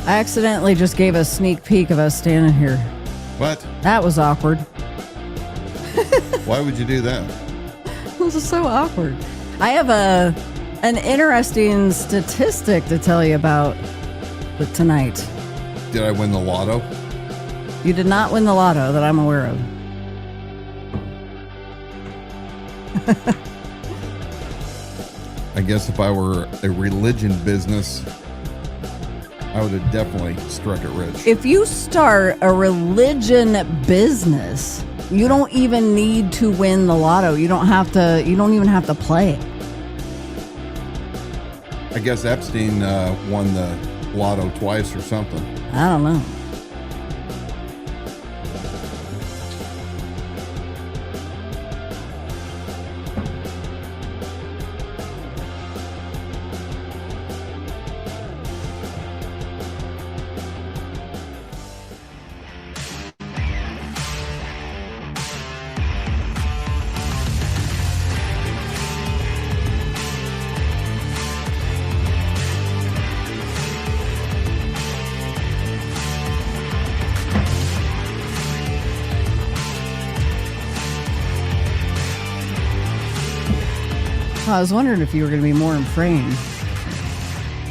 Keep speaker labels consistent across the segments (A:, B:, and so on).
A: I accidentally just gave a sneak peek of us standing here.
B: What?
A: That was awkward.
B: Why would you do that?
A: This is so awkward. I have an interesting statistic to tell you about tonight.
B: Did I win the lotto?
A: You did not win the lotto that I'm aware of.
B: I guess if I were a religion business, I would have definitely struck it rich.
A: If you start a religion business, you don't even need to win the lotto. You don't even have to play.
B: I guess Epstein won the lotto twice or something.
A: I don't know. I was wondering if you were going to be more in frame.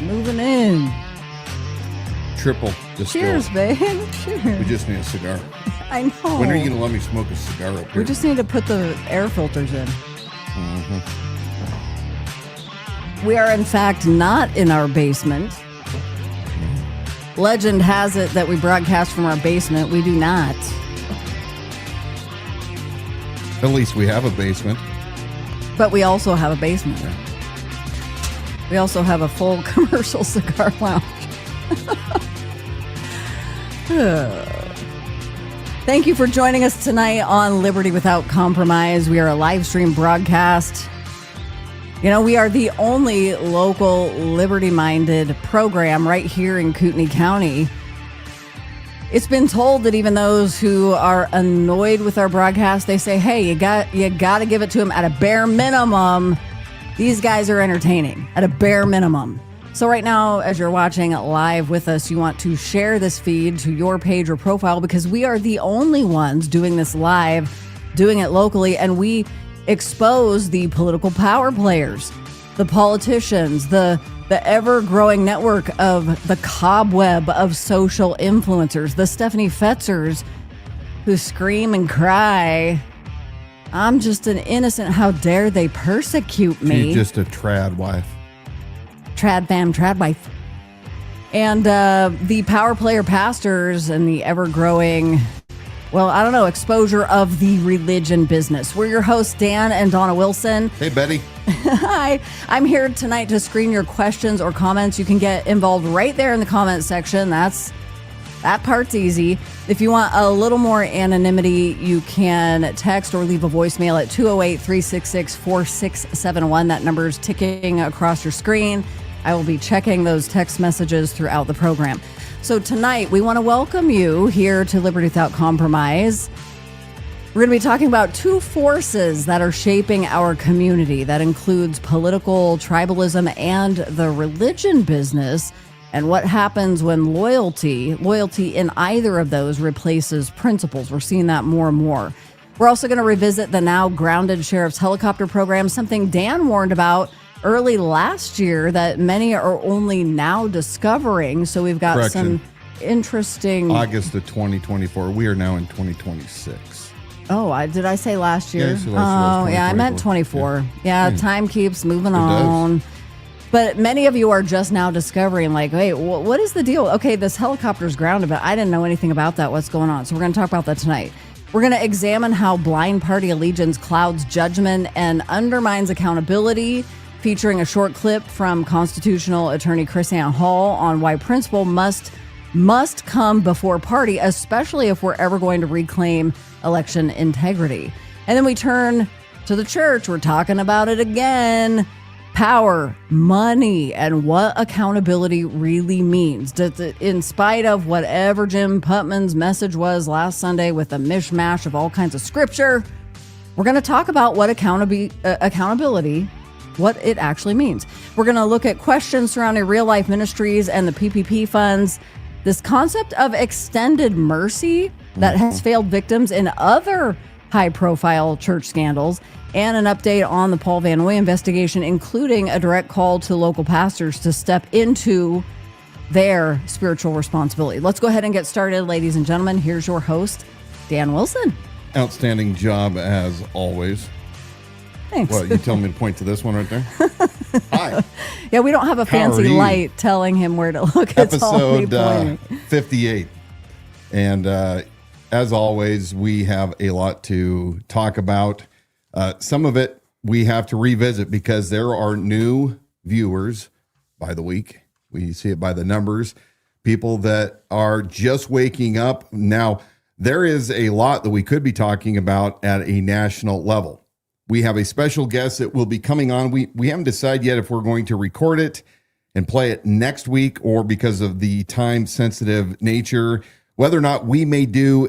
A: Moving in.
B: Triple distilled.
A: Cheers, babe. Cheers.
B: We just need a cigar.
A: I know.
B: When are you going to let me smoke a cigar up here?
A: We just need to put the air filters in.
B: Mm-hmm.
A: We are, in fact, not in our basement. Legend has it that we broadcast from our basement. We do not.
B: At least we have a basement.
A: But we also have a basement. We also have a full commercial cigar lounge. Thank you for joining us tonight on Liberty Without Compromise. We are a live stream broadcast. You know, we are the only local liberty-minded program right here in Kootenai County. It's been told that even those who are annoyed with our broadcast, they say, hey, you got to give it to them at a bare minimum. These guys are entertaining at a bare minimum. So right now, as you're watching live with us, you want to share this feed to your page or profile because we are the only ones doing this live, doing it locally, and we expose the political power players, the politicians, the ever-growing network of the cobweb of social influencers, the Stephanie Fetzers who scream and cry, I'm just an innocent, how dare they persecute me.
B: She's just a trad wife.
A: Trad fam, trad wife. And the power player pastors and the ever-growing, well, I don't know, exposure of the religion business. We're your hosts, Dan and Dawna Wilson.
B: Hey, Betty.
A: Hi, I'm here tonight to screen your questions or comments. You can get involved right there in the comment section. That part's easy. If you want a little more anonymity, you can text or leave a voicemail at 208-366-4671. That number's ticking across your screen. I will be checking those text messages throughout the program. So tonight, we want to welcome you here to Liberty Without Compromise. We're going to be talking about two forces that are shaping our community. That includes political tribalism and the religion business, and what happens when loyalty in either of those replaces principles. We're seeing that more and more. We're also going to revisit the now grounded sheriff's helicopter program, something Dan warned about early last year that many are only now discovering. So we've got some interesting...
B: August of 2024. We are now in 2026.
A: Oh, did I say last year?
B: Yeah,
A: I meant 24. Yeah, time keeps moving
B: It
A: on.
B: does.
A: But many of you are just now discovering, like, hey, what is the deal? Okay, this helicopter's grounded, but I didn't know anything about that. What's going on? So we're going to talk about that tonight. We're going to examine how blind party allegiance clouds judgment and undermines accountability, featuring a short clip from constitutional attorney KrisAnne Hall on why principle must come before party, especially if we're ever going to reclaim election integrity. And then we turn to the church. We're talking about it again. Power, money, and what accountability really means. In spite of whatever Jim Putman's message was last Sunday with a mishmash of all kinds of scripture, we're going to talk about what accountability, what it actually means. We're going to look at questions surrounding Real Life Ministries and the PPP funds. this concept of extended mercy that has failed victims in other high-profile church scandals, and an update on the Paul Van Noy investigation, including a direct call to local pastors to step into their spiritual responsibility. Let's go ahead and get started, ladies and gentlemen. Here's your host, Dan Wilson.
B: Outstanding job as always.
A: Thanks.
B: Well, you telling me to point to this one right there? Hi.
A: Yeah, we don't have a fancy light telling him where to look. It's all me
B: Episode
A: pointing.
B: 58. And as always, we have a lot to talk about. Some of it we have to revisit because there are new viewers by the week. We see it by the numbers. People that are just waking up. Now, there is a lot that we could be talking about at a national level. We have a special guest that will be coming on. We haven't decided yet if we're going to record it and play it next week, or because of the time-sensitive nature, whether or not we may do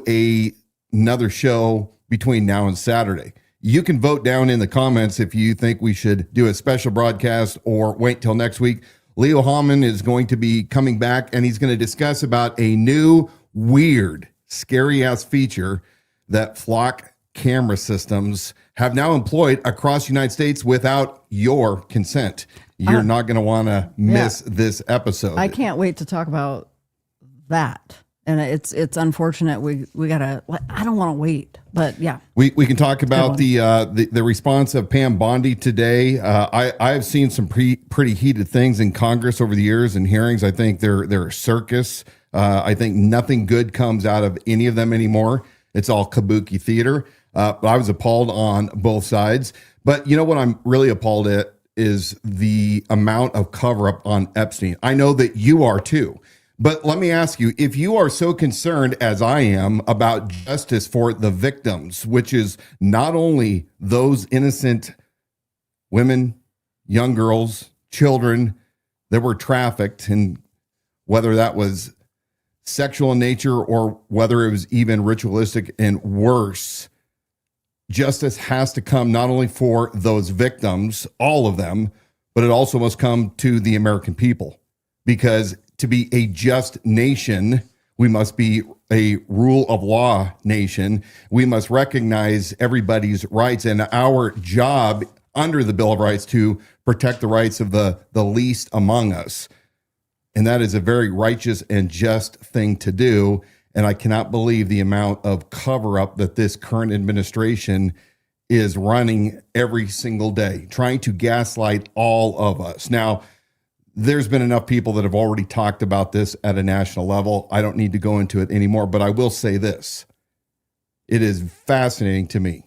B: another show between now and Saturday. You can vote down in the comments if you think we should do a special broadcast or wait till next week. Leo Hammond is going to be coming back, and he's going to discuss about a new, weird, scary-ass feature that flock camera systems have now employed across the United States without your consent. You're not going to want to miss this episode.
A: I can't wait to talk about that. And it's unfortunate we gotta. I don't want to wait, but yeah,
B: we can talk about the response of Pam Bondi today. I have seen some pretty heated things in Congress over the years and hearings. I think they're a circus. I think nothing good comes out of any of them anymore. It's all kabuki theater. But I was appalled on both sides. But you know what I'm really appalled at is the amount of cover-up on Epstein. I know that you are too. But let me ask you, if you are so concerned as I am about justice for the victims, which is not only those innocent women, young girls, children that were trafficked, and whether that was sexual in nature or whether it was even ritualistic and worse, justice has to come not only for those victims, all of them, but it also must come to the American people. Because to be a just nation, we must be a rule of law nation. We must recognize everybody's rights, and our job under the Bill of Rights to protect the rights of the least among us. And that is a very righteous and just thing to do. And I cannot believe the amount of cover-up that this current administration is running every single day, trying to gaslight all of us. Now, there's been enough people that have already talked about this at a national level. I don't need to go into it anymore, but I will say this. It is fascinating to me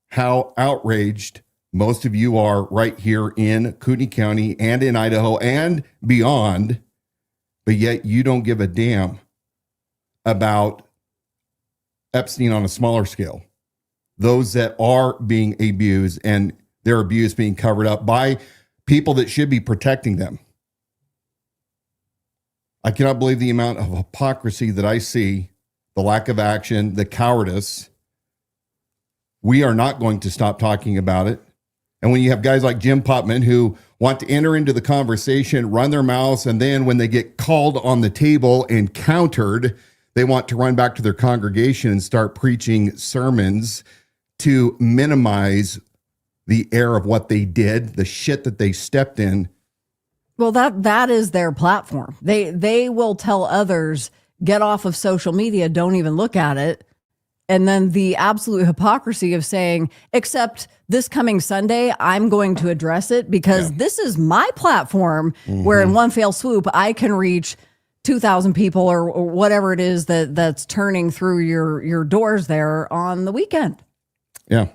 B: how outraged most of you are right here in Kootenai County and in Idaho and beyond, but yet you don't give a damn about Epstein on a smaller scale. Those that are being abused and their abuse being covered up by people that should be protecting them. I cannot believe the amount of hypocrisy that I see, the lack of action, the cowardice. We are not going to stop talking about it. And when you have guys like Jim Putman who want to enter into the conversation, run their mouths, and then when they get called on the table and countered, they want to run back to their congregation and start preaching sermons to minimize the air of what they did, the shit that they stepped in.
A: Well, that is their platform. They will tell others, get off of social media, don't even look at it. And then the absolute hypocrisy of saying, except this coming Sunday, I'm going to address it because this is my platform where in one fell swoop, I can reach 2,000 people or whatever it is that's turning through your doors there on the weekend.
B: Yeah.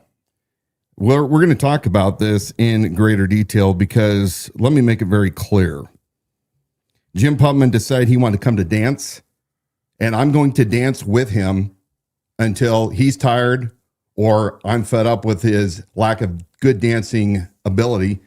B: We're going to talk about this in greater detail because let me make it very clear. Jim Putman decided he wanted to come to dance, and I'm going to dance with him until he's tired or I'm fed up with his lack of good dancing ability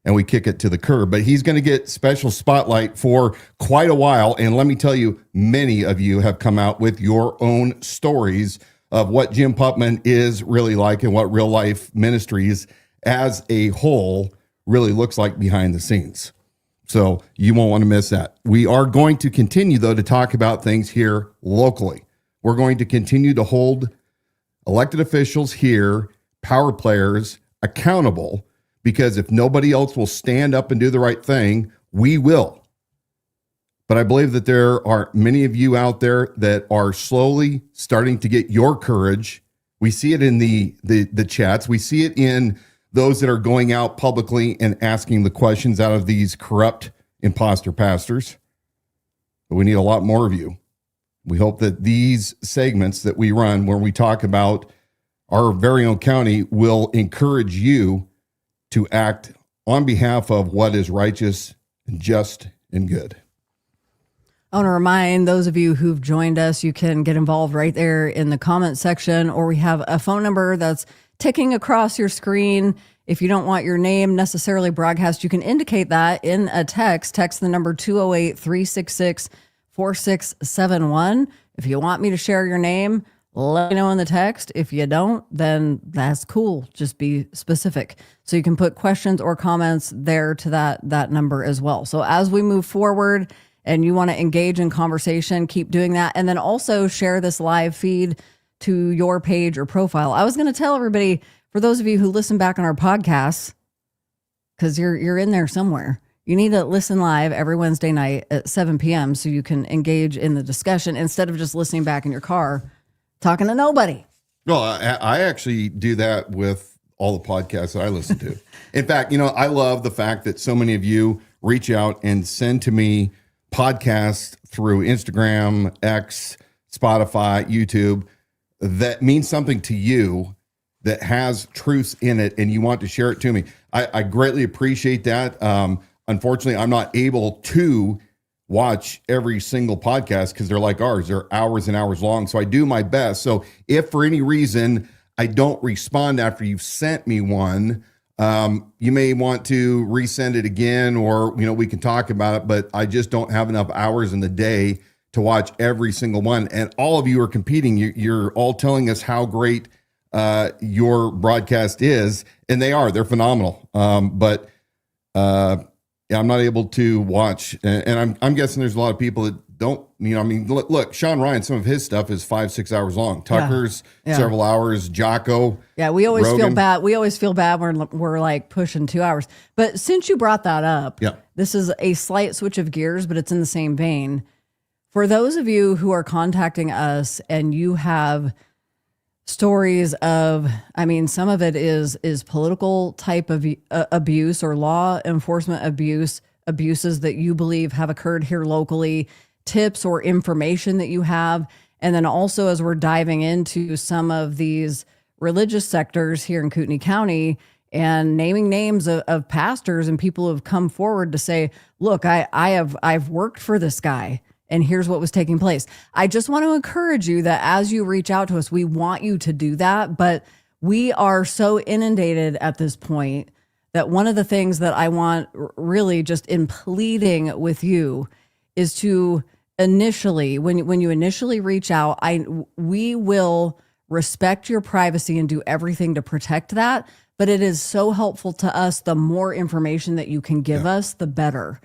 B: and we kick it to the curb. But he's going to get special spotlight for quite a while. And let me tell you, many of you have come out with your own stories of what Jim Putman is really like and what Real Life Ministries as a whole really looks like behind the scenes. So you won't want to miss that. We are going to continue, though, to talk about things here locally. We're going to continue to hold elected officials here, power players, accountable, because if nobody else will stand up and do the right thing, we will. But I believe that there are many of you out there that are slowly starting to get your courage. We see it in the chats. We see it in those that are going out publicly and asking the questions out of these corrupt imposter pastors. But we need a lot more of you. We hope that these segments that we run where we talk about our very own county will encourage you to act on behalf of what is righteous and just and good.
A: I want to remind those of you who've joined us, you can get involved right there in the comment section, or we have a phone number that's ticking across your screen. If you don't want your name necessarily broadcast, you can indicate that in a text. Text the number 208-366-4671. If you want me to share your name, let me know in the text. If you don't, then that's cool. Just be specific. So you can put questions or comments there to that number as well. So as we move forward and you want to engage in conversation, keep doing that. And then also share this live feed to your page or profile. I was going to tell everybody, for those of you who listen back on our podcasts, because you're in there somewhere, you need to listen live every Wednesday night at 7 p.m. so you can engage in the discussion instead of just listening back in your car, talking to nobody.
B: Well, I actually do that with all the podcasts that I listen to. In fact, I love the fact that so many of you reach out and send to me podcasts through Instagram, X, Spotify, YouTube, that means something to you, that has truths in it, and you want to share it to me. I greatly appreciate that. Unfortunately, I'm not able to watch every single podcast because they're like ours. They're hours and hours long. So I do my best. So if for any reason I don't respond after you've sent me one, you may want to resend it again, or, we can talk about it, but I just don't have enough hours in the day to watch every single one. And all of you are competing. You're all telling us how great your broadcast is, and they're phenomenal. But I'm not able to watch, and I'm guessing there's a lot of people that don't, look, Sean Ryan, some of his stuff is 5-6 hours long. Tucker's several hours. Jocko.
A: Yeah, we always
B: Rogan.
A: feel bad. We always feel bad when we're like pushing 2 hours. But since you brought that up, this is a slight switch of gears, but it's in the same vein. For those of you who are contacting us and you have stories of, some of it is political type of abuse or law enforcement abuses that you believe have occurred here locally, tips or information that you have. And then also, as we're diving into some of these religious sectors here in Kootenai County and naming names of pastors and people who have come forward to say, look, I've worked for this guy, and here's what was taking place. I just want to encourage you that as you reach out to us, we want you to do that. But we are so inundated at this point that one of the things that I want really just in pleading with you is to initially, when you initially reach out, we will respect your privacy and do everything to protect that. But it is so helpful to us. The more information that you can give us, the better.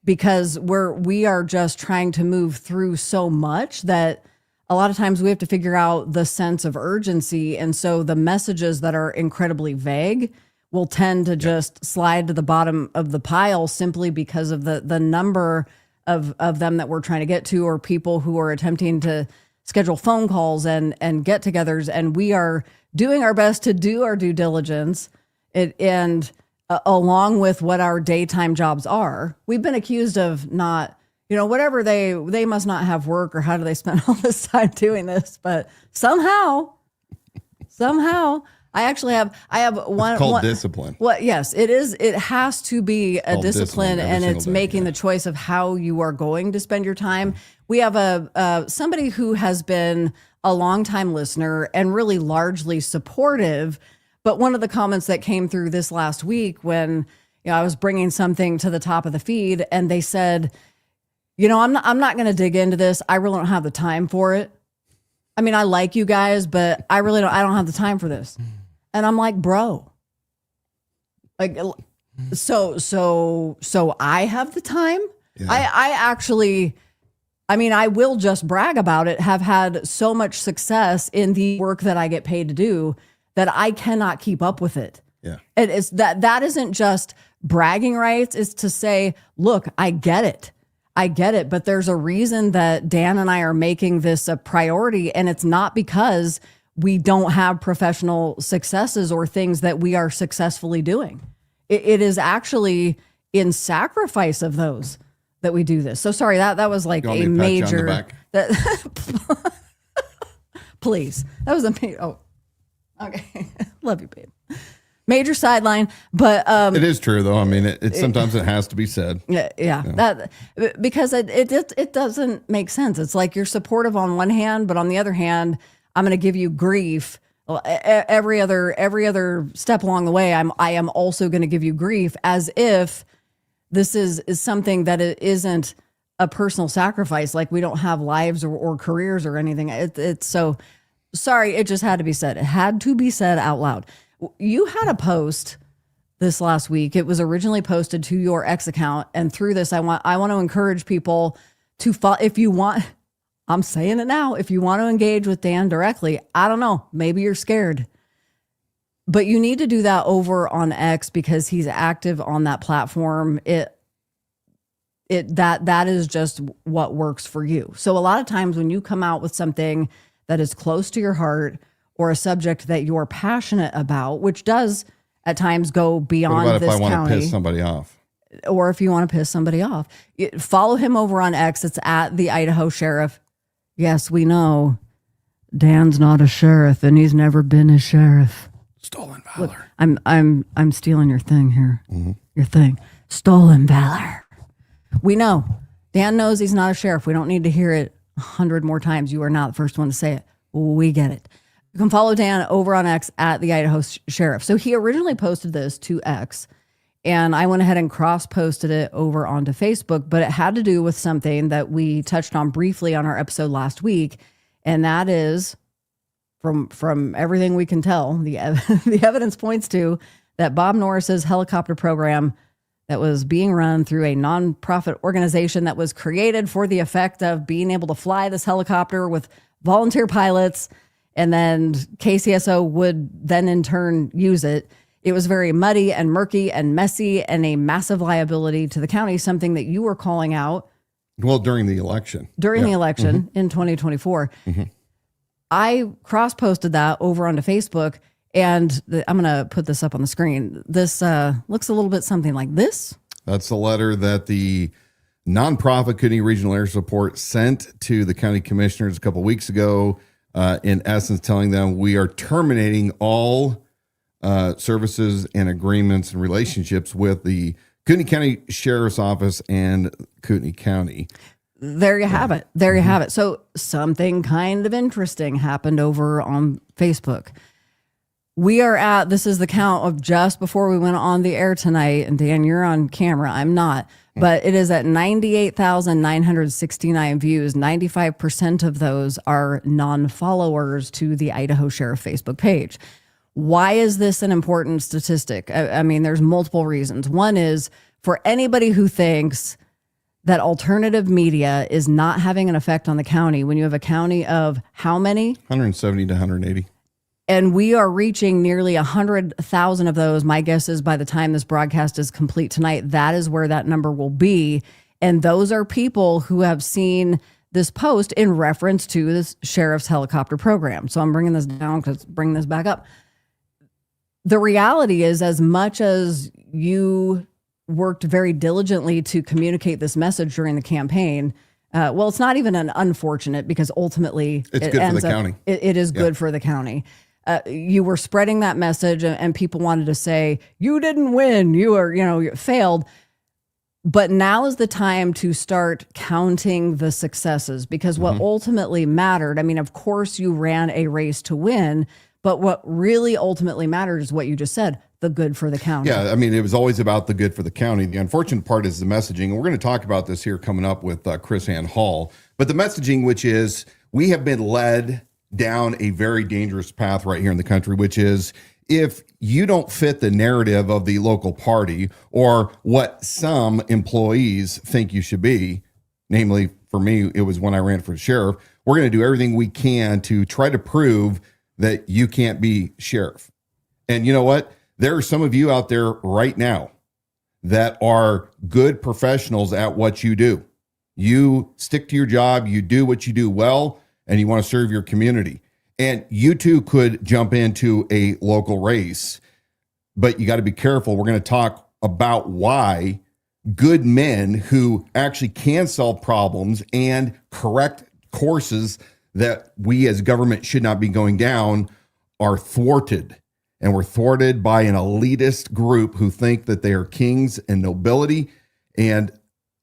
A: Because we are just trying to move through so much that a lot of times we have to figure out the sense of urgency. And so the messages that are incredibly vague will tend to just slide to the bottom of the pile simply because of the number of them that we're trying to get to, or people who are attempting to schedule phone calls and get-togethers. And we are doing our best to do our due diligence. Along with what our daytime jobs are. We've been accused of not, whatever they must not have work, or how do they spend all this time doing this? But somehow, I have one.
B: It's called discipline.
A: Well, yes, it is. It has to be a discipline, and it's making the choice of how you are going to spend your time. We have somebody who has been a longtime listener and really largely supportive. But one of the comments that came through this last week when I was bringing something to the top of the feed, and they said, I'm not going to dig into this. I really don't have the time for it. I like you guys, but I don't have the time for this. And I'm like, bro, So I have the time.
B: Yeah.
A: I actually, I mean, I will just brag about it, have had so much success in the work that I get paid to do that I cannot keep up with it.
B: Yeah.
A: It is that isn't just bragging rights. It's to say, look, I get it. But there's a reason that Dan and I are making this a priority. And it's not because we don't have professional successes or things that we are successfully doing. It is actually in sacrifice of those that we do this. So sorry, that was like a major. Please, that was a major. Oh, okay. Love you, babe. Major sideline, but
B: it is true though. I mean, it sometimes it has to be said.
A: Yeah. That because it doesn't make sense. It's like you're supportive on one hand, but on the other hand, I'm going to give you grief. Every other step along the way, I am also going to give you grief, as if this is something that it isn't a personal sacrifice. Like we don't have lives or careers or anything. It's so sorry. It just had to be said. It had to be said out loud. You had a post this last week. It was originally posted to your X account, and through this, I want to encourage people to follow. If you want, I'm saying it now. If you want to engage with Dan directly, I don't know, maybe you're scared, but you need to do that over on X because he's active on that platform. That is just what works for you. So a lot of times when you come out with something that is close to your heart, or a subject that you're passionate about, which does at times go beyond
B: what about
A: this
B: if I want
A: county.
B: to piss somebody off?
A: Or if you want to piss somebody off. Follow him over on X. It's at the Idaho Sheriff. Yes, we know Dan's not a sheriff and he's never been a sheriff.
B: Stolen valor.
A: Look, I'm stealing your thing here. Mm-hmm. Your thing. Stolen valor. We know. Dan knows he's not a sheriff. We don't need to hear it 100 more times. You are not the first one to say it. We get it. You can follow Dan over on X at the Idaho Sheriff. So he originally posted this to X, and I went ahead and cross-posted it over onto Facebook, but it had to do with something that we touched on briefly on our episode last week, and that is, from everything we can tell, the evidence points to that Bob Norris's helicopter program that was being run through a nonprofit organization that was created for the effect of being able to fly this helicopter with volunteer pilots, and then KCSO would then in turn use it. It was very muddy and murky and messy and a massive liability to the county, something that you were calling out.
B: Well, during the election.
A: In 2024. Mm-hmm. I cross-posted that over onto Facebook, and I'm going to put this up on the screen. This looks a little bit something like this.
B: That's the letter that the nonprofit Kootenai Regional Air Support sent to the county commissioners a couple of weeks ago, in essence telling them we are terminating all services and agreements and relationships with the Kootenai County Sheriff's Office and Kootenai County.
A: There you have it. There you have it. So something kind of interesting happened over on Facebook. This is the count of just before we went on the air tonight. And Dan, you're on camera. I'm not. But it is at 98,969 views. 95% of those are non-followers to the Idaho Sheriff Facebook page. Why is this an important statistic? I mean, there's multiple reasons. One is for anybody who thinks that alternative media is not having an effect on the county, when you have a county of how many?
B: 170 to 180.
A: And we are reaching nearly 100,000 of those. My guess is by the time this broadcast is complete tonight, that is where that number will be. And those are people who have seen this post in reference to this sheriff's helicopter program. So I'm bringing this down because bring this back up. The reality is, as much as you worked very diligently to communicate this message during the campaign, well, it's not even an unfortunate, because ultimately
B: it's good for the county.
A: It is good for the county. You were spreading that message, and people wanted to say, you didn't win, you failed. But now is the time to start counting the successes, because what ultimately mattered, I mean, of course you ran a race to win, but what really ultimately mattered is what you just said, the good for the county.
B: Yeah, I mean, it was always about the good for the county. The unfortunate part is the messaging, and we're going to talk about this here coming up with KrisAnne Hall. But the messaging, which is we have been led down a very dangerous path right here in the country, which is if you don't fit the narrative of the local party or what some employees think you should be, namely for me, it was when I ran for sheriff, we're going to do everything we can to try to prove that you can't be sheriff. And you know what? There are some of you out there right now that are good professionals at what you do. You stick to your job, you do what you do well, and you want to serve your community. And you too could jump into a local race, but you got to be careful. We're going to talk about why good men who actually can solve problems and correct courses that we as government should not be going down are thwarted. And we're thwarted by an elitist group who think that they are kings and nobility. And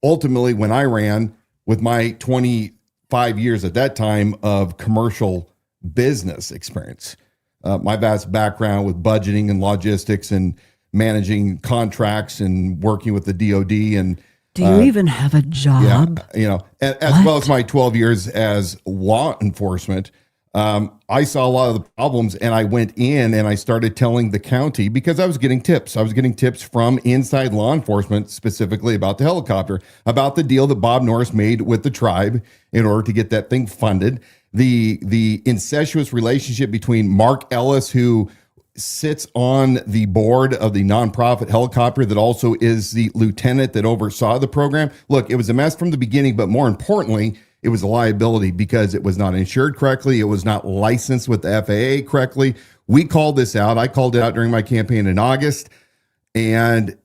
B: ultimately, when I ran with my 25 years at that time of commercial business experience, my vast background with budgeting and logistics and managing contracts and working with the DOD. And
A: do you even have a job?
B: Yeah, as well as my 12 years as law enforcement, I saw a lot of the problems, and I went in and I started telling the county because I was getting tips. I was getting tips from inside law enforcement, specifically about the helicopter, about the deal that Bob Norris made with the tribe in order to get that thing funded. The incestuous relationship between Mark Ellis, who sits on the board of the nonprofit helicopter that also is the lieutenant that oversaw the program. Look, it was a mess from the beginning, but more importantly, it was a liability because it was not insured correctly. It was not licensed with the FAA correctly. We called this out. I called it out during my campaign in August, and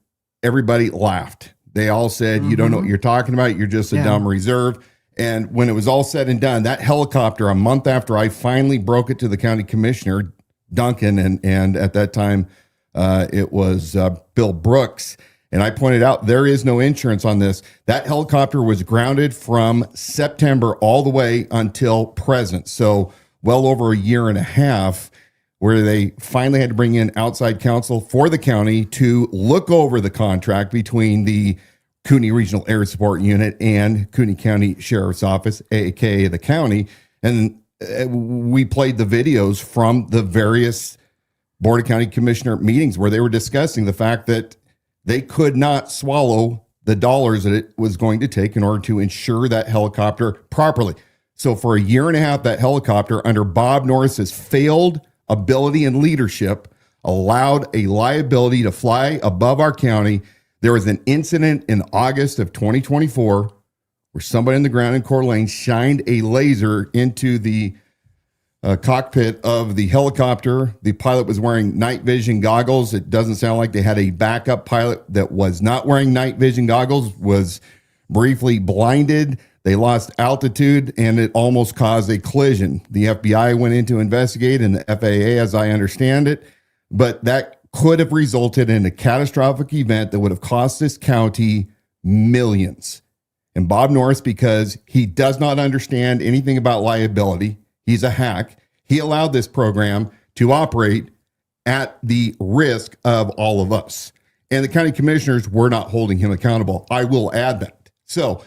B: everybody laughed. They all said, you don't know what you're talking about. You're just a dumb reserve. And when it was all said and done, that helicopter, a month after I finally broke it to the county commissioner, Duncan, and at that time it was Bill Brooks, and I pointed out there is no insurance on this. That helicopter was grounded from September all the way until present, so well over a year and a half, where they finally had to bring in outside counsel for the county to look over the contract between the Kootenai Regional Air Support Unit and Kootenai County Sheriff's Office, aka the county, and we played the videos from the various Board of County Commissioner meetings where they were discussing the fact that they could not swallow the dollars that it was going to take in order to insure that helicopter properly. So for a year and a half, that helicopter, under Bob Norris's failed ability and leadership, allowed a liability to fly above our county. There was an incident in August of 2024 where somebody on the ground in Coeur d'Alene shined a laser into the cockpit of the helicopter. The pilot was wearing night vision goggles. It doesn't sound like they had a backup pilot that was not wearing night vision goggles, was briefly blinded. They lost altitude, and it almost caused a collision. The FBI went in to investigate, and the FAA, as I understand it, but that could have resulted in a catastrophic event that would have cost this county millions. And Bob Norris, because he does not understand anything about liability, he's a hack, he allowed this program to operate at the risk of all of us. And the county commissioners were not holding him accountable. I will add that. So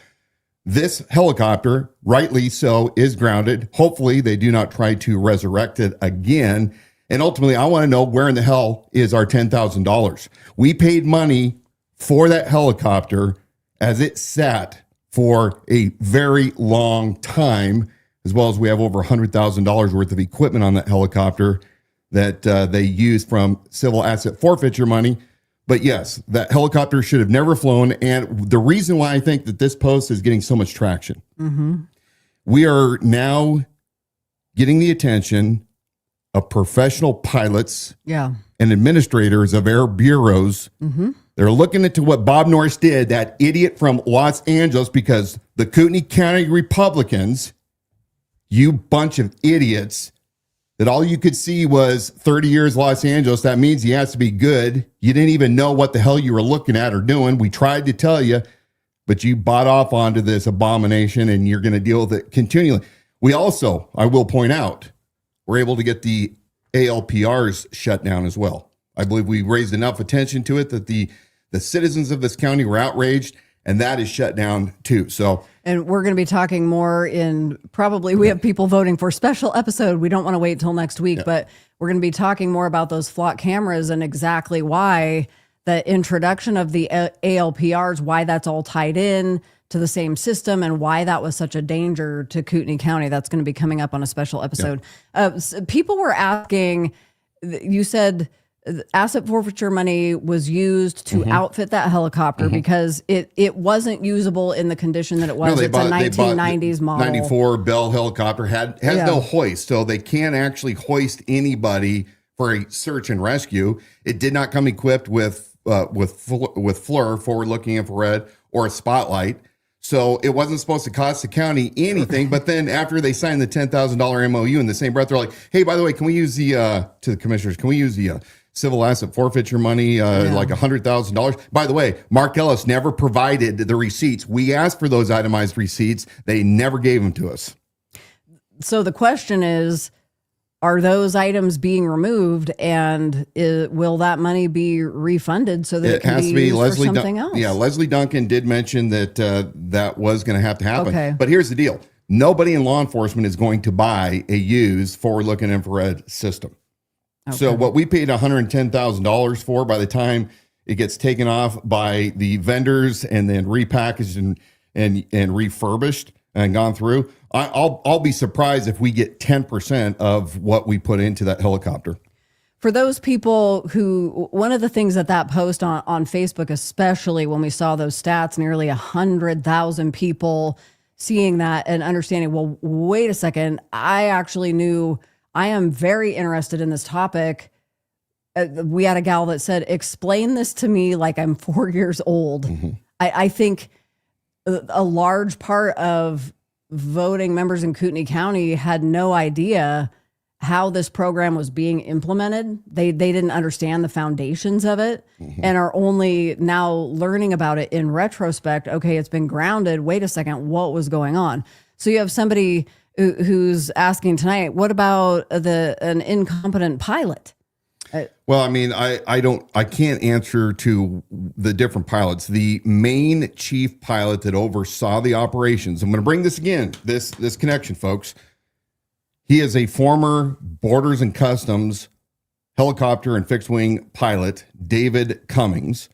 B: this helicopter, rightly so, is grounded. Hopefully they do not try to resurrect it again. And ultimately, I want to know, where in the hell is our $10,000? We paid money for that helicopter as it sat for a very long time, as well as we have over $100,000 worth of equipment on that helicopter that they used from civil asset forfeiture money. But yes, that helicopter should have never flown. And the reason why I think that this post is getting so much traction, we are now getting the attention of professional pilots and administrators of air bureaus. They're looking into what Bob Norris did, that idiot from Los Angeles, because the Kootenai County Republicans, you bunch of idiots, that all you could see was 30 years Los Angeles. That means he has to be good. You didn't even know what the hell you were looking at or doing. We tried to tell you, but you bought off onto this abomination, and you're going to deal with it continually. We also, I will point out, we're able to get the ALPRs shut down as well. I believe we raised enough attention to it that the citizens of this county were outraged, and that is shut down too. So
A: And we're going to be talking more we have people voting for special episode. We don't want to wait till next week, but we're going to be talking more about those flock cameras and exactly why the introduction of the ALPRs, why that's all tied in to the same system and why that was such a danger to Kootenai County. That's going to be coming up on a special episode. People were asking, you said asset forfeiture money was used to outfit that helicopter because it wasn't usable in the condition that it was. It's a 1990s model.
B: 94 Bell helicopter has no hoist, so they can't actually hoist anybody for a search and rescue. It did not come equipped with FLIR, forward-looking infrared, or a spotlight. So it wasn't supposed to cost the county anything. But then after they signed the $10,000 MOU in the same breath, they're like, hey, by the way, can we use to the commissioners, can we use the civil asset forfeiture money, like $100,000? By the way, Mark Ellis never provided the receipts. We asked for those itemized receipts. They never gave them to us.
A: So the question is, are those items being removed, and will that money be refunded so that it can be used for something else?
B: Yeah, Leslie Duncan did mention that that was going to have to happen.
A: Okay.
B: But here's the deal. Nobody in law enforcement is going to buy a used forward-looking infrared system. Okay. So what we paid $110,000 for, by the time it gets taken off by the vendors and then repackaged and refurbished and gone through, I'll be surprised if we get 10% of what we put into that helicopter.
A: For those people who, one of the things that post on Facebook, especially when we saw those stats, nearly 100,000 people seeing that and understanding, well, wait a second, I am very interested in this topic. We had a gal that said, explain this to me like I'm 4 years old. I think a large part of voting members in Kootenai County had no idea how this program was being implemented. They didn't understand the foundations of it and are only now learning about it in retrospect. Okay, it's been grounded. Wait a second, what was going on? So you have somebody who's asking tonight, what about an incompetent pilot?
B: Well, I mean, I can't answer to the different pilots. The main chief pilot that oversaw the operations, I'm going to bring this again, this connection, folks. He is a former Borders and Customs helicopter and fixed wing pilot, David Cummings,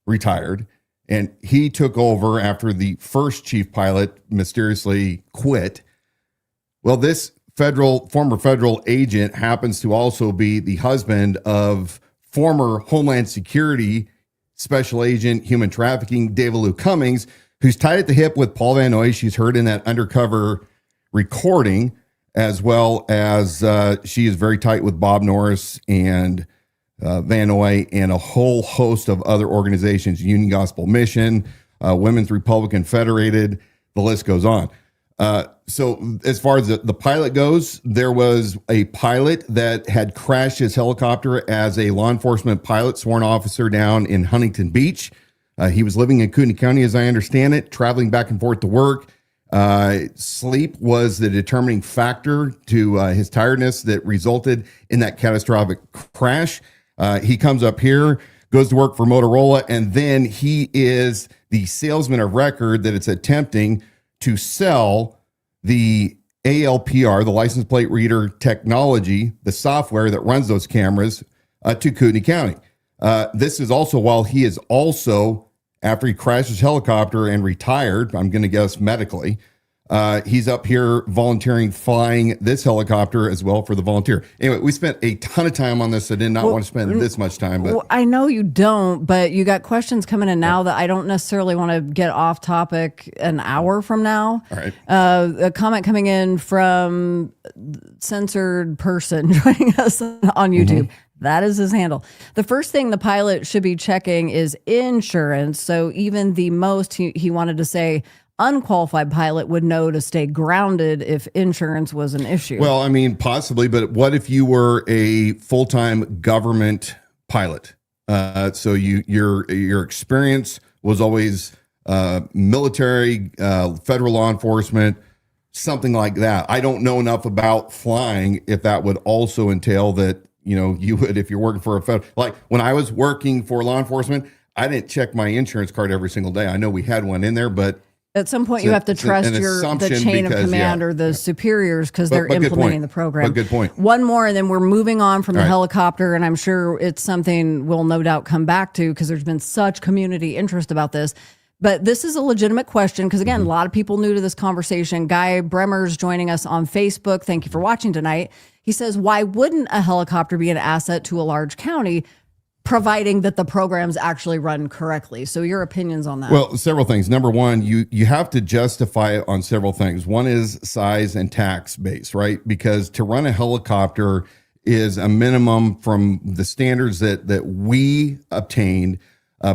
B: retired. And he took over after the first chief pilot mysteriously quit. Well, this former federal agent happens to also be the husband of former Homeland Security Special Agent Human Trafficking David Lou Cummings, who's tied at the hip with Paul Van Noy. She's heard in that undercover recording, as well as she is very tight with Bob Norris and Van Noy and a whole host of other organizations, Union Gospel Mission, Women's Republican Federated, the list goes on. So as far as the pilot goes, there was a pilot that had crashed his helicopter as a law enforcement pilot, sworn officer down in Huntington Beach. He was living in Kootenai County, as I understand it, traveling back and forth to work. Sleep was the determining factor to his tiredness that resulted in that catastrophic crash. He comes up here, goes to work for Motorola, and then he is the salesman of record that it's attempting to sell the ALPR, the license plate reader technology, the software that runs those cameras, to Kootenai County. This is also while he is also, after he crashed his helicopter and retired, I'm going to guess medically, he's up here volunteering, flying this helicopter as well for the volunteer. Anyway, we spent a ton of time on this. I did not want to spend this much time. But
A: I know you don't, but you got questions coming in now that I don't necessarily want to get off topic an hour from now.
B: All right.
A: A comment coming in from censored person joining us on YouTube. That is his handle. The first thing the pilot should be checking is insurance. So even the most, he wanted to say, unqualified pilot would know to stay grounded if insurance was an issue.
B: Well, I mean, possibly, but what if you were a full-time government pilot? So your experience was always military, federal law enforcement, something like that. I don't know enough about flying if that would also entail that, you would, if you're working for a federal, like when I was working for law enforcement, I didn't check my insurance card every single day. I know we had one in there, but
A: At some point, you have to trust the chain of command or the superiors because they're implementing the program.
B: Good point.
A: One more, and then we're moving on from the helicopter, and I'm sure it's something we'll no doubt come back to because there's been such community interest about this. But this is a legitimate question because, again, a lot of people new to this conversation. Guy Bremer's joining us on Facebook. Thank you for watching tonight. He says, why wouldn't a helicopter be an asset to a large county, providing that the programs actually run correctly? So your opinions on that?
B: Well, several things. Number one, you have to justify it on several things. One is size and tax base, right? Because to run a helicopter is a minimum from the standards that we obtained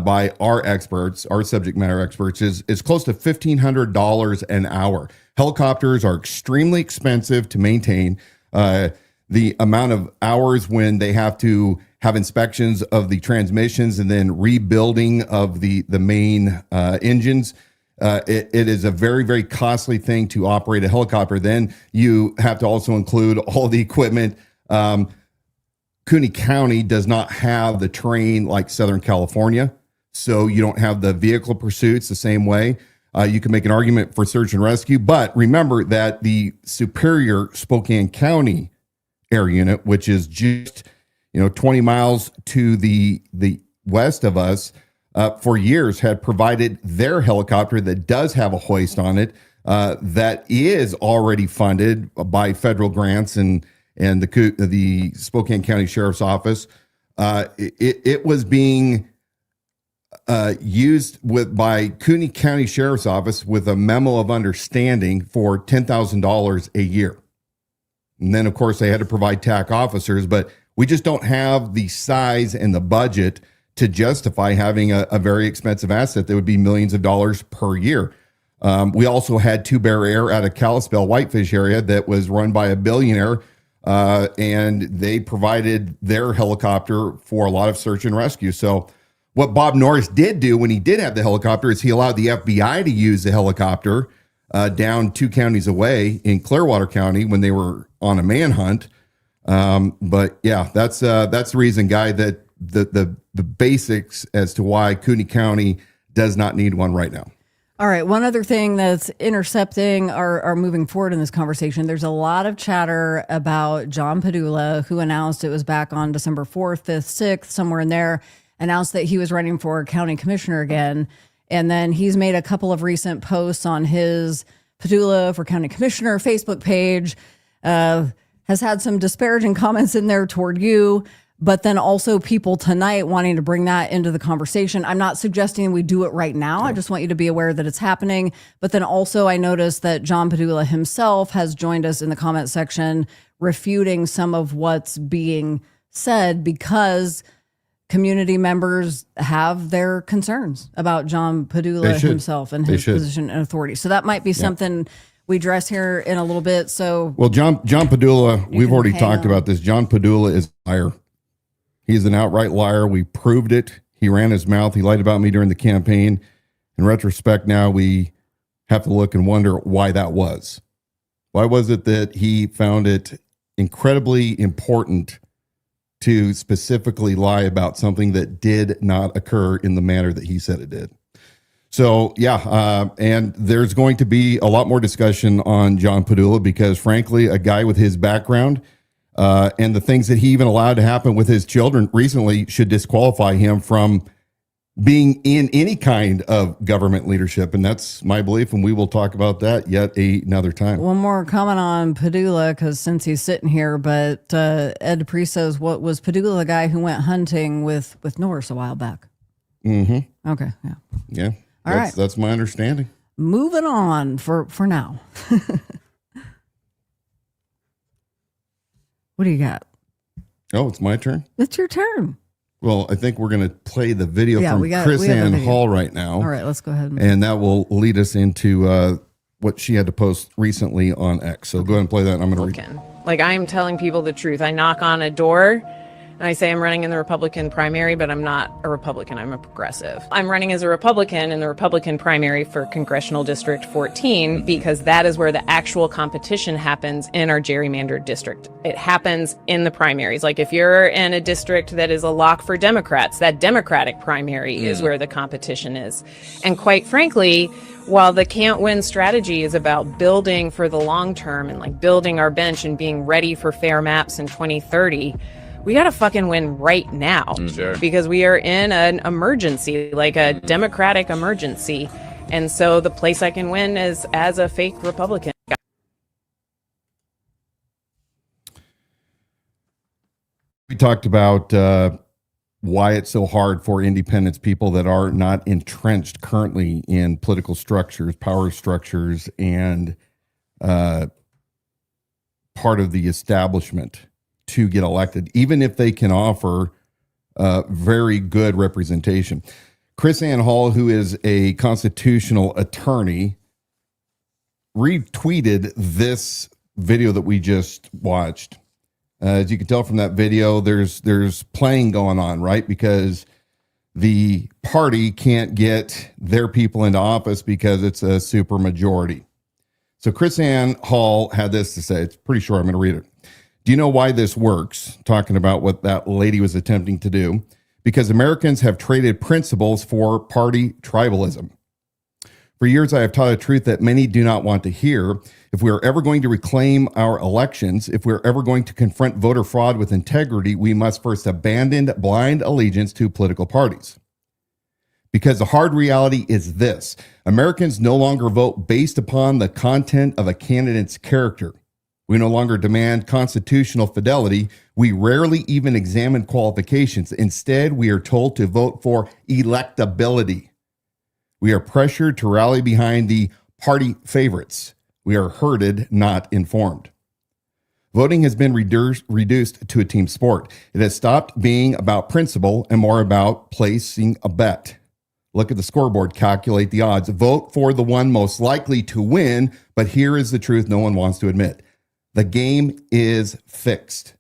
B: by our experts, our subject matter experts, is close to $1,500 an hour. Helicopters are extremely expensive to maintain. The amount of hours when they have to have inspections of the transmissions and then rebuilding of the main engines. It is a very, very costly thing to operate a helicopter. Then you have to also include all the equipment. Kootenai County does not have the terrain like Southern California, so you don't have the vehicle pursuits the same way. You can make an argument for search and rescue, but remember that the superior Spokane County Air Unit, which is just 20 miles to the west of us, for years had provided their helicopter that does have a hoist on it, that is already funded by federal grants and the Spokane County Sheriff's Office. It was being used by Kootenai County Sheriff's Office with a memo of understanding for $10,000 a year. And then, of course, they had to provide TAC officers, but we just don't have the size and the budget to justify having a very expensive asset that would be millions of dollars per year. We also had Two Bear Air out of Kalispell, Whitefish area that was run by a billionaire, and they provided their helicopter for a lot of search and rescue. So what Bob Norris did do when he did have the helicopter is he allowed the FBI to use the helicopter down 2 counties away in Clearwater County when they were on a manhunt. But yeah, that's the reason, Guy, that the basics as to why Kootenai County does not need one right now.
A: All right. One other thing that's intercepting or moving forward in this conversation, there's a lot of chatter about John Padula, who announced it was back on December 4th, 5th, 6th, somewhere in there, announced that he was running for county commissioner again. And then he's made a couple of recent posts on his Padula for county commissioner Facebook page, has had some disparaging comments in there toward you, but then also people tonight wanting to bring that into the conversation. I'm not suggesting we do it right now. I just want you to be aware that it's happening. But then also I noticed that John Padula himself has joined us in the comment section refuting some of what's being said because community members have their concerns about John Padula himself and his position and authority. So that might be something we address here in a little bit. So,
B: well, John Padula, we've already talked about this. John Padula is a liar. He's an outright liar. We proved it. He ran his mouth. He lied about me during the campaign. In retrospect, now we have to look and wonder why that was. Why was it that he found it incredibly important to specifically lie about something that did not occur in the manner that he said it did? So, and there's going to be a lot more discussion on John Padula because, frankly, a guy with his background and the things that he even allowed to happen with his children recently should disqualify him from being in any kind of government leadership. And that's my belief, and we will talk about that yet another time.
A: One more comment on Padula, because since he's sitting here, but Ed Dupree says, what was Padula the guy who went hunting with Norris a while back?
B: Mm-hmm.
A: Okay, yeah.
B: Yeah, all right. That's my understanding.
A: Moving on for now. What do you got?
B: Oh, it's my turn?
A: It's your turn.
B: Well, I think we're going to play the video from KrisAnne Hall right now.
A: All right, let's go ahead.
B: And that will lead us into what she had to post recently on X. So go ahead and play that. And I'm going to read.
C: Like, I am telling people the truth. I knock on a door And I say I'm running in the Republican primary, but I'm not a Republican. I'm a progressive. I'm running as a Republican in the Republican primary for Congressional District 14 because that is where the actual competition happens in our gerrymandered district. It happens in the primaries. Like if you're in a district that is a lock for Democrats, that Democratic primary is where the competition is. And quite frankly, while the can't win strategy is about building for the long term and like building our bench and being ready for fair maps in 2030, we got to fucking win right now.
D: Sure.
C: Because we are in an emergency, like a democratic emergency. And so the place I can win is as a fake Republican.
B: We talked about why it's so hard for independents, people that are not entrenched currently in political structures, power structures, and part of the establishment to get elected, even if they can offer very good representation. KrisAnne Hall, who is a constitutional attorney, retweeted this video that we just watched. As you can tell from that video, there's playing going on, right? Because the party can't get their people into office because it's a super majority. So KrisAnne Hall had this to say. It's pretty short. I'm going to read it. Do you know why this works? Talking about what that lady was attempting to do. Because Americans have traded principles for party tribalism. For years, I have taught a truth that many do not want to hear. If we are ever going to reclaim our elections, if we're ever going to confront voter fraud with integrity, we must first abandon blind allegiance to political parties. Because the hard reality is this: Americans no longer vote based upon the content of a candidate's character. We no longer demand constitutional fidelity. We rarely even examine qualifications. Instead, we are told to vote for electability. We are pressured to rally behind the party favorites. We are herded, not informed. Voting has been reduced to a team sport. It has stopped being about principle and more about placing a bet. Look at the scoreboard, calculate the odds. Vote for the one most likely to win, but here is the truth no one wants to admit. The game is fixed.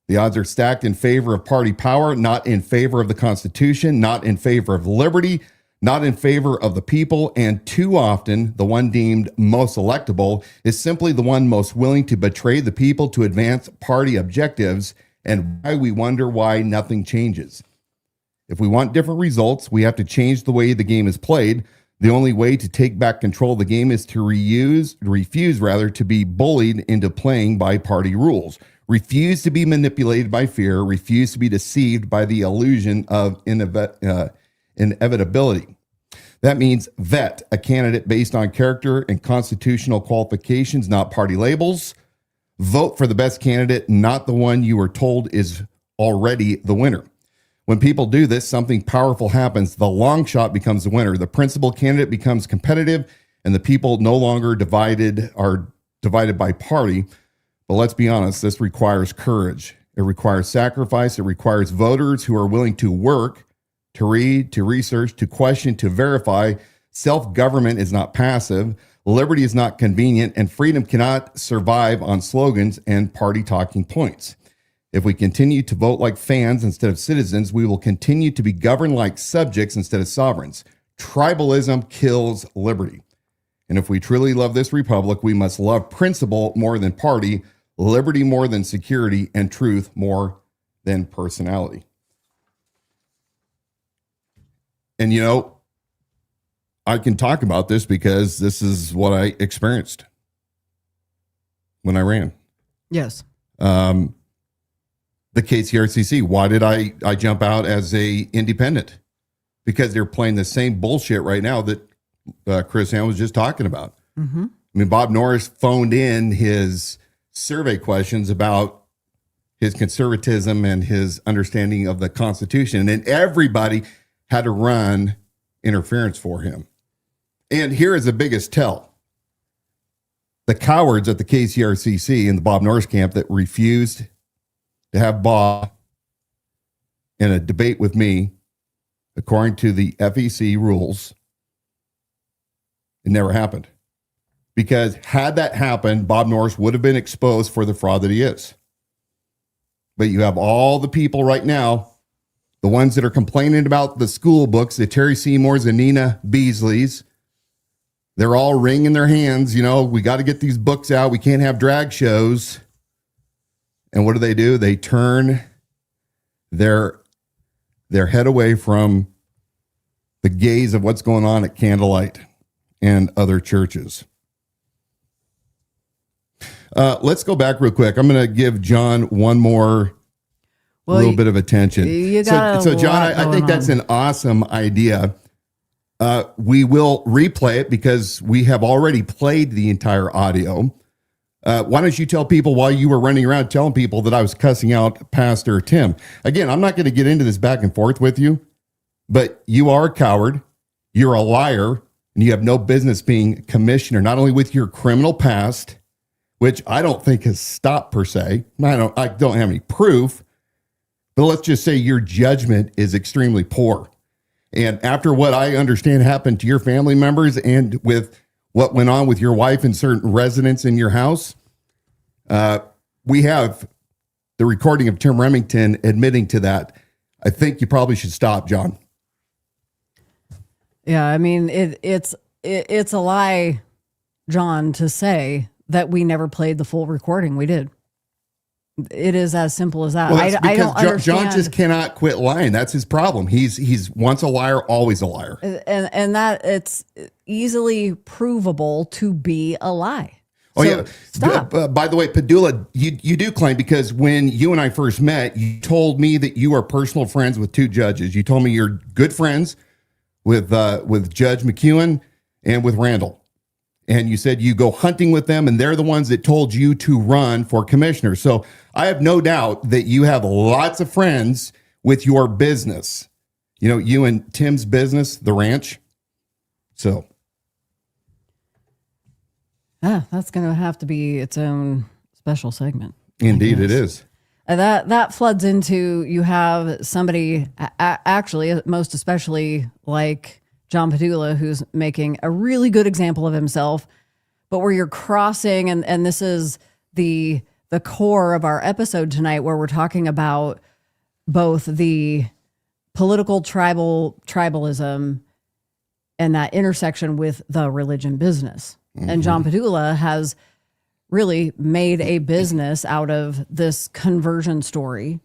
B: The odds are stacked in favor of party power, not in favor of the Constitution, not in favor of liberty, not in favor of the people, and too often, the one deemed most electable is simply the one most willing to betray the people to advance party objectives, and why we wonder why nothing changes. If we want different results, we have to change the way the game is played. The only way to take back control of the game is to refuse to be bullied into playing by party rules. Refuse to be manipulated by fear. Refuse to be deceived by the illusion of inevitability. That means vet a candidate based on character and constitutional qualifications, not party labels. Vote for the best candidate, not the one you are told is already the winner. When people do this, something powerful happens. The long shot becomes the winner. The principal candidate becomes competitive, and the people no longer are divided by party. But let's be honest, this requires courage. It requires sacrifice. It requires voters who are willing to work, to read, to research, to question, to verify. Self-government is not passive. Liberty is not convenient, and freedom cannot survive on slogans and party talking points. If we continue to vote like fans instead of citizens, we will continue to be governed like subjects instead of sovereigns. Tribalism kills liberty. And if we truly love this republic, we must love principle more than party, liberty more than security, and truth more than personality. And you know, I can talk about this because this is what I experienced when I ran.
A: Yes.
B: The KCRCC. Why did I jump out as a independent? Because they're playing the same bullshit right now that KrisAnne was just talking about. Mm-hmm. I mean, Bob Norris phoned in his survey questions about his conservatism and his understanding of the Constitution, and everybody had to run interference for him. And here is the biggest tell. The cowards at the KCRCC and the Bob Norris camp that refused to have Bob in a debate with me, according to the FEC rules, it never happened. Because had that happened, Bob Norris would have been exposed for the fraud that he is. But you have all the people right now, the ones that are complaining about the school books, the Terry Seymours and Nina Beasleys. They're all wringing their hands. We got to get these books out. We can't have drag shows. And what do? They turn their head away from the gaze of what's going on at Candlelight and other churches. Let's go back real quick. I'm going to give John one more little bit of attention. So John, I think that's an awesome idea. We will replay it because we have already played the entire audio. Why don't you tell people while you were running around telling people that I was cussing out Pastor Tim? Again, I'm not going to get into this back and forth with you, but you are a coward. You're a liar, and you have no business being commissioner, not only with your criminal past, which I don't think has stopped per se. I don't have any proof, but let's just say your judgment is extremely poor. And after what I understand happened to your family members and with what went on with your wife and certain residents in your house, we have the recording of Tim Remington admitting to that. I think you probably should stop, John.
A: Yeah, I mean, it's a lie, John, to say that we never played the full recording. We did. It is as simple as that.
B: Well,
A: I don't understand.
B: John just cannot quit lying. That's his problem. He's once a liar, always a liar.
A: And that it's easily provable to be a lie.
B: Oh,
A: so
B: yeah.
A: Stop.
B: By the way, Padula, you do claim, because when you and I first met, you told me that you are personal friends with two judges. You told me you're good friends with Judge McEwen and with Randall. And you said you go hunting with them, and they're the ones that told you to run for commissioner. So I have no doubt that you have lots of friends with your business. You and Tim's business, the ranch. So.
A: Yeah, that's going to have to be its own special segment.
B: Indeed, it is.
A: That floods into, you have somebody, actually, most especially like John Padula, who's making a really good example of himself, but where you're crossing, and this is the core of our episode tonight, where we're talking about both the political tribalism and that intersection with the religion business. Mm-hmm. And John Padula has really made a business out of this conversion story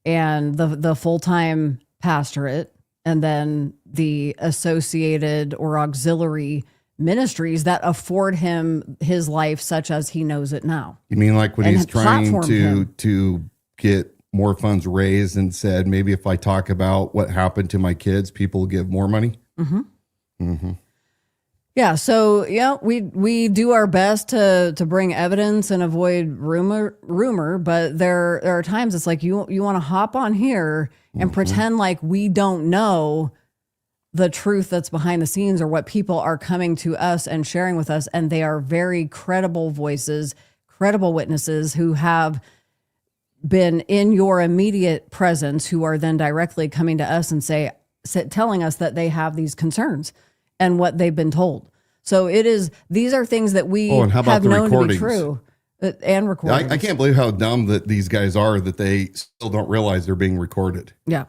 A: and the full-time pastorate, and then the associated or auxiliary ministries that afford him his life such as he knows it now.
B: You mean like when he's trying to get more funds raised and said, maybe if I talk about what happened to my kids, people will give more money?
A: Mm-hmm. Mm-hmm. Yeah, so we do our best to bring evidence and avoid rumor, but there are times it's like you want to hop on here and pretend like we don't know the truth that's behind the scenes or what people are coming to us and sharing with us, and they are very credible voices, credible witnesses who have been in your immediate presence, who are then directly coming to us and telling us that they have these concerns and what they've been told. So these are things that we have known to be true. And recordings.
B: I can't believe how dumb that these guys are, that they still don't realize they're being recorded.
A: Yeah.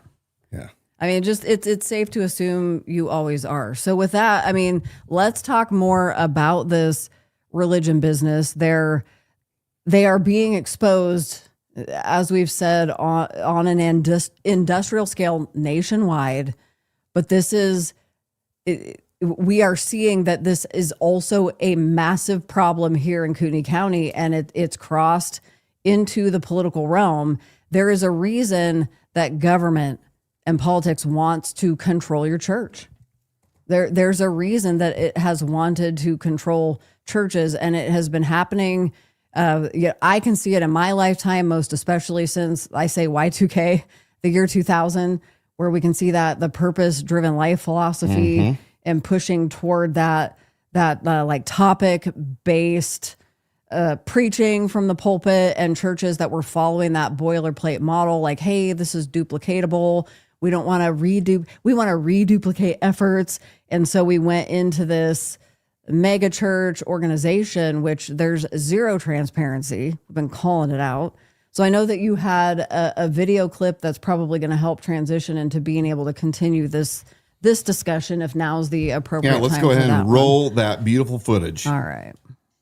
B: Yeah.
A: I mean, it's safe to assume you always are. So with that, I mean, let's talk more about this religion business. They are being exposed, as we've said, on an industrial scale nationwide. But we are seeing that this is also a massive problem here in Kootenai County, and it's crossed into the political realm. There is a reason that government and politics wants to control your church. There's a reason that it has wanted to control churches, and it has been happening. I can see it in my lifetime, most especially since I say Y2K, the year 2000, where we can see that the purpose-driven life philosophy and pushing toward that like topic-based preaching from the pulpit, and churches that were following that boilerplate model, like, hey, this is duplicatable. We don't want to we want to reduplicate efforts. And so we went into this mega church organization, which there's zero transparency. We've been calling it out. So I know that you had a video clip that's probably going to help transition into being able to continue this discussion if now's the appropriate time.
B: Yeah, let's go ahead and roll that beautiful footage.
A: All right.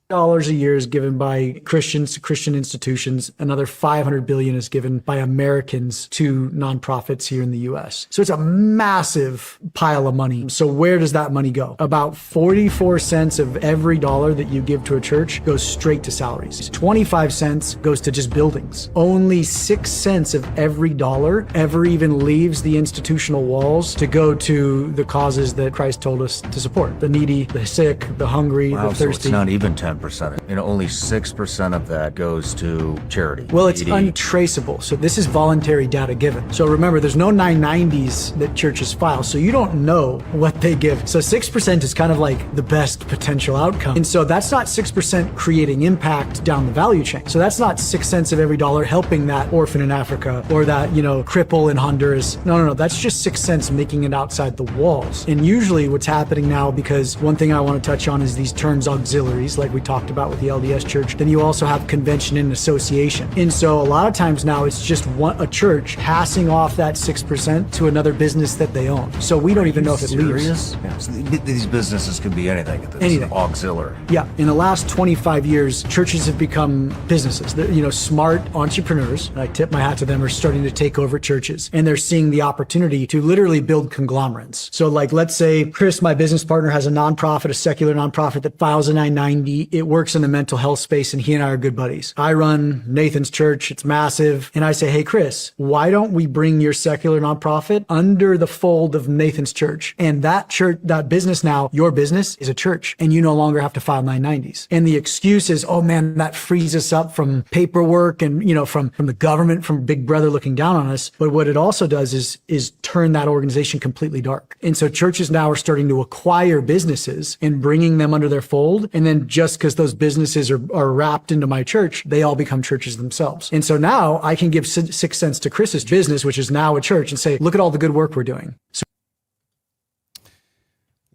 D: Dollars a year is given by Christians to Christian institutions. Another $500 billion is given by Americans to nonprofits here in the U.S. So it's a massive pile of money. So where does that money go? About 44 cents of every dollar that you give to a church goes straight to salaries. 25 cents goes to just buildings. Only 6 cents of every dollar ever even leaves the institutional walls to go to the causes that Christ told us to support: the needy, the sick, the hungry, the thirsty.
E: So it's not even 10%. Only 6% of that goes to charity.
D: Well, it's untraceable. So this is voluntary data given. So remember, there's no 990s that churches file. So you don't know what they give. So 6% is kind of like the best potential outcome. And so that's not 6% creating impact down the value chain. So that's not 6 cents of every dollar helping that orphan in Africa or that, cripple in Honduras. No. That's just 6 cents making it outside the walls. And usually what's happening now, because one thing I want to touch on is these terms auxiliaries, like we talked about with the LDS Church. Then you also have convention and association. And so a lot of times now it's just a church passing off that 6% to another business that they own. So we don't even know if it leaves.
E: Yeah. So these businesses can be anything at this.
D: Anything.
E: Auxiliary.
D: Yeah. In the last 25 years, churches have become businesses. Smart entrepreneurs, and I tip my hat to them, are starting to take over churches. And they're seeing the opportunity to literally build conglomerates. So let's say Chris, my business partner, has a nonprofit, a secular nonprofit that files a 990. It works in the mental health space, and he and I are good buddies. I run Nathan's church. It's massive. And I say, hey, Chris, why don't we bring your secular nonprofit under the fold of Nathan's church? And that church, that business now, your business is a church, and you no longer have to file 990s. And the excuse is, oh man, that frees us up from paperwork and, from the government, from Big Brother looking down on us. But what it also does is turn that organization completely dark. And so churches now are starting to acquire businesses and bringing them under their fold. And then just because those businesses are wrapped into my church, they all become churches themselves. And so now I can give 6 cents to Chris's business, which is now a church, and say, look at all the good work we're doing. So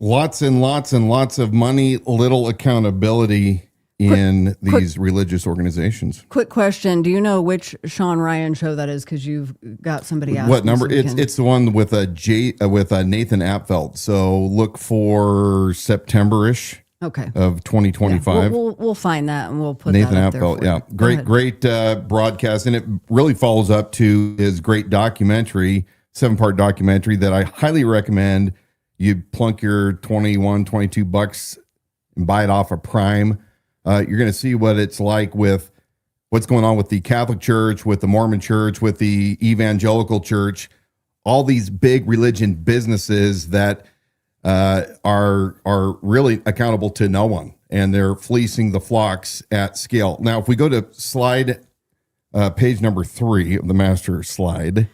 B: lots and lots and lots of money, little accountability in these religious organizations.
A: Quick question. Do you know which Sean Ryan show that is? Because you've got somebody else.
B: What number? It's the one with Nathan Apfeld. So look for September-ish.
A: Okay.
B: Of 2025.
A: Yeah, we'll find that and we'll put
B: Nathan
A: that up
B: Apfeld,
A: there for
B: yeah. Great broadcast. And it really follows up to his great documentary, 7-part documentary that I highly recommend. You plunk your $21-22 and buy it off of Prime. You're going to see what it's like with what's going on with the Catholic Church, with the Mormon Church, with the Evangelical Church, all these big religion businesses that are really accountable to no one, and they're fleecing the flocks at scale. Now, if we go to slide page number 3 of the master slide.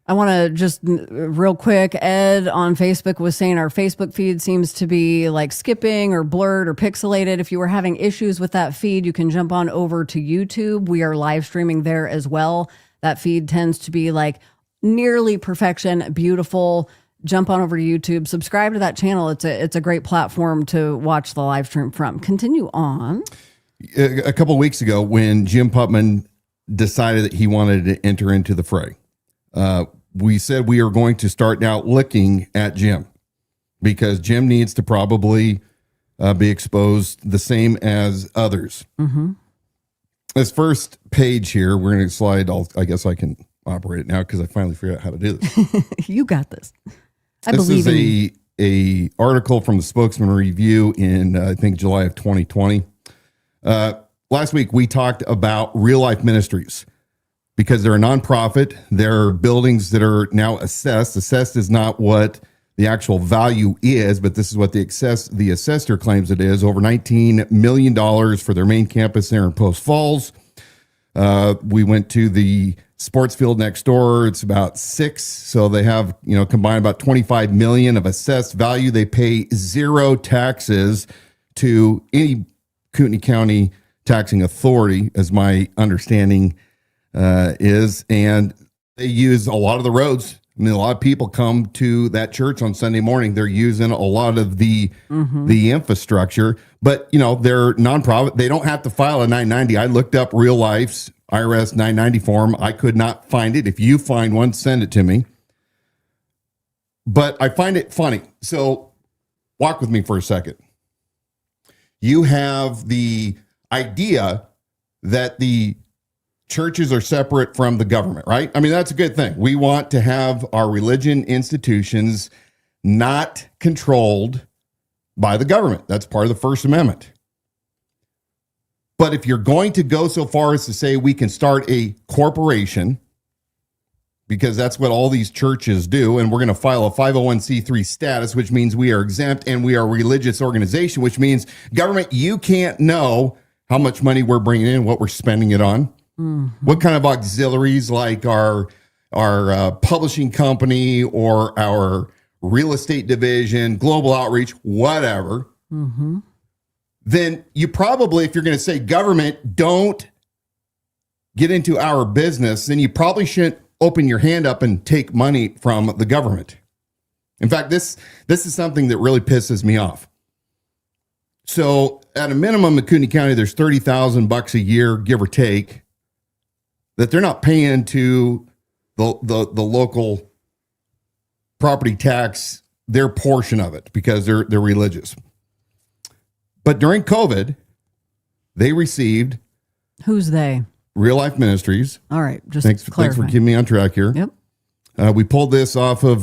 A: I want to just real quick, Ed on Facebook was saying our Facebook feed seems to be like skipping or blurred or pixelated. If you were having issues with that feed, you can jump on over to YouTube. We are live streaming there as well. That feed tends to be like nearly perfection, beautiful. Jump on over to YouTube, subscribe to that channel. It's a great platform to watch the live stream from. Continue on.
B: A couple of weeks ago, when Jim Putman decided that he wanted to enter into the fray, we said we are going to start now looking at Jim, because Jim needs to probably be exposed the same as others. Mm-hmm. This first page here, we're going to slide. I guess I can operate it now because I finally figured out how to do this.
A: You got this.
B: This is a article from the Spokesman-Review in, I think, July of 2020. Last week, we talked about Real Life Ministries because they're a nonprofit. There are buildings that are now assessed. Assessed is not what the actual value is, but this is what the assessor claims it is. Over $19 million for their main campus there in Post Falls. We went to the sports field next door. It's about 6. So they have, combined about 25 million of assessed value. They pay 0 taxes to any Kootenai County taxing authority, as my understanding is. And they use a lot of the roads. I mean, a lot of people come to that church on Sunday morning. They're using a lot of the infrastructure, but they're nonprofit. They don't have to file a 990. I looked up Real Life's IRS 990 form. I could not find it. If you find one, send it to me. But I find it funny. So walk with me for a second. You have the idea that the churches are separate from the government, right? I mean, that's a good thing. We want to have our religion institutions not controlled by the government. That's part of the First Amendment. But if you're going to go so far as to say we can start a corporation, because that's what all these churches do, and we're going to file a 501c3 status, which means we are exempt and we are a religious organization, which means government, you can't know how much money we're bringing in, what we're spending it on, what kind of auxiliaries like our publishing company or our real estate division, global outreach, whatever. Then you probably, if you're going to say government, don't get into our business, then you probably shouldn't open your hand up and take money from the government. In fact, this is something that really pisses me off. So at a minimum in Kootenai County, there's $30,000 a year, give or take, that they're not paying to the local property tax, their portion of it, because they're religious. But during COVID, they received...
A: Who's they?
B: Real Life Ministries.
A: All right, just
B: thanks for keeping me on track here.
A: Yep.
B: We pulled this off of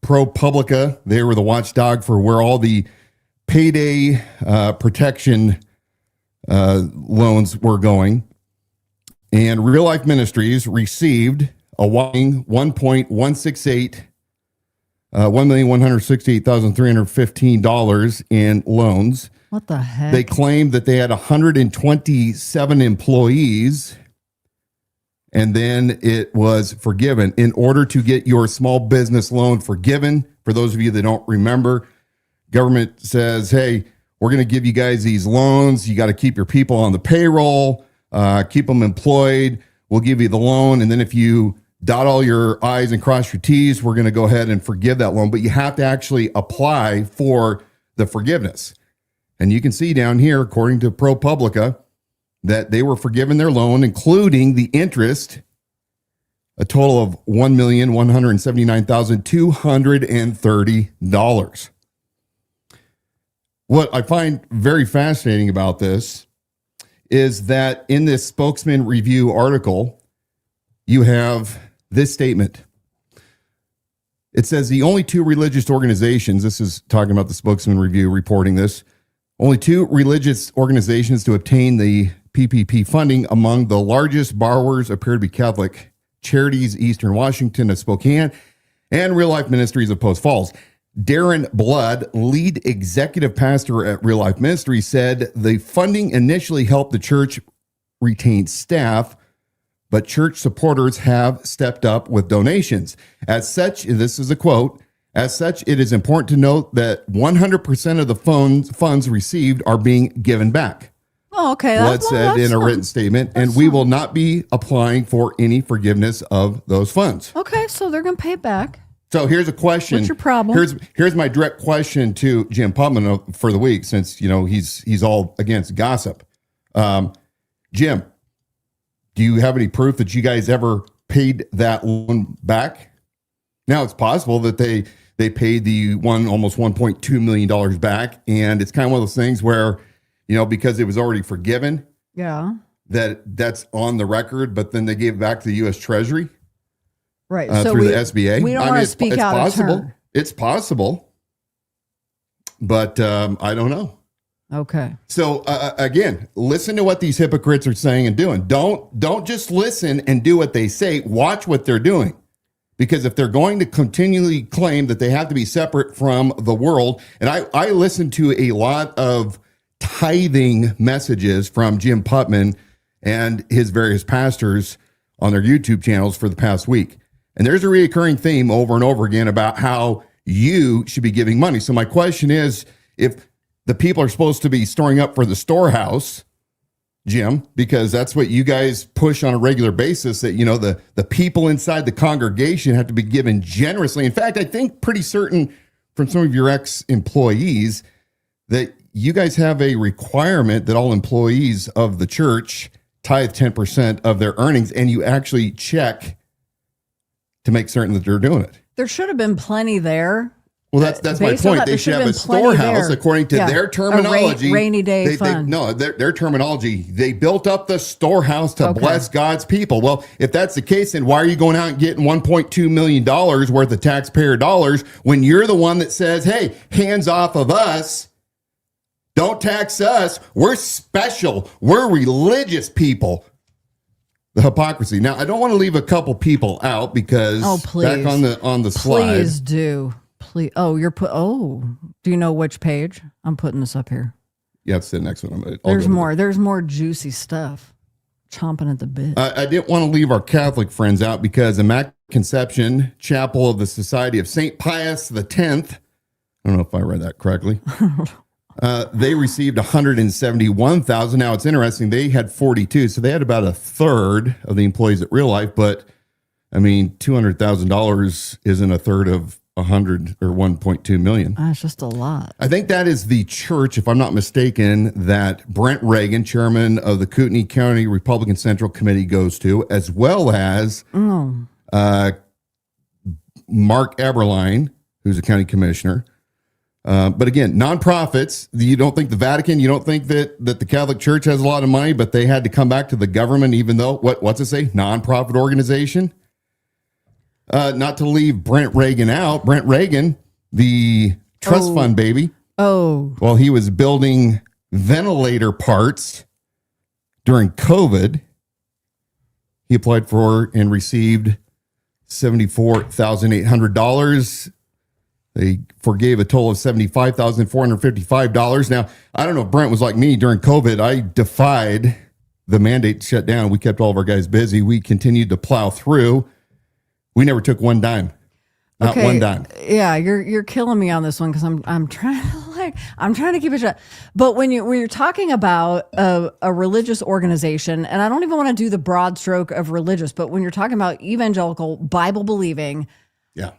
B: ProPublica. They were the watchdog for where all the payday protection loans were going. And Real Life Ministries received a whopping $1,168,315 in loans.
A: What the heck?
B: They claimed that they had 127 employees, and then it was forgiven. In order to get your small business loan forgiven, for those of you that don't remember, government says, hey, we're going to give you guys these loans. You got to keep your people on the payroll, keep them employed. We'll give you the loan, and then if you dot all your I's and cross your T's, we're going to go ahead and forgive that loan. But you have to actually apply for the forgiveness. And you can see down here, according to ProPublica, that they were forgiven their loan, including the interest, a total of $1,179,230. What I find very fascinating about this is that in this Spokesman-Review article, you have this statement. It says the only two religious organizations, this is talking about the Spokesman-Review reporting this, only two religious organizations to obtain the PPP funding among the largest borrowers appear to be Catholic Charities Eastern Washington of Spokane and Real Life Ministries of Post Falls. Darren Blood, lead executive pastor at Real Life Ministries, said the funding initially helped the church retain staff, but church supporters have stepped up with donations. As such, this is a quote, as such, it is important to note that 100% of the funds received are being given back.
A: Oh, okay.
B: Blood said in a written statement, and we will not be applying for any forgiveness of those funds.
A: Okay, so they're going to pay it back.
B: So here's a question.
A: What's your problem?
B: Here's my direct question to Jim Putman for the week, since he's all against gossip. Jim, do you have any proof that you guys ever paid that loan back? Now it's possible that they paid the almost $1.2 million back, and it's kind of one of those things where, because it was already forgiven.
A: Yeah.
B: That's on the record, but then they gave it back to the U.S. Treasury.
A: Right.
B: Through the SBA.
A: We don't want to speak out of turn.
B: It's possible, but I don't know.
A: Okay.
B: So again, listen to what these hypocrites are saying and doing. Don't just listen and do what they say. Watch what they're doing. Because if they're going to continually claim that they have to be separate from the world, and I listen to a lot of tithing messages from Jim Putman and his various pastors on their YouTube channels for the past week. And there's a recurring theme over and over again about how you should be giving money. So my question is, if the people are supposed to be storing up for the storehouse, Jim, because that's what you guys push on a regular basis, that, the people inside the congregation have to be given generously. In fact, I think pretty certain from some of your ex-employees that you guys have a requirement that all employees of the church tithe 10% of their earnings, and you actually check to make certain that they're doing it.
A: There should have been plenty there.
B: Well, that's my point. They should have a storehouse, according to their terminology.
A: Rainy day fund.
B: Their terminology. They built up the storehouse to bless God's people. Well, if that's the case, then why are you going out and getting $1.2 million worth of taxpayer dollars when you're the one that says, hey, hands off of us. Don't tax us. We're special. We're religious people. The hypocrisy. Now, I don't want to leave a couple people out because back on the slide.
A: Please do. Please. Oh, do you know which page? I'm putting this up here.
B: Yeah, it's the next one.
A: There's more. There's more juicy stuff. Chomping at the bit.
B: I didn't want to leave our Catholic friends out because Immaculate Conception Chapel of the Society of St. Pius X, I don't know if I read that correctly. They received $171,000. Now it's interesting. They had 42, so they had about a third of the employees at Real Life. But I mean, $200,000 isn't a third of 100 or 1.2 million.
A: That's just a lot.
B: I think that is the church, if I'm not mistaken, that Brent Reagan, chairman of the Kootenai County Republican Central Committee, goes to, as well as Mark Eberline, who's a county commissioner. But again, nonprofits, you don't think the Vatican, you don't think that the Catholic Church has a lot of money, but they had to come back to the government, even though, what's it say? Nonprofit organization? Not to leave Brent Reagan out. Brent Reagan, the trust fund baby. Well, he was building ventilator parts during COVID. He applied for and received $74,800. They forgave a total of $75,455. Now, I don't know if Brent was like me during COVID. I defied the mandate to shut down. We kept all of our guys busy. We continued to plow through. We never took one dime. Not one dime.
A: Yeah, you're killing me on this one because I'm trying to keep it shut. But when you're talking about a religious organization, and I don't even want to do the broad stroke of religious, but when you're talking about evangelical, Bible believing,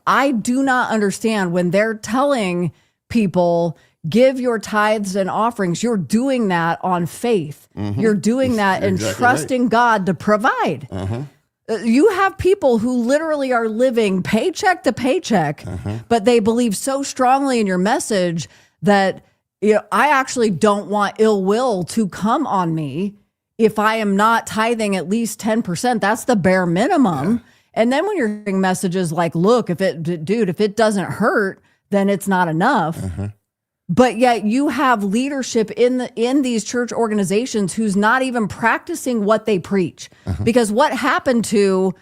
A: I do not understand when they're telling people, give your tithes and offerings. You're doing that on faith. Mm-hmm. You're doing that and trusting God to provide. Uh-huh. You have people who literally are living paycheck to paycheck, but they believe so strongly in your message that I actually don't want ill will to come on me if I am not tithing at least 10%. That's the bare minimum. Yeah. And then when you're hearing messages like, look, if it doesn't hurt, then it's not enough. But yet you have leadership in these church organizations who's not even practicing what they preach. Because what happened to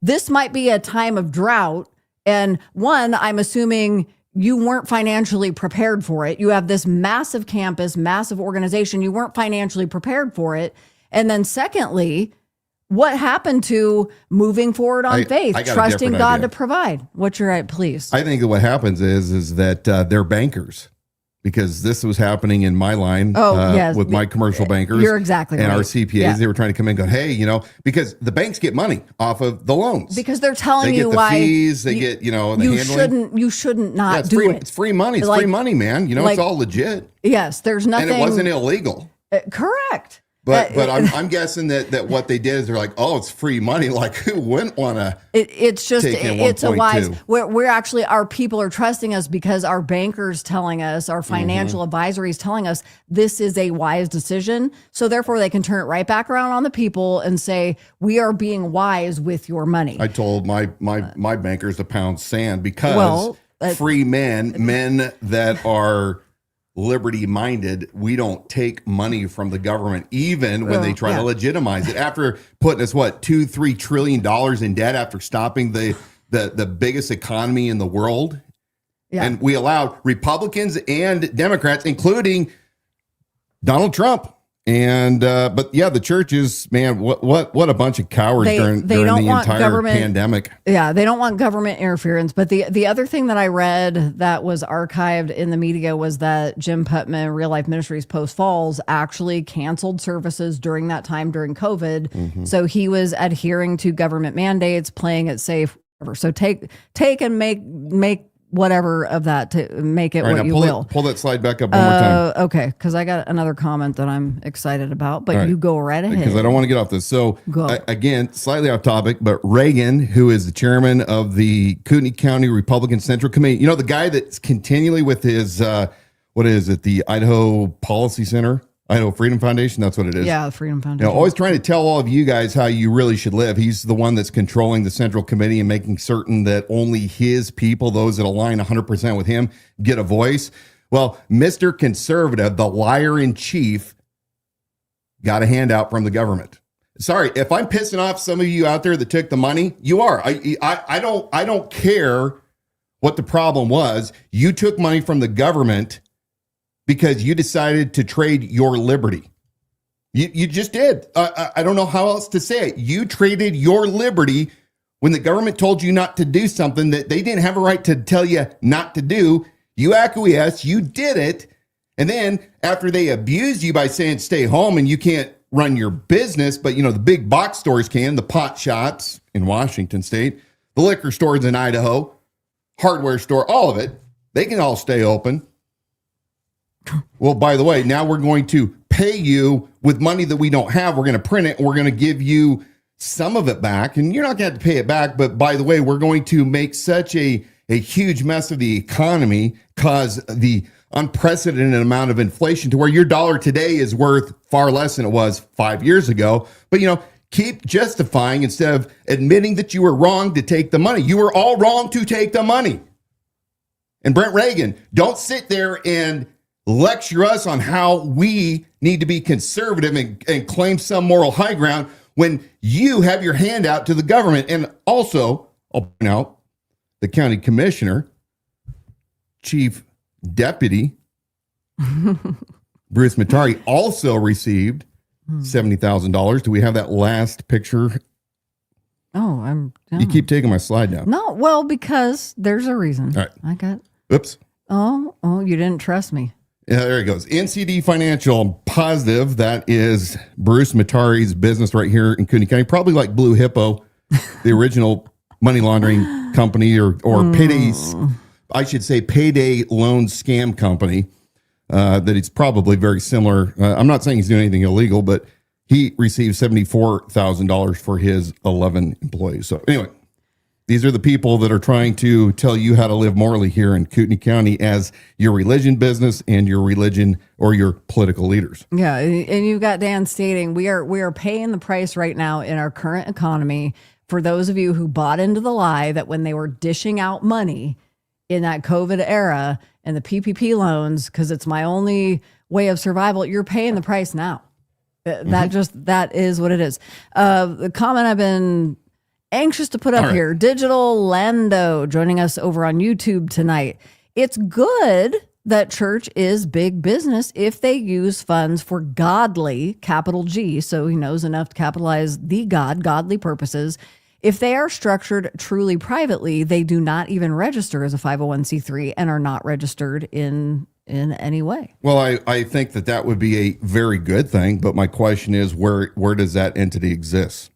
A: this might be a time of drought. And one, I'm assuming you weren't financially prepared for it. You have this massive campus, massive organization. You weren't financially prepared for it. And then secondly, what happened to moving forward on faith, trusting God to provide? What's your right, please?
B: I think that what happens is that they're bankers. Because this was happening in my line with my commercial bankers.
A: You're exactly right.
B: And our CPAs, yeah. They were trying to come in and go, hey, because the banks get money off of the loans.
A: Because they're telling
B: you
A: why.
B: They get the fees, they get, the handling.
A: You shouldn't not do it.
B: It's free money. It's free money, man. It's all legit.
A: Yes, there's nothing.
B: And it wasn't illegal.
A: Correct.
B: But I'm guessing that what they did is they're like, oh, it's free money. Like, who wouldn't want to?
A: It's a wise. We're actually, our people are trusting us because our bankers telling us, our financial advisories telling us this is a wise decision. So therefore, they can turn it right back around on the people and say we are being wise with your money.
B: I told my bankers to pound sand because free men that are liberty minded, we don't take money from the government, even when they try to legitimize it. After putting us $2-3 trillion in debt after stopping the biggest economy in the world. Yeah. And we allowed Republicans and Democrats, including Donald Trump. And but the churches, man, what a bunch of cowards during the entire pandemic.
A: Yeah, they don't want government interference. But the other thing that I read that was archived in the media was that Jim Putman, Real Life Ministries Post Falls, actually canceled services during that time during COVID. So he was adhering to government mandates, playing it safe. So take and make whatever of that to make it
B: All right,
A: what
B: now
A: you will.
B: pull that slide back up one more time.
A: Okay, because I got another comment that I'm excited about, but
B: All right.
A: you go right ahead.
B: Because I don't want to get off this. So,
A: Go.
B: Again, slightly off topic, but Reagan, who is the chairman of the Kootenai County Republican Central Committee, you know, the guy that's continually with his, the Idaho Policy Center, Idaho Freedom Foundation, that's what it is.
A: Yeah, the Freedom
B: You
A: Foundation.
B: know, always trying to tell all of you guys how you really should live. He's the one that's controlling the Central Committee and making certain that only his people, those that align 100% with him, get a voice. Well, Mr. Conservative, the liar in chief, got a handout from the government. Sorry, if I'm pissing off some of you out there that took the money, you are. I don't care what the problem was. You took money from the government because you decided to trade your liberty. You just did. I don't know how else to say it. You traded your liberty when the government told you not to do something that they didn't have a right to tell you not to do. You acquiesced, you did it. And then after they abused you by saying stay home and you can't run your business, but you know, the big box stores can, the pot shops in Washington State, the liquor stores in Idaho, hardware store, all of it, they can all stay open. Well, by the way, now we're going to pay you with money that we don't have. We're going to print it and we're going to give you some of it back. And you're not going to have to pay it back. But by the way, we're going to make such a huge mess of the economy, cause the unprecedented amount of inflation to where your dollar today is worth far less than it was 5 years ago. But, you know, keep justifying instead of admitting that you were wrong to take the money. You were all wrong to take the money. And Brent Reagan, don't sit there and lecture us on how we need to be conservative and claim some moral high ground when you have your hand out to the government. And also, I'll point out, the county commissioner, chief deputy, Bruce Matari, also received $70,000. Do we have that last picture?
A: Oh,
B: You keep taking my slide now.
A: No, well, because there's a reason.
B: All right.
A: I got.
B: Oops.
A: Oh, you didn't trust me.
B: Yeah, there he goes. NCD Financial, positive. That is Bruce Matari's business right here in Kootenai County. Probably like Blue Hippo, the original money laundering company or paydays. I should say payday loan scam company. That it's probably very similar. I'm not saying he's doing anything illegal, but he received $74,000 for his 11 employees. So anyway, these are the people that are trying to tell you how to live morally here in Kootenai County as your religion business and your religion or your political leaders.
A: Yeah, and you've got Dan stating we are paying the price right now in our current economy for those of you who bought into the lie that when they were dishing out money in that COVID era and the PPP loans, because it's my only way of survival, you're paying the price now. That is what it is. The comment I've been anxious to put up here, Digital Lando joining us over on YouTube tonight. It's good that church is big business if they use funds for godly, capital G, so he knows enough to capitalize the godly purposes. If they are structured truly privately, they do not even register as a 501c3 and are not registered in any way.
B: Well, I think that would be a very good thing, but my question is, where does that entity exist?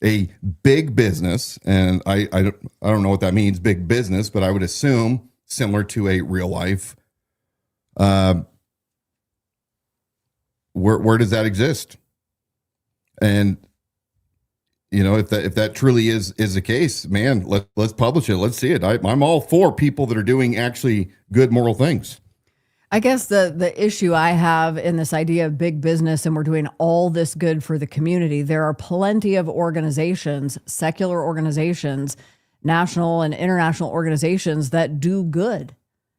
B: A big business, and I don't know what that means, big business, but I would assume similar to a real life. Where does that exist? And you know, if that truly is the case, man, let's publish it. Let's see it. I'm all for people that are doing actually good moral things.
A: I guess the issue I have in this idea of big business and we're doing all this good for the community, there are plenty of organizations, secular organizations, national and international organizations that do good.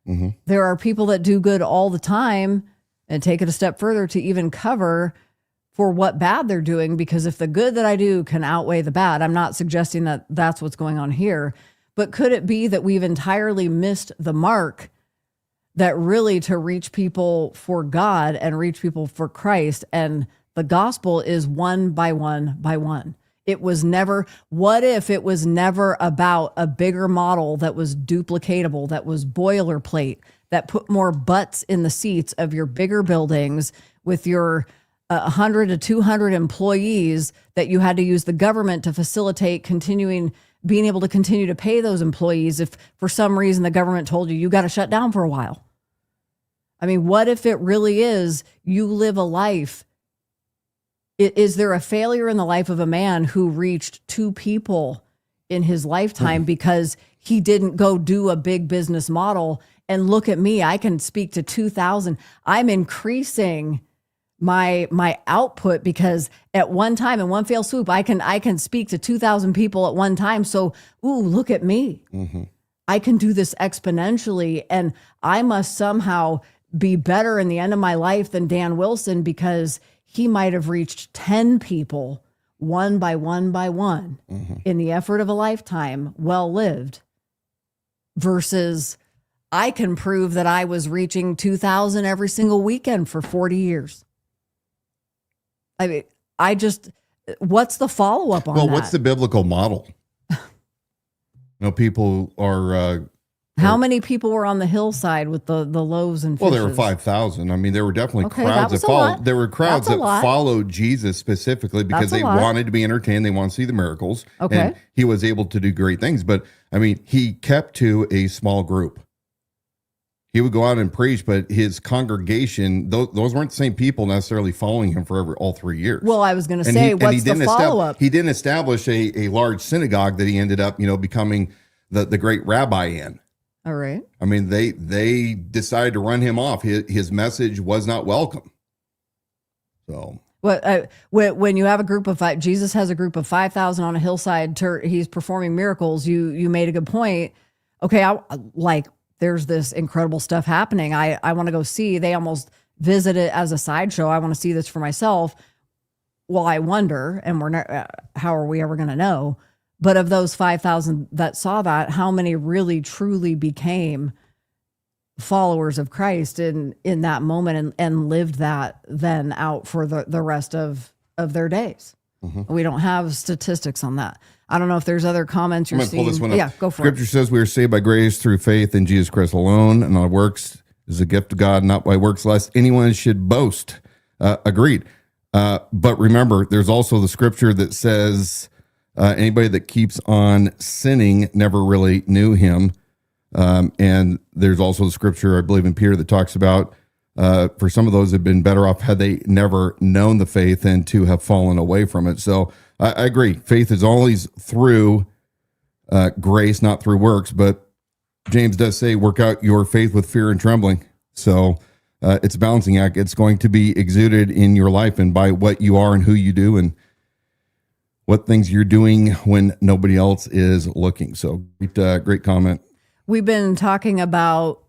A: Mm-hmm. There are people that do good all the time and take it a step further to even cover for what bad they're doing, because if the good that I do can outweigh the bad, I'm not suggesting that that's what's going on here, but could it be that we've entirely missed the mark that really to reach people for God and reach people for Christ, and the gospel is one by one by one. It was never, what if it was never about a bigger model that was duplicatable, that was boilerplate, that put more butts in the seats of your bigger buildings with your 100 to 200 employees that you had to use the government to facilitate continuing being able to continue to pay those employees if for some reason the government told you got to shut down for a while? I mean, what if it really is you live a life? Is there a failure in the life of a man who reached 2 people in his lifetime because he didn't go do a big business model? And look at me, I can speak to 2,000. I'm increasing my output because at one time, in one fell swoop, I can speak to 2,000 people at one time. So, look at me. I can do this exponentially, and I must somehow be better in the end of my life than Dan Wilson because he might have reached 10 people one by one by one in the effort of a lifetime, well lived, versus I can prove that I was reaching 2,000 every single weekend for 40 years. I mean, what's the follow-up on that?
B: Well, what's the biblical model? People are...
A: How many people were on the hillside with the loaves and fishes?
B: Well, there were 5,000. I mean, there were definitely crowds
A: that
B: that followed.
A: lot.
B: There were crowds
A: That's a
B: that
A: lot.
B: followed Jesus specifically because
A: That's a
B: they
A: lot.
B: wanted to be entertained. They wanted to see the miracles.
A: Okay.
B: And he was able to do great things. But, I mean, he kept to a small group. He would go out and preach, but his congregation, those weren't the same people necessarily following him for all 3 years.
A: Well, I was going to say, what's the follow-up?
B: He didn't establish a large synagogue that he ended up, becoming the great rabbi in.
A: All right.
B: I mean, they decided to run him off. His message was not welcome. So,
A: when you have a group of Jesus has a group of 5,000 on a hillside, he's performing miracles. You made a good point. Okay, there's this incredible stuff happening. I want to go see. They almost visit it as a sideshow. I want to see this for myself. Well, I wonder, and we're not. How are we ever going to know? But of those 5,000 that saw that, how many really truly became followers of Christ in that moment and lived that then out for the rest of their days? We don't have statistics on that. I don't know if there's other comments you're seeing.
B: Pull this one up.
A: Yeah, go for
B: Scripture
A: it.
B: says we are saved by grace through faith in Jesus Christ alone, and our works is a gift of God, not by works, lest anyone should boast. Agreed. But remember, there's also the scripture that says, anybody that keeps on sinning never really knew him. And there's also the scripture, I believe in Peter, that talks about for some of those have been better off had they never known the faith than to have fallen away from it. So I agree. Faith is always through grace, not through works. But James does say, work out your faith with fear and trembling. So it's a balancing act. It's going to be exuded in your life and by what you are and who you do and what things you're doing when nobody else is looking. So great comment.
A: We've been talking about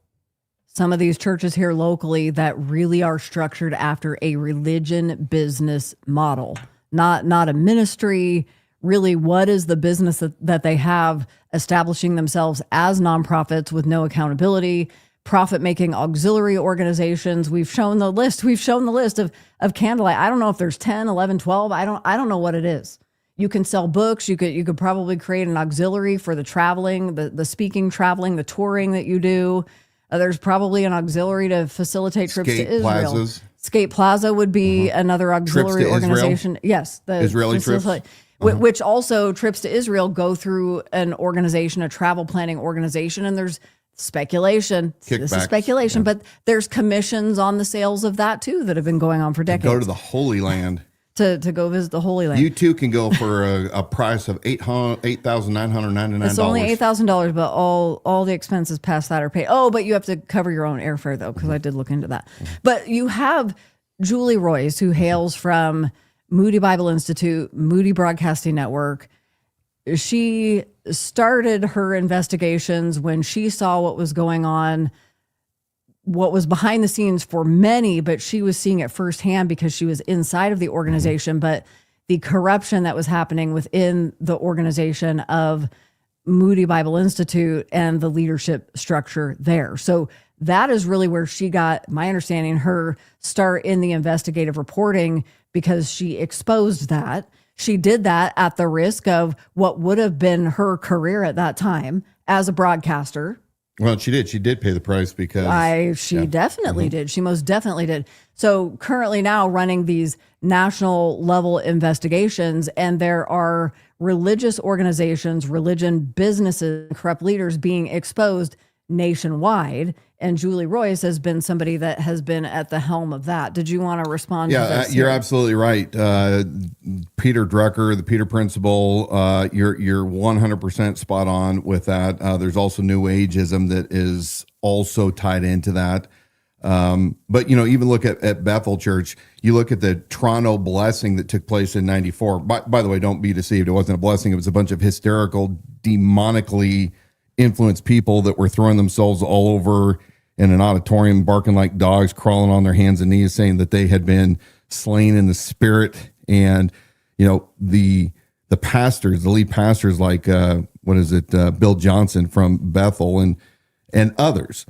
A: some of these churches here locally that really are structured after a religion business model, not a ministry. Really, what is the business that they have establishing themselves as nonprofits with no accountability, profit-making auxiliary organizations? We've shown the list. We've shown the list of Candlelight. I don't know if there's 10, 11, 12. I don't know what it is. You can sell books. You could probably create an auxiliary for the traveling, the speaking, traveling, the touring that you do. There's probably an auxiliary to facilitate trips to Israel.
B: Plazas.
A: Skate Plaza would be another auxiliary organization.
B: Israel?
A: Yes. The
B: Israeli trips.
A: Which also trips to Israel go through an organization, a travel planning organization. And there's speculation. This is speculation, but there's commissions on the sales of that too that have been going on for decades.
B: Go to the Holy Land.
A: To go visit the Holy Land.
B: You too can go for a price of $8,999.
A: It's only $8,000, but all the expenses past that are paid. Oh, but you have to cover your own airfare though, because I did look into that. But you have Julie Royce, who hails from Moody Bible Institute, Moody Broadcasting Network. She started her investigations when she saw what was going on, what was behind the scenes for many, but she was seeing it firsthand because she was inside of the organization, but the corruption that was happening within the organization of Moody Bible Institute and the leadership structure there. So that is really where she got, my understanding, her start in the investigative reporting, because she exposed that. She did that at the risk of what would have been her career at that time as a broadcaster.
B: Well, she did. She did pay the price because
A: she definitely did. She most definitely did. So currently now running these national level investigations, and there are religious organizations, religion, businesses, and corrupt leaders being exposed nationwide. And Julie Royce has been somebody that has been at the helm of that. Did you want to respond to this?
B: You're absolutely right. Peter Drucker, the Peter Principle, you're 100% spot on with that. There's also New Ageism that is also tied into that. But, even look at Bethel Church, you look at the Toronto blessing that took place in 94. By the way, don't be deceived. It wasn't a blessing. It was a bunch of hysterical, demonically influenced people that were throwing themselves all over in an auditorium, barking like dogs, crawling on their hands and knees, saying that they had been slain in the spirit. And, the pastors, the lead pastors, like, Bill Johnson from Bethel and others,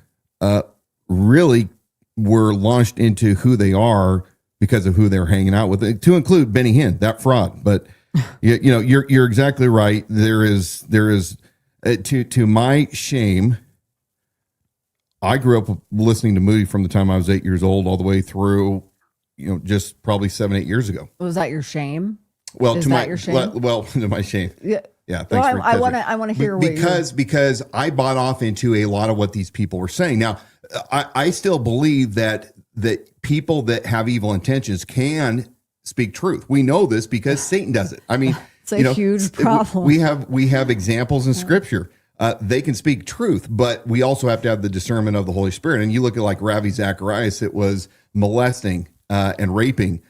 B: really were launched into who they are because of who they're hanging out with, to include Benny Hinn, that fraud. But you're exactly right. There is to my shame, I grew up listening to Moody from the time I was 8 years old all the way through, just probably 7-8 years ago.
A: Was that your shame?
B: Well,
A: Is
B: to
A: that
B: my
A: your shame?
B: well, to my shame.
A: Yeah.
B: Yeah, thanks.
A: Well, I want to hear what
B: because I bought off into a lot of what these people were saying. Now, I still believe that people that have evil intentions can speak truth. We know this because Satan does it. I mean,
A: it's a huge problem.
B: We have examples in Scripture. They can speak truth, but we also have to have the discernment of the Holy Spirit. And you look at like Ravi Zacharias, it was molesting and raping.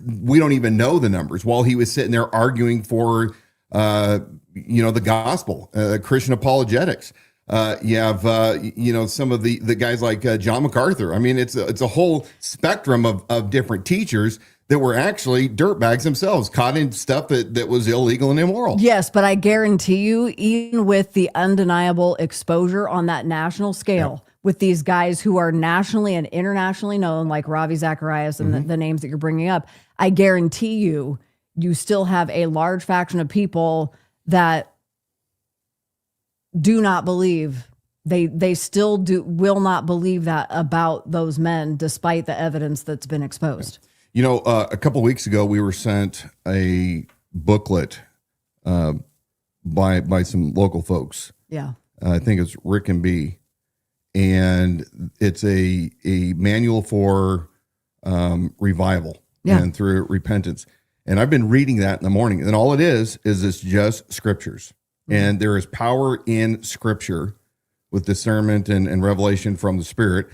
B: We don't even know the numbers while he was sitting there arguing for the gospel, Christian apologetics. You have some of the guys like John MacArthur. I mean, it's a whole spectrum of different teachers that were actually dirtbags themselves, caught in stuff that was illegal and immoral.
A: Yes, but I guarantee you, even with the undeniable exposure on that national scale, with these guys who are nationally and internationally known, like Ravi Zacharias and the names that you're bringing up, I guarantee you still have a large faction of people that do not believe, they still will not believe that about those men, despite the evidence that's been exposed.
B: A couple of weeks ago, we were sent a booklet by some local folks.
A: Yeah.
B: I think it's Rick and B. And it's a manual for revival and through repentance. And I've been reading that in the morning. And all it is it's just scriptures. And there is power in Scripture with discernment and revelation from the Spirit.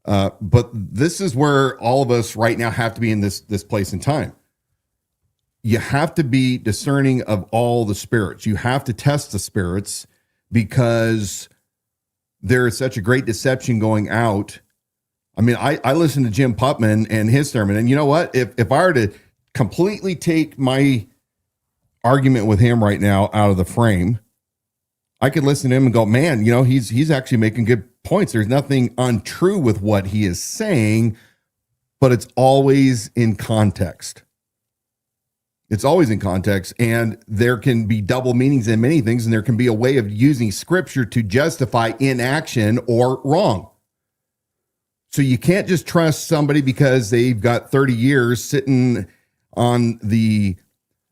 B: But this is where all of us right now have to be in this place in time. You have to be discerning of all the spirits. You have to test the spirits because there is such a great deception going out. I mean, I listened to Jim Putman and his sermon, and you know what? If I were to completely take my argument with him right now out of the frame, I could listen to him and go, man, he's actually making good points. There's nothing untrue with what he is saying, but it's always in context. It's always in context, and there can be double meanings in many things, and there can be a way of using Scripture to justify inaction or wrong. So you can't just trust somebody because they've got 30 years sitting on the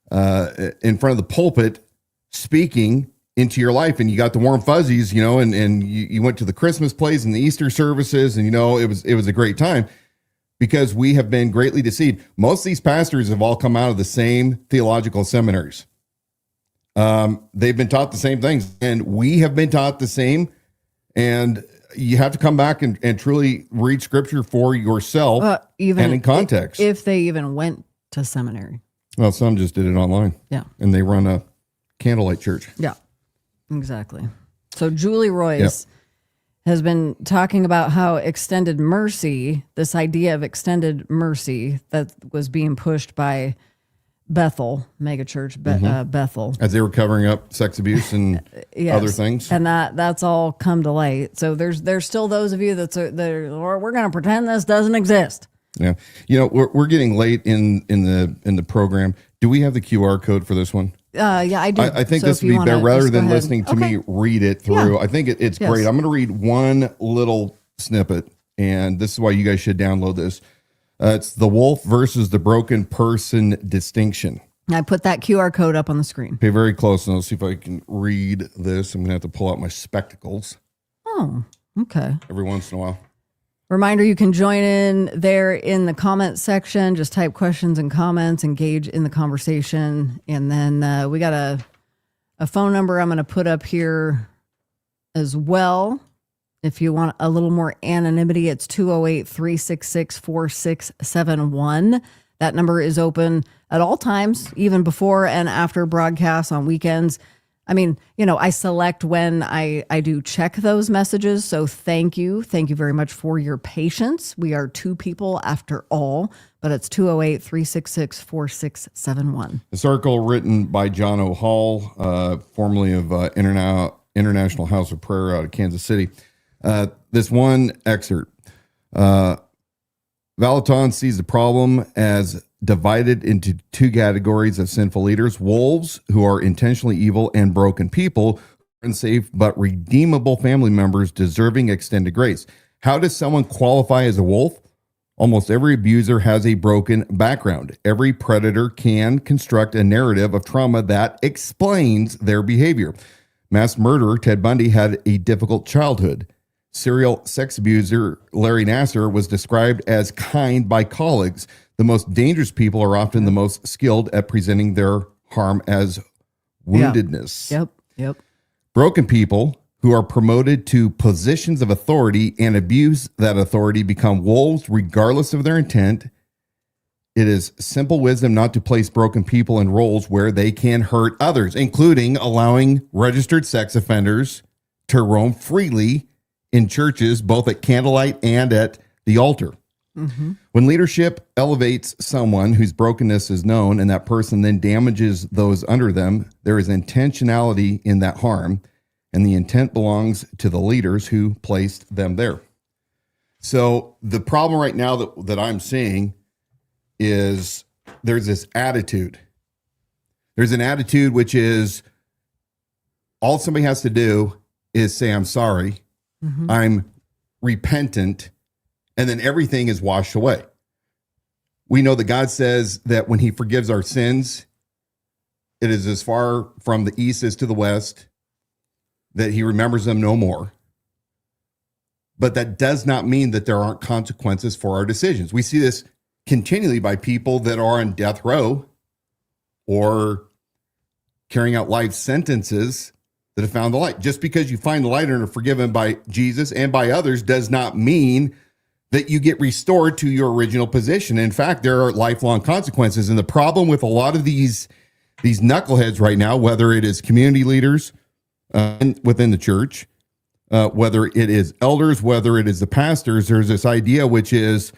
B: in front of the pulpit speaking into your life, and you got the warm fuzzies, and you went to the Christmas plays and the Easter services, and it was a great time, because we have been greatly deceived. Most of these pastors have all come out of the same theological seminaries. They've been taught the same things, and we have been taught the same. And you have to come back and truly read Scripture for yourself, even and in context.
A: If they even went to seminary.
B: Well, some just did it online.
A: Yeah.
B: And they run a candlelight church.
A: Yeah, exactly. So Julie Royce has been talking about how extended mercy, this idea of extended mercy that was being pushed by Bethel, megachurch Bethel. As
B: they were covering up sex abuse and other things.
A: And that's all come to light. So there's still those of you that are, we're going to pretend this doesn't exist.
B: Yeah. We're getting late in the program. Do we have the QR code for this one?
A: Yeah, I do.
B: I think this would be better rather than listening to me read it through. Yeah. I think it's great. I'm going to read one little snippet, and this is why you guys should download this. It's the wolf versus the broken person distinction.
A: I put that QR code up on the screen.
B: Pay very close and I'll see if I can read this. I'm going to have to pull out my spectacles.
A: Oh, okay.
B: Every once in a while.
A: Reminder, you can join in there in the comment section. Just type questions and comments, engage in the conversation. And then we got a phone number I'm going to put up here as well. If you want a little more anonymity, it's 208-366-4671. That number is open at all times, even before and after broadcasts on weekends. I mean, I select when I do check those messages. So thank you. Thank you very much for your patience. We are two people after all, but it's 208-366-4671.
B: This article written by John O. Hall, formerly of International House of Prayer out of Kansas City. This one excerpt. Valaton sees the problem as divided into two categories of sinful leaders: wolves, who are intentionally evil, and broken people, unsafe but redeemable family members deserving extended grace. How does someone qualify as a wolf? Almost every abuser has a broken background. Every predator can construct a narrative of trauma that explains their behavior. Mass murderer Ted Bundy had a difficult childhood. Serial sex abuser Larry Nassar was described as kind by colleagues. The most dangerous people are often the most skilled at presenting their harm as woundedness.
A: Yep.
B: Broken people who are promoted to positions of authority and abuse that authority become wolves regardless of their intent. It is simple wisdom not to place broken people in roles where they can hurt others, including allowing registered sex offenders to roam freely in churches, both at candlelight and at the altar. Mm-hmm. When leadership elevates someone whose brokenness is known and that person then damages those under them, there is intentionality in that harm, and the intent belongs to the leaders who placed them there. So the problem right now that I'm seeing is there's this attitude. There's an attitude which is all somebody has to do is say, I'm sorry, I'm repentant, and then everything is washed away. We know that God says that when he forgives our sins, it is as far from the east as to the west, that he remembers them no more. But that does not mean that there aren't consequences for our decisions. We see this continually by people that are on death row or carrying out life sentences that have found the light. Just because you find the light and are forgiven by Jesus and by others does not mean that you get restored to your original position. In fact, there are lifelong consequences. And the problem with a lot of these knuckleheads right now, whether it is community leaders within the church, whether it is elders, whether it is the pastors, there's this idea which is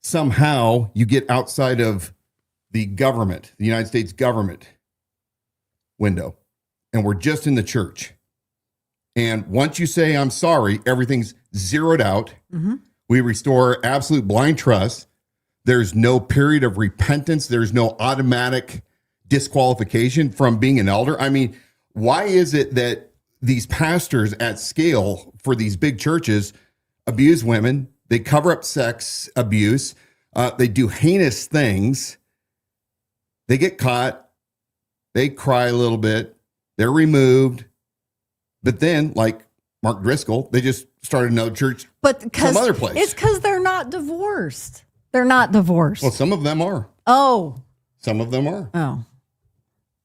B: somehow you get outside of the government, the United States government window, and we're just in the church. And once you say, I'm sorry, everything's zeroed out. Mm-hmm. We restore absolute blind trust. There's no period of repentance. There's no automatic disqualification from being an elder. I mean, why is it that these pastors at scale for these big churches abuse women? They cover up sex abuse. They do heinous things. They get caught. They cry a little bit. They're removed. But then, like Mark Driscoll, they just started another church some other place.
A: It's because they're not divorced. They're not divorced.
B: Well, some of them are.
A: Oh.
B: Some of them are.
A: Oh.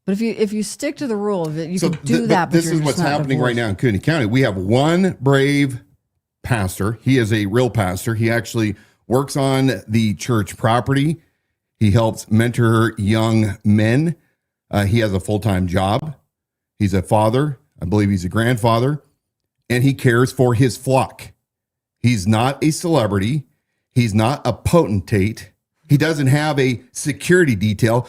A: But if you stick to the rule of it, you can do that. But
B: this is what's happening right now in Kootenai County. We have one brave pastor. He is a real pastor. He actually works on the church property. He helps mentor young men. He has a full-time job. He's a father. I believe he's a grandfather. And he cares for his flock. He's not a celebrity. He's not a potentate. He doesn't have a security detail,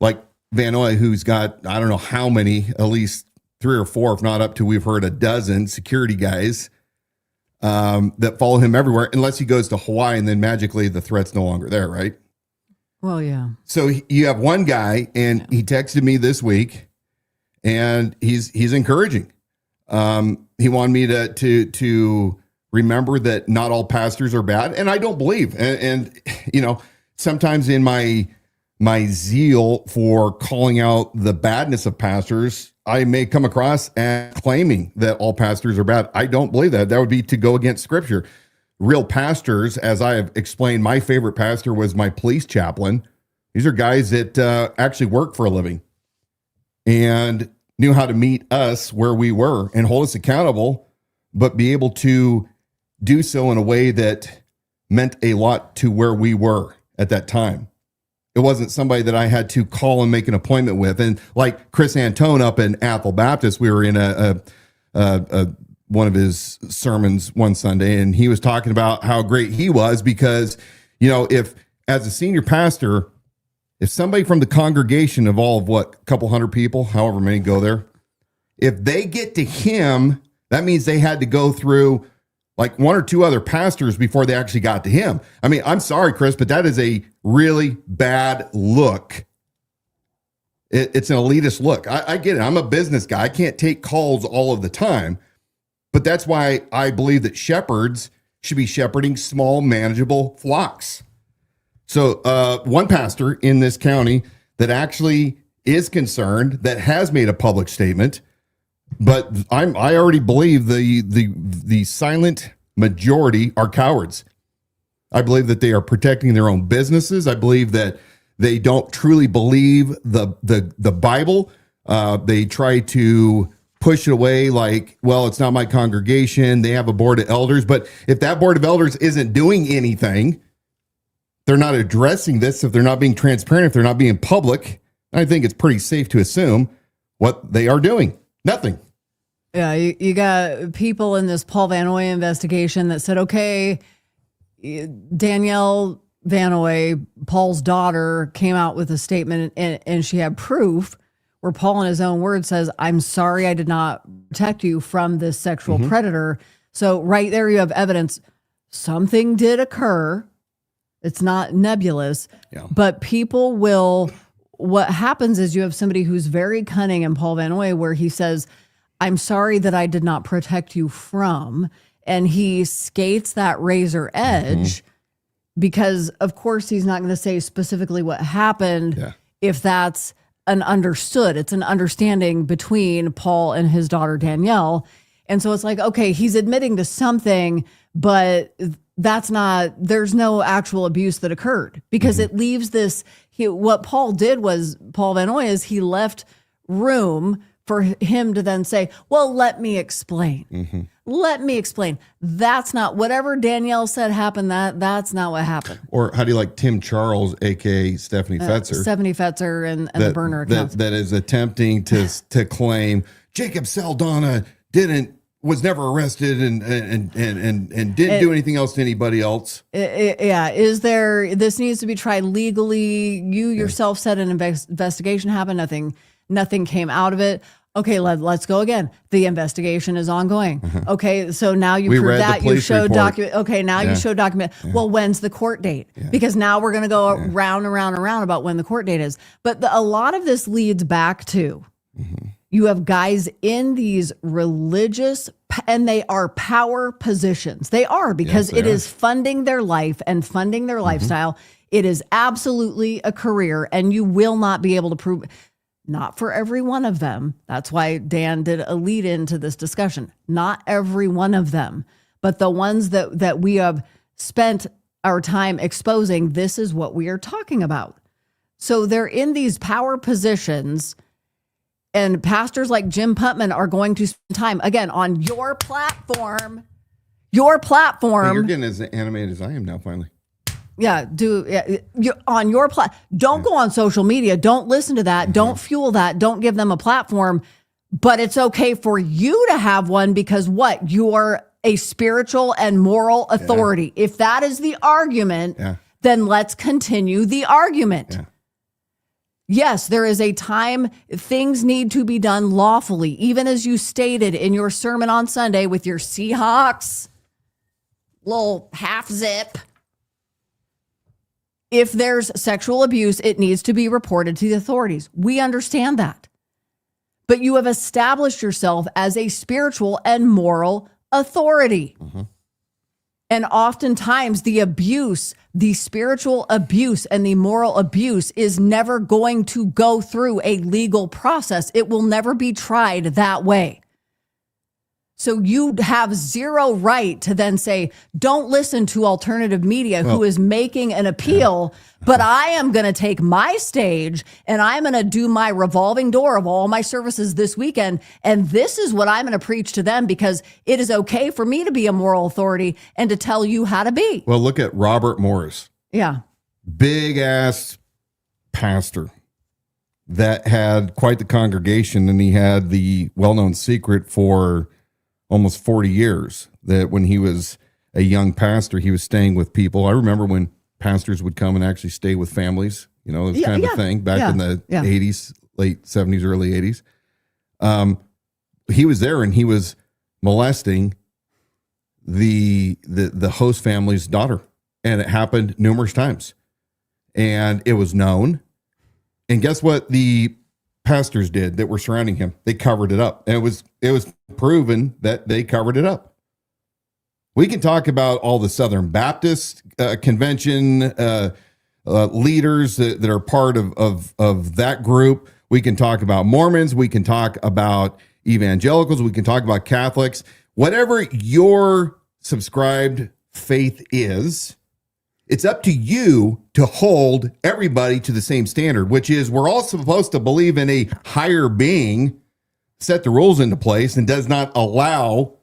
B: like Van Noy, who's got, I don't know how many, at least 3 or 4, if not up to, we've heard a dozen security guys that follow him everywhere, unless he goes to Hawaii and then magically the threat's no longer there, right?
A: Well, yeah.
B: So you have one guy, and he texted me this week, and he's encouraging. He wanted me to remember that not all pastors are bad, and I don't believe. And sometimes in my my zeal for calling out the badness of pastors, I may come across as claiming that all pastors are bad. I don't believe that. That would be to go against Scripture. Real pastors, as I have explained, my favorite pastor was my police chaplain. These are guys that actually work for a living and knew how to meet us where we were and hold us accountable, but be able to do so in a way that meant a lot to where we were at that time. It wasn't somebody that I had to call and make an appointment with. And like KrisAnne Hall up in Athol Baptist, we were in one of his sermons one Sunday, and he was talking about how great he was because, if as a senior pastor, if somebody from the congregation of all of a couple hundred people, however many go there, if they get to him, that means they had to go through like one or two other pastors before they actually got to him. I mean, I'm sorry, Chris, but that is a really bad look. It's an elitist look. I get it. I'm a business guy. I can't take calls all of the time, but that's why I believe that shepherds should be shepherding small, manageable flocks. So one pastor in this county that actually is concerned, that has made a public statement, but I already believe the silent majority are cowards. I believe that they are protecting their own businesses. I believe that they don't truly believe the Bible. They try to push it away like, well, it's not my congregation. They have a board of elders. But if that board of elders isn't doing anything, they're not addressing this, if they're not being transparent, if they're not being public, I think it's pretty safe to assume what they are doing. Nothing.
A: Yeah, you got people in this Paul Van Noy investigation that said, okay, Danielle Van Noy, Paul's daughter, came out with a statement and she had proof where Paul, in his own words, says, I'm sorry I did not protect you from this sexual predator. So right there you have evidence. Something did occur. It's not nebulous, but people will, what happens is you have somebody who's very cunning in Paul Van Noy where he says, I'm sorry that I did not protect you from, and he skates that razor edge because of course he's not going to say specifically what happened if that's an understood. It's an understanding between Paul and his daughter Danielle. And so it's like, okay, he's admitting to something, but that's not, there's no actual abuse that occurred because it leaves this, what Paul did was, Paul Van Noy, is he left room for him to then say, well, let me explain. Let me explain. That's not, whatever Danielle said happened, that's not what happened.
B: Or how do you like Tim Charles, a.k.a. Stephanie Fetzer?
A: Stephanie Fetzer and the burner accounts.
B: That is attempting to claim Jacob Saldana was never arrested and didn't do anything else to anybody else. This needs to be tried legally. You yourself said an investigation happened. Nothing came out of it. Okay, let's go again. The investigation is ongoing. Okay, so now you prove that. You showed document. Okay, now you show document. Well, when's the court date? Because now we're going to go round and round and round about when the court date is. But a lot of this leads back to you have guys in these religious, and they are power positions. They are, because it is funding their life and funding their lifestyle. It is absolutely a career, and you will not be able to prove. Not for every one of them. That's why Dan did a lead into this discussion. Not every one of them, but the ones that we have spent our time exposing, this is what we are talking about. So they're in these power positions, and pastors like Jim Putman are going to spend time, again, on your platform. Your platform. Hey, you're getting as animated as I am now, finally. On your don't go on social media. Don't listen to that. Don't fuel that. Don't give them a platform. But it's okay for you to have one because what? You're a spiritual and moral authority. If that is the argument, then let's continue the argument. Yes, there is a time things need to be done lawfully, even as you stated in your sermon on Sunday with your Seahawks little half zip. If there's sexual abuse, it needs to be reported to the authorities. We understand that. But you have established yourself as a spiritual and moral authority.
A: And oftentimes the abuse, the spiritual abuse and the moral abuse is never going to go through a legal process. It will never be tried that way. So you have zero right to then say, don't listen to alternative media who is making an appeal, but I am going to take my stage and I'm going to do my revolving door of all my services this weekend. And this is what I'm going to preach to them because it is okay for me to be a moral authority and to tell you how to be.
B: Well, look at Robert Morris.
A: Yeah.
B: Big ass pastor that had quite the congregation, and he had the well-known secret for almost 40 years that when he was a young pastor, he was staying with people. I remember when pastors would come and actually stay with families. You know, it was kind of a thing back in the 80s, late 70s, early 80s. He was there and he was molesting the host family's daughter. And it happened numerous times. And it was known. And guess what the pastors did that were surrounding him? They covered it up. And it was proven that they covered it up. We can talk about all the Southern Baptist convention leaders that are part of that group. We can talk about Mormons. We can talk about evangelicals. We can talk about Catholics. Whatever your subscribed faith is, it's up to you to hold everybody to the same standard, which is we're all supposed to believe in a higher being, set the rules into place, and does not allow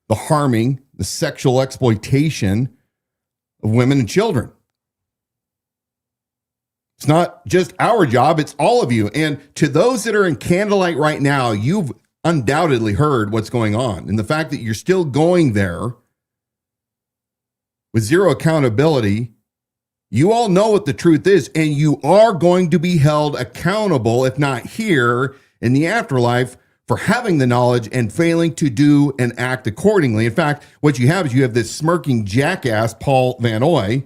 B: the harming, the sexual exploitation of women and children. It's not just our job, it's all of you. And to those that are in Candlelight right now, you've undoubtedly heard what's going on. And the fact that you're still going there with zero accountability, you all know what the truth is, and you are going to be held accountable, if not here, in the afterlife, for having the knowledge and failing to do and act accordingly. In fact, what you have is you have this smirking jackass, Paul Van Noy.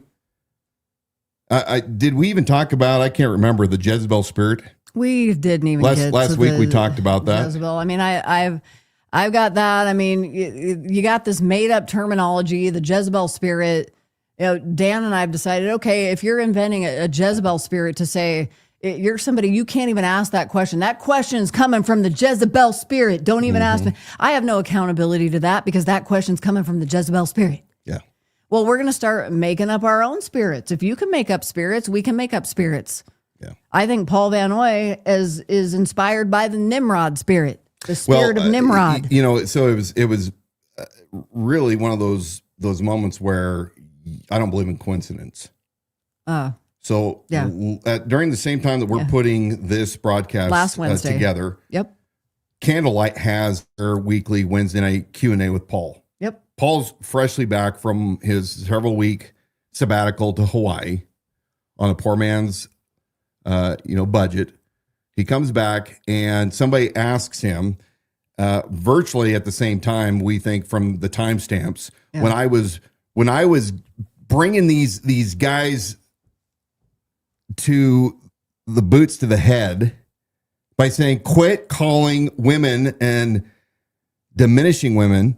B: Did we even talk about, I can't remember, the Jezebel spirit?
A: We didn't even
B: last week we talked about that.
A: Jezebel. I mean, I've got that. I mean, you got this made up terminology, the Jezebel spirit. You know, Dan and I have decided, okay, if you're inventing a Jezebel spirit to say you're somebody, you can't even ask that question. That question's coming from the Jezebel spirit. Don't even ask me. I have no accountability to that because that question's coming from the Jezebel spirit.
B: Yeah.
A: Well, we're going to start making up our own spirits. If you can make up spirits, we can make up spirits. Yeah. I think Paul Van Noy is inspired by the Nimrod spirit. The spirit of Nimrod.
B: You know, so it was really one of those moments where I don't believe in coincidence. So during the same time that we're putting this broadcast
A: last Wednesday
B: together, Candlelight has their weekly Wednesday night Q&A with Paul. Yep. Paul's freshly back from his several-week sabbatical to Hawaii on a poor man's budget. He comes back and somebody asks him virtually at the same time, we think from the timestamps, when I was bringing these guys to the boots to the head by saying, quit calling women and diminishing women,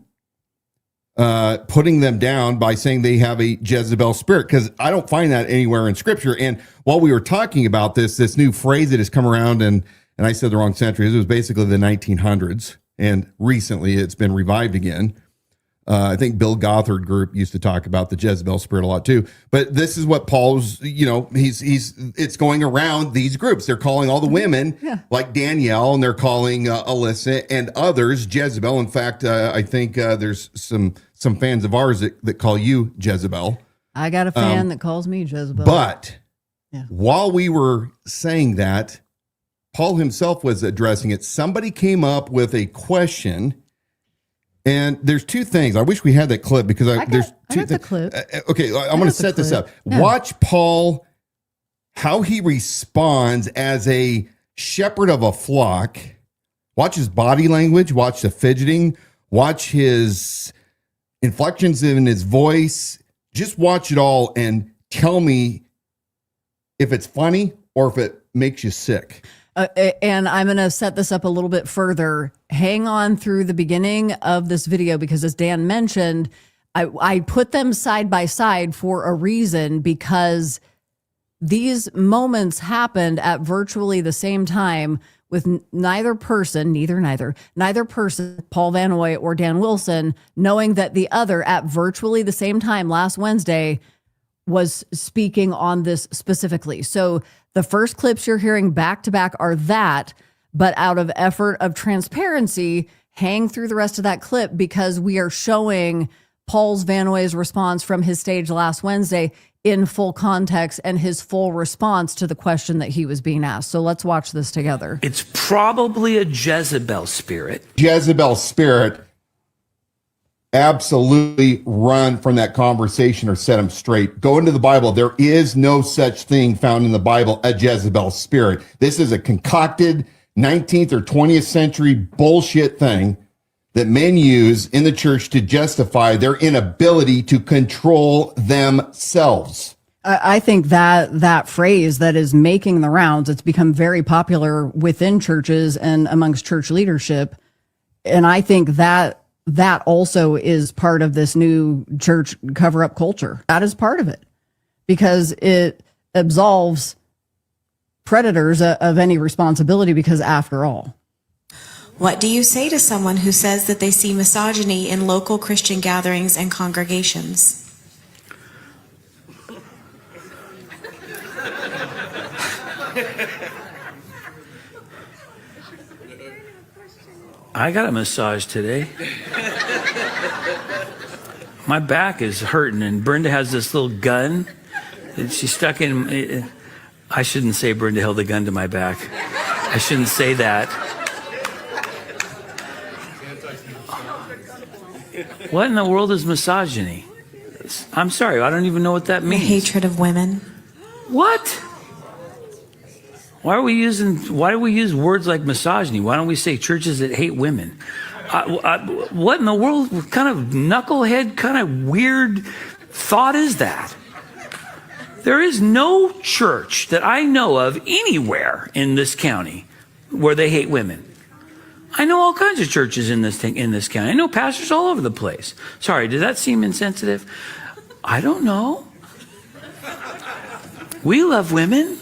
B: putting them down by saying they have a Jezebel spirit, because I don't find that anywhere in Scripture. And while we were talking about this new phrase that has come around, and I said the wrong century, it was basically the 1900s, and recently it's been revived again. I think Bill Gothard group used to talk about the Jezebel spirit a lot too. But this is what Paul's, it's going around these groups. They're calling all the women like Danielle, and they're calling Alyssa and others Jezebel. In fact, I think there's some fans of ours that call you Jezebel.
A: I got a fan that calls me Jezebel.
B: But while we were saying that, Paul himself was addressing it. Somebody came up with a question. And there's two things. I wish we had that clip because there's two things. Okay, I'm going to set this up. Yeah. Watch Paul, how he responds as a shepherd of a flock. Watch his body language. Watch the fidgeting. Watch his inflections in his voice. Just watch it all and tell me if it's funny or if it makes you sick.
A: And I'm going to set this up a little bit further. Hang on through the beginning of this video because, as Dan mentioned, I put them side by side for a reason, because these moments happened at virtually the same time with neither person, Paul Van Noy or Dan Wilson, knowing that the other at virtually the same time last Wednesday was speaking on this specifically. So the first clips you're hearing back to back are that, but out of effort of transparency, hang through the rest of that clip, because we are showing Paul Van Noy's response from his stage last Wednesday in full context and his full response to the question that he was being asked. So let's watch this together.
F: It's probably a Jezebel spirit.
B: Jezebel spirit. Absolutely run from that conversation or set them straight. Go into the Bible. There is no such thing found in the Bible, a Jezebel spirit. This is a concocted 19th or 20th century bullshit thing that men use in the church to justify their inability to control themselves.
A: I think that phrase that is making the rounds, it's become very popular within churches and amongst church leadership. And I think that also is part of this new church cover-up culture. That is part of it, because it absolves predators of any responsibility, because after all.
G: What do you say to someone who says that they see misogyny in local Christian gatherings and congregations?
F: I got a massage today. My back is hurting, and Brenda has this little gun that she stuck in. I shouldn't say Brenda held a gun to my back. I shouldn't say that. What in the world is misogyny? I'm sorry, I don't even know what that means.
G: The hatred of women.
F: What? Why do we use words like misogyny? Why don't we say churches that hate women? What in the world? What kind of knucklehead, kind of weird thought is that? There is no church that I know of anywhere in this county where they hate women. I know all kinds of churches in this county. I know pastors all over the place. Sorry, did that seem insensitive? I don't know. We love women.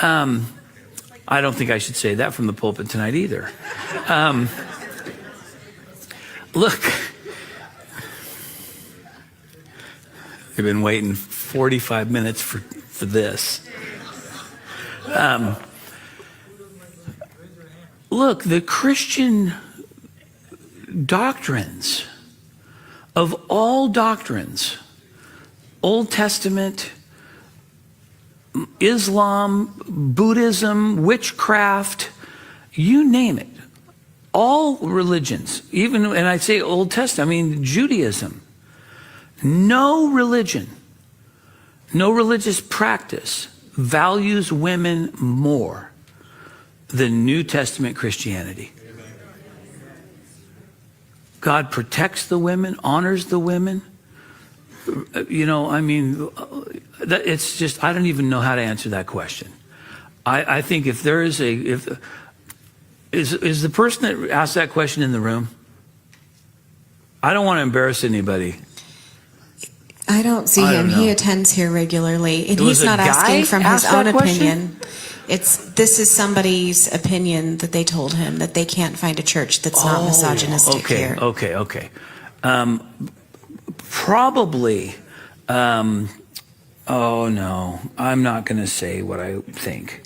F: I don't think I should say that from the pulpit tonight either. Look, they've been waiting 45 minutes for this. Look, the Christian doctrines, of all doctrines, Old Testament, Islam, Buddhism, witchcraft, you name it, all religions, even, and I say Old Testament, I mean Judaism, no religion, no religious practice values women more than New Testament Christianity. God protects the women, honors the women. You know, I mean, it's just, I don't even know how to answer that question. I think if there is is the person that asked that question in the room? I don't want to embarrass anybody.
G: I don't see him. He attends here regularly, and he's not asking from his own opinion. This is somebody's opinion that they told him that they can't find a church that's not misogynistic here.
F: Okay. Probably, oh no, I'm not going to say what I think.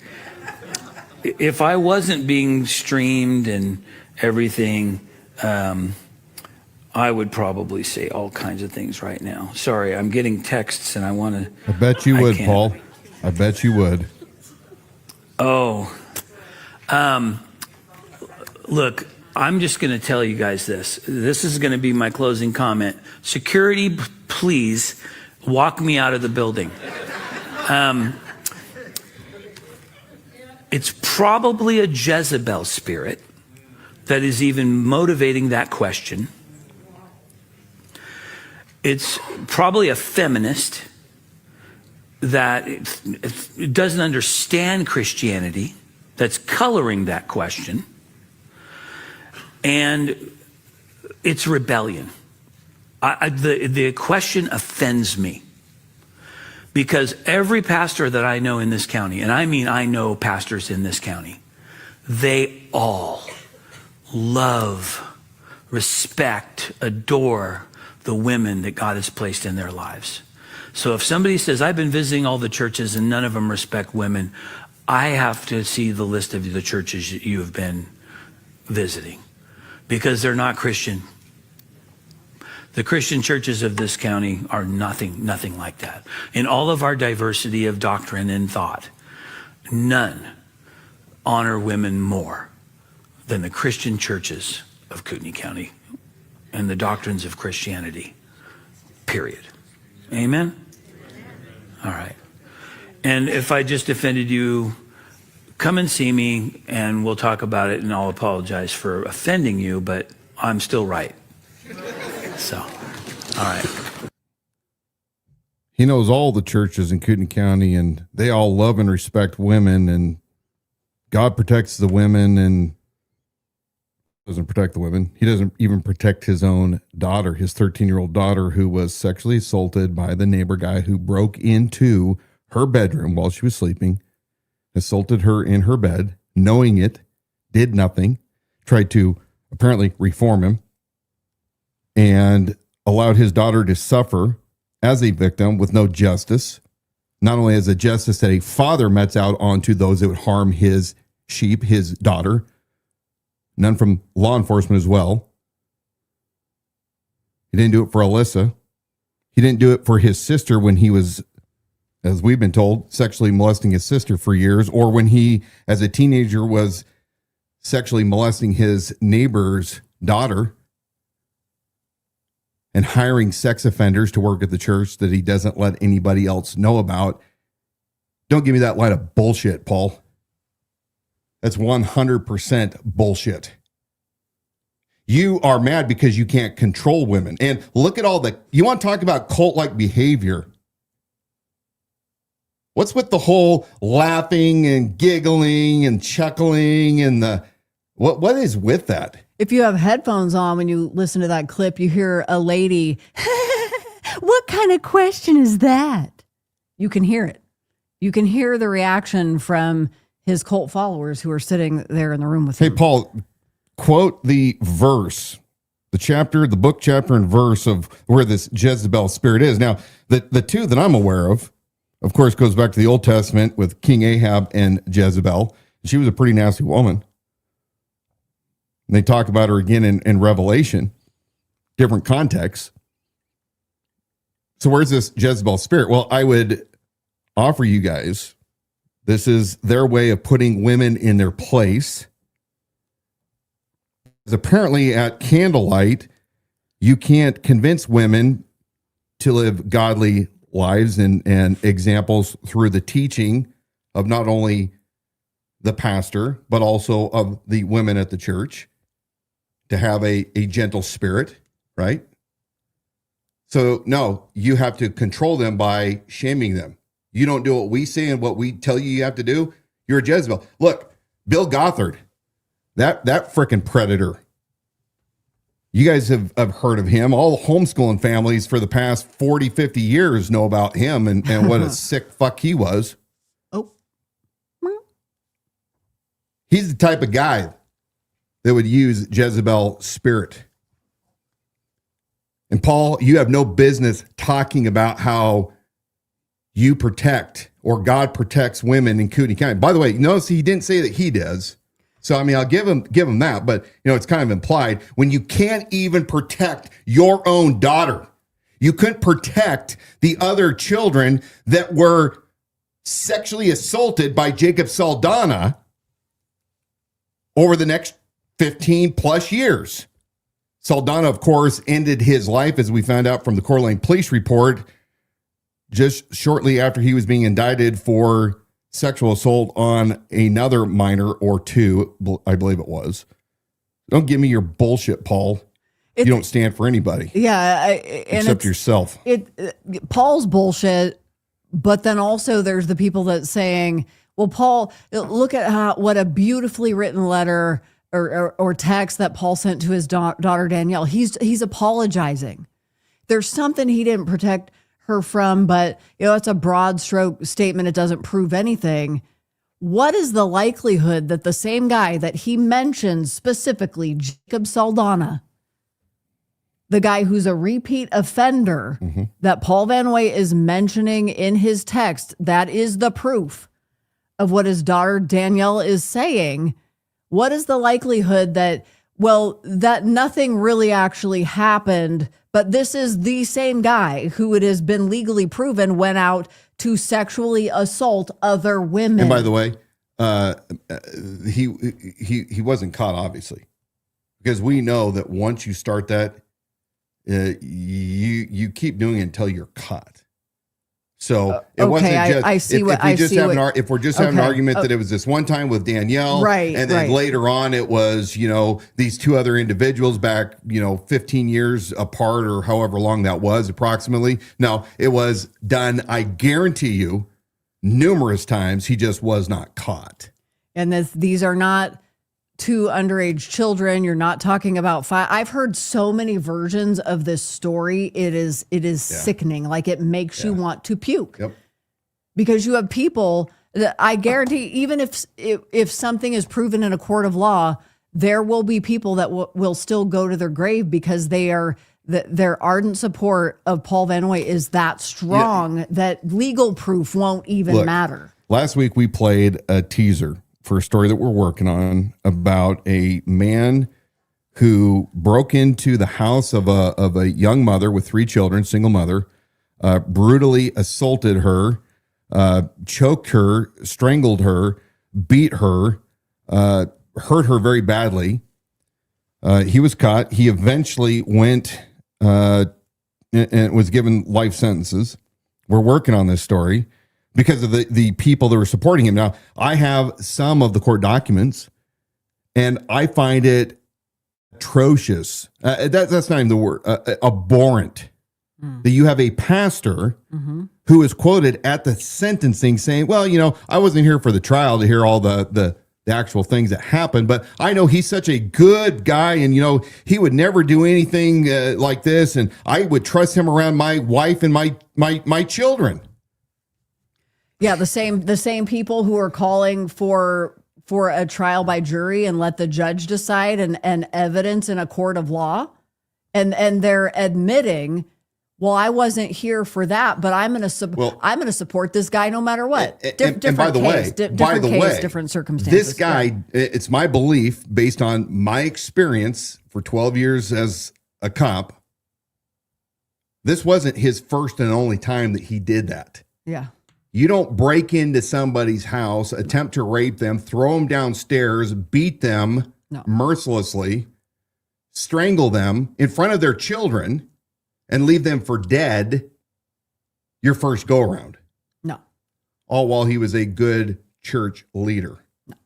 F: If I wasn't being streamed and everything, I would probably say all kinds of things right now. Sorry, I'm getting texts and I want to.
B: I bet you would, Paul. I bet you would.
F: Oh, look, I'm just going to tell you guys this. This is going to be my closing comment. Security, please walk me out of the building. It's probably a Jezebel spirit that is even motivating that question. It's probably a feminist that it doesn't understand Christianity that's coloring that question. And it's rebellion. The question offends me, because every pastor that I know in this county, and I mean I know pastors in this county, they all love, respect, adore the women that God has placed in their lives. So if somebody says, I've been visiting all the churches and none of them respect women, I have to see the list of the churches you have been visiting, because they're not Christian. The Christian churches of this county are nothing like that. In all of our diversity of doctrine and thought, none honor women more than the Christian churches of Kootenai County and the doctrines of Christianity, period. Amen? All right. And if I just offended you, come and see me and we'll talk about it, and I'll apologize for offending you, but I'm still right. So, all right.
B: He knows all the churches in Kootenai County, and they all love and respect women, and God protects the women and doesn't protect the women. He doesn't even protect his own daughter, his 13-year-old daughter, who was sexually assaulted by the neighbor guy who broke into her bedroom while she was sleeping, assaulted her in her bed, knowing it, did nothing, tried to apparently reform him, and allowed his daughter to suffer as a victim with no justice. Not only as a justice that a father metes out onto those that would harm his sheep, his daughter, none from law enforcement as well. He didn't do it for Alyssa. He didn't do it for his sister when he was, as we've been told, sexually molesting his sister for years, or when he, as a teenager, was sexually molesting his neighbor's daughter and hiring sex offenders to work at the church that he doesn't let anybody else know about. Don't give me that line of bullshit, Paul. That's 100% bullshit. You are mad because you can't control women. And look at all you want to talk about cult-like behavior. What's with the whole laughing and giggling and chuckling and what is with that?
A: If you have headphones on when you listen to that clip, you hear a lady, what kind of question is that? You can hear it. You can hear the reaction from his cult followers who are sitting there in the room with him.
B: Hey, Paul, quote the verse, the book, chapter, and verse of where this Jezebel spirit is. Now, the two that I'm aware of course, goes back to the Old Testament with King Ahab and Jezebel. She was a pretty nasty woman. And they talk about her again in Revelation, different contexts. So where's this Jezebel spirit? Well, I would offer you guys, this is their way of putting women in their place. Because apparently at candlelight, you can't convince women to live godly lives and examples through the teaching of not only the pastor, but also of the women at the church, to have a gentle spirit, right? So no, you have to control them by shaming them. You don't do what we say and what we tell you have to do, you're a Jezebel. Look, Bill Gothard, that frickin' predator. You guys have heard of him. All the homeschooling families for the past 40, 50 years know about him and what a sick fuck he was.
A: Oh.
B: He's the type of guy that would use Jezebel spirit. And Paul, you have no business talking about how you protect or God protects women in Kootenai County. By the way, notice he didn't say that he does. So, I mean, I'll give him that, but it's kind of implied when you can't even protect your own daughter. You couldn't protect the other children that were sexually assaulted by Jacob Saldana over the next 15 plus years. Saldana, of course, ended his life, as we found out from the Coeur d'Alene police report, just shortly after he was being indicted for sexual assault on another minor or two, I believe it was. Don't give me your bullshit, Paul. You don't stand for anybody.
A: Yeah.
B: Except yourself.
A: Paul's bullshit, but then also there's the people that saying, well, Paul, look at what a beautifully written letter or text that Paul sent to his daughter Danielle. He's apologizing. there's something he didn't protect her from, but it's a broad stroke statement. It doesn't prove anything. What is the likelihood that the same guy that he mentions specifically, Jacob Saldana, the guy who's a repeat offender that Paul Van Noy is mentioning in his text, that is the proof of what his daughter Danielle is saying. What is the likelihood that nothing really actually happened, but this is the same guy who it has been legally proven went out to sexually assault other women?
B: And by the way, he wasn't caught, obviously, because we know that once you start that, you keep doing it until you're caught. So it wasn't just.
A: I see
B: if we're just having an argument that it was this one time with Danielle,
A: right,
B: and then later on it was these two other individuals back 15 years apart or however long that was approximately. No, it was done. I guarantee you, numerous times. He just was not caught.
A: And these are not two underage children. You're not talking about five. I've heard so many versions of this story. It is sickening. Like, it makes you want to puke.
B: Yep.
A: Because you have people that I guarantee, even if something is proven in a court of law, there will be people that will still go to their grave because their ardent support of Paul Van Noy is that strong that legal proof won't even matter.
B: Last week we played a teaser for a story that we're working on about a man who broke into the house of a young mother with 3 children, single mother, brutally assaulted her, choked her, strangled her, beat her, hurt her very badly. He was caught. He eventually went and was given life sentences. We're working on this story because of the people that were supporting him. Now, I have some of the court documents, and I find it atrocious. That's not even the word. Abhorrent. That you have a pastor who is quoted at the sentencing saying, well, I wasn't here for the trial to hear all the actual things that happened, but I know he's such a good guy, and he would never do anything like this, and I would trust him around my wife and my children.
A: Yeah, the same people who are calling for a trial by jury and let the judge decide and evidence in a court of law, and they're admitting, well, I wasn't here for that, but I'm going to support this guy no matter what.
B: And by the way,
A: different circumstances.
B: This guy, it's my belief, based on my experience for 12 years as a cop, this wasn't his first and only time that he did that.
A: Yeah.
B: You don't break into somebody's house, attempt to rape them, throw them downstairs, beat them mercilessly, strangle them in front of their children, and leave them for dead your first go around.
A: No.
B: All while he was a good church leader.
A: No.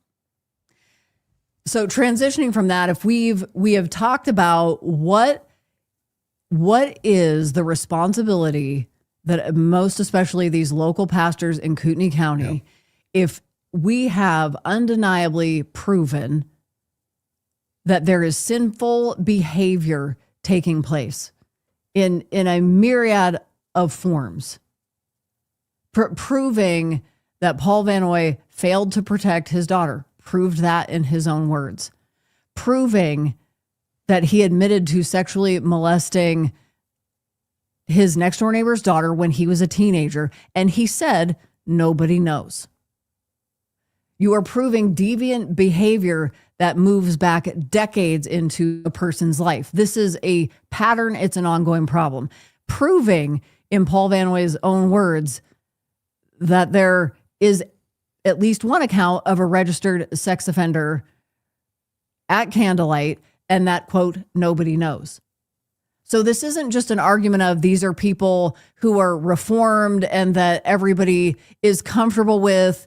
A: So transitioning from that, if we have talked about what is the responsibility that most especially these local pastors in Kootenai County, if we have undeniably proven that there is sinful behavior taking place in a myriad of forms, proving that Paul Van Noy failed to protect his daughter, proved that in his own words, proving that he admitted to sexually molesting his next door neighbor's daughter when he was a teenager, and he said nobody knows. You are proving deviant behavior that moves back decades into a person's life. This is a pattern. It's an ongoing problem. Proving, in Paul Van Noy's own words, that there is at least one account of a registered sex offender at Candlelight, and that, quote, nobody knows. So this isn't just an argument of these are people who are reformed and that everybody is comfortable with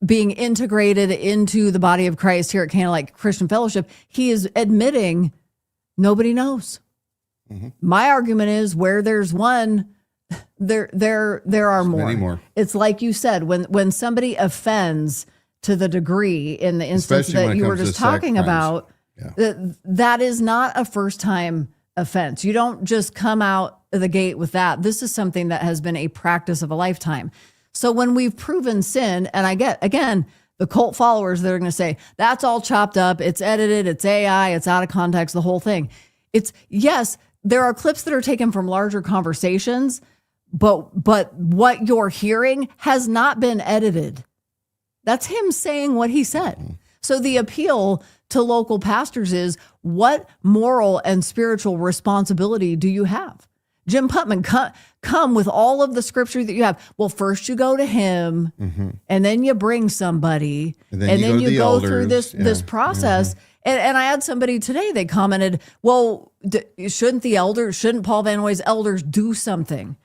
A: being integrated into the body of Christ here at Candlelight Christian Fellowship. He is admitting nobody knows. Mm-hmm. My argument is where there's one, there are more.
B: Many more.
A: It's like you said, when somebody offends to the degree in the instance that you were just talking about, that is not a first time offense. You don't just come out the gate with that. This is something that has been a practice of a lifetime. So when we've proven sin, and I get, again, the cult followers that are going to say, that's all chopped up, it's edited, it's AI, it's out of context, the whole thing. It's, yes, there are clips that are taken from larger conversations, but what you're hearing has not been edited. That's him saying what he said. So the appeal to local pastors is, what moral and spiritual responsibility do you have? Jim Putman, come with all of the scripture that you have. Well, first you go to him, and then you bring somebody, and then you go through this process. And I had somebody today, they commented, well, shouldn't Paul Van Noy's elders do something?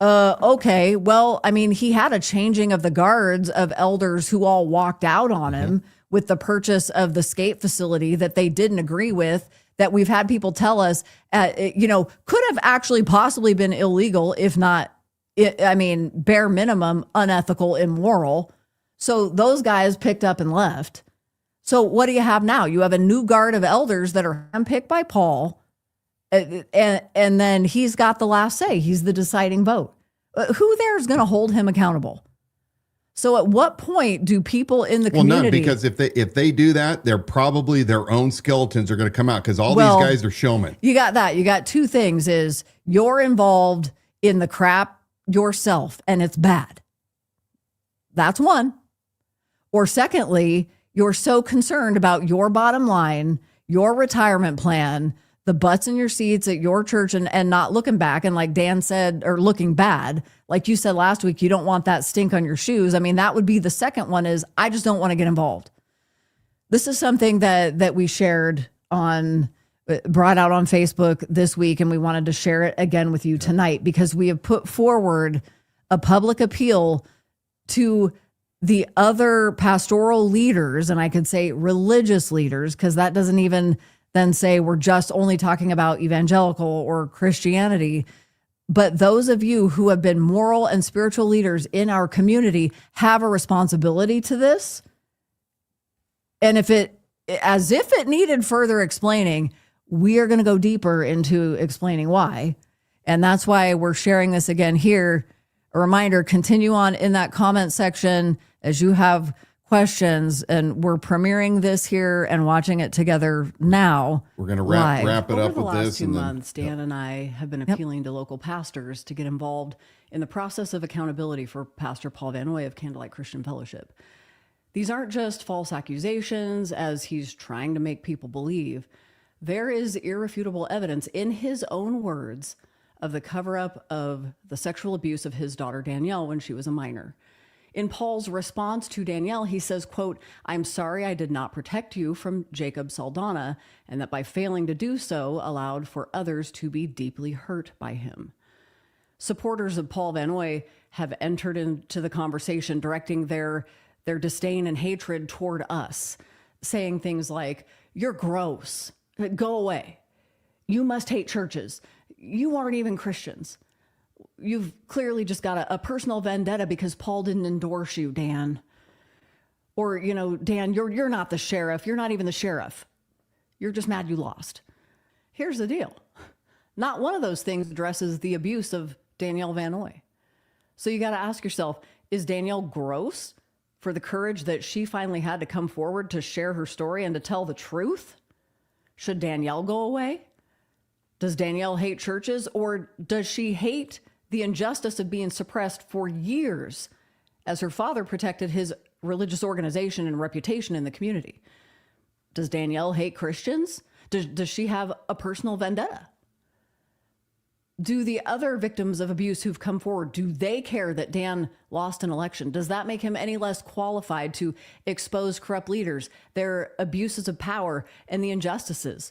A: Okay, well, I mean, he had a changing of the guards of elders who all walked out on him with the purchase of the skate facility that they didn't agree with, that we've had people tell us, could have actually possibly been illegal, if not, bare minimum, unethical, immoral. So those guys picked up and left. So what do you have now? You have a new guard of elders that are handpicked by Paul, and then he's got the last say. He's the deciding vote. Who there is going to hold him accountable? So at what point do people in the community... Well, none,
B: because if they do that, they're probably their own skeletons are going to come out, because these guys are showmen. You got that. You got two things: is you're involved in the crap yourself and it's bad. That's one. Or secondly, you're so concerned about your bottom line, your retirement plan, the butts in your seats at your church, and not looking back. And like Dan said, or looking bad, like you said last week, you don't want that stink on your shoes. I mean, that would be the second one, is I just don't want to get involved. This is something that we brought out on Facebook this week, and we wanted to share it again with you tonight, because we have put forward a public appeal to the other pastoral leaders, and I could say religious leaders, because that doesn't even then say we're just only talking about evangelical or Christianity. But those of you who have been moral and spiritual leaders in our community have a responsibility to this. And as if it needed further explaining, we are going to go deeper into explaining why. And that's why we're sharing this again here. A reminder, continue on in that comment section as you have questions, and we're premiering this here and watching it together now. We're going to wrap it up with this. Over the last 2 months, Dan and I have been appealing to local pastors to get involved in the process of accountability for Pastor Paul Van Noy of Candlelight Christian Fellowship. These aren't just false accusations, as he's trying to make people believe. There is irrefutable evidence, in his own words, of the cover-up of the sexual abuse of his daughter Danielle when she was a minor. In Paul's response to Danielle, he says, quote, "I'm sorry I did not protect you from Jacob Saldana, and that by failing to do so allowed for others to be deeply hurt by him." Supporters of Paul Van Noy have entered into the conversation, directing their disdain and hatred toward us, saying things like, "You're gross. Go away. You must hate churches. You aren't even Christians. You've clearly just got a personal vendetta because Paul didn't endorse you, Dan." Or, "Dan, you're not the sheriff. You're not even the sheriff. You're just mad you lost." Here's the deal. Not one of those things addresses the abuse of Danielle Van Noy. So you got to ask yourself, is Danielle gross for the courage that she finally had to come forward to share her story and to tell the truth? Should Danielle go away? Does Danielle hate churches, or does she hate the injustice of being suppressed for years as her father protected his religious organization and reputation in the community? Does Danielle hate Christians? Does she have a personal vendetta? Do the other victims of abuse who've come forward, do they care that Dan lost an election? Does that make him any less qualified to expose corrupt leaders, their abuses of power, and the injustices?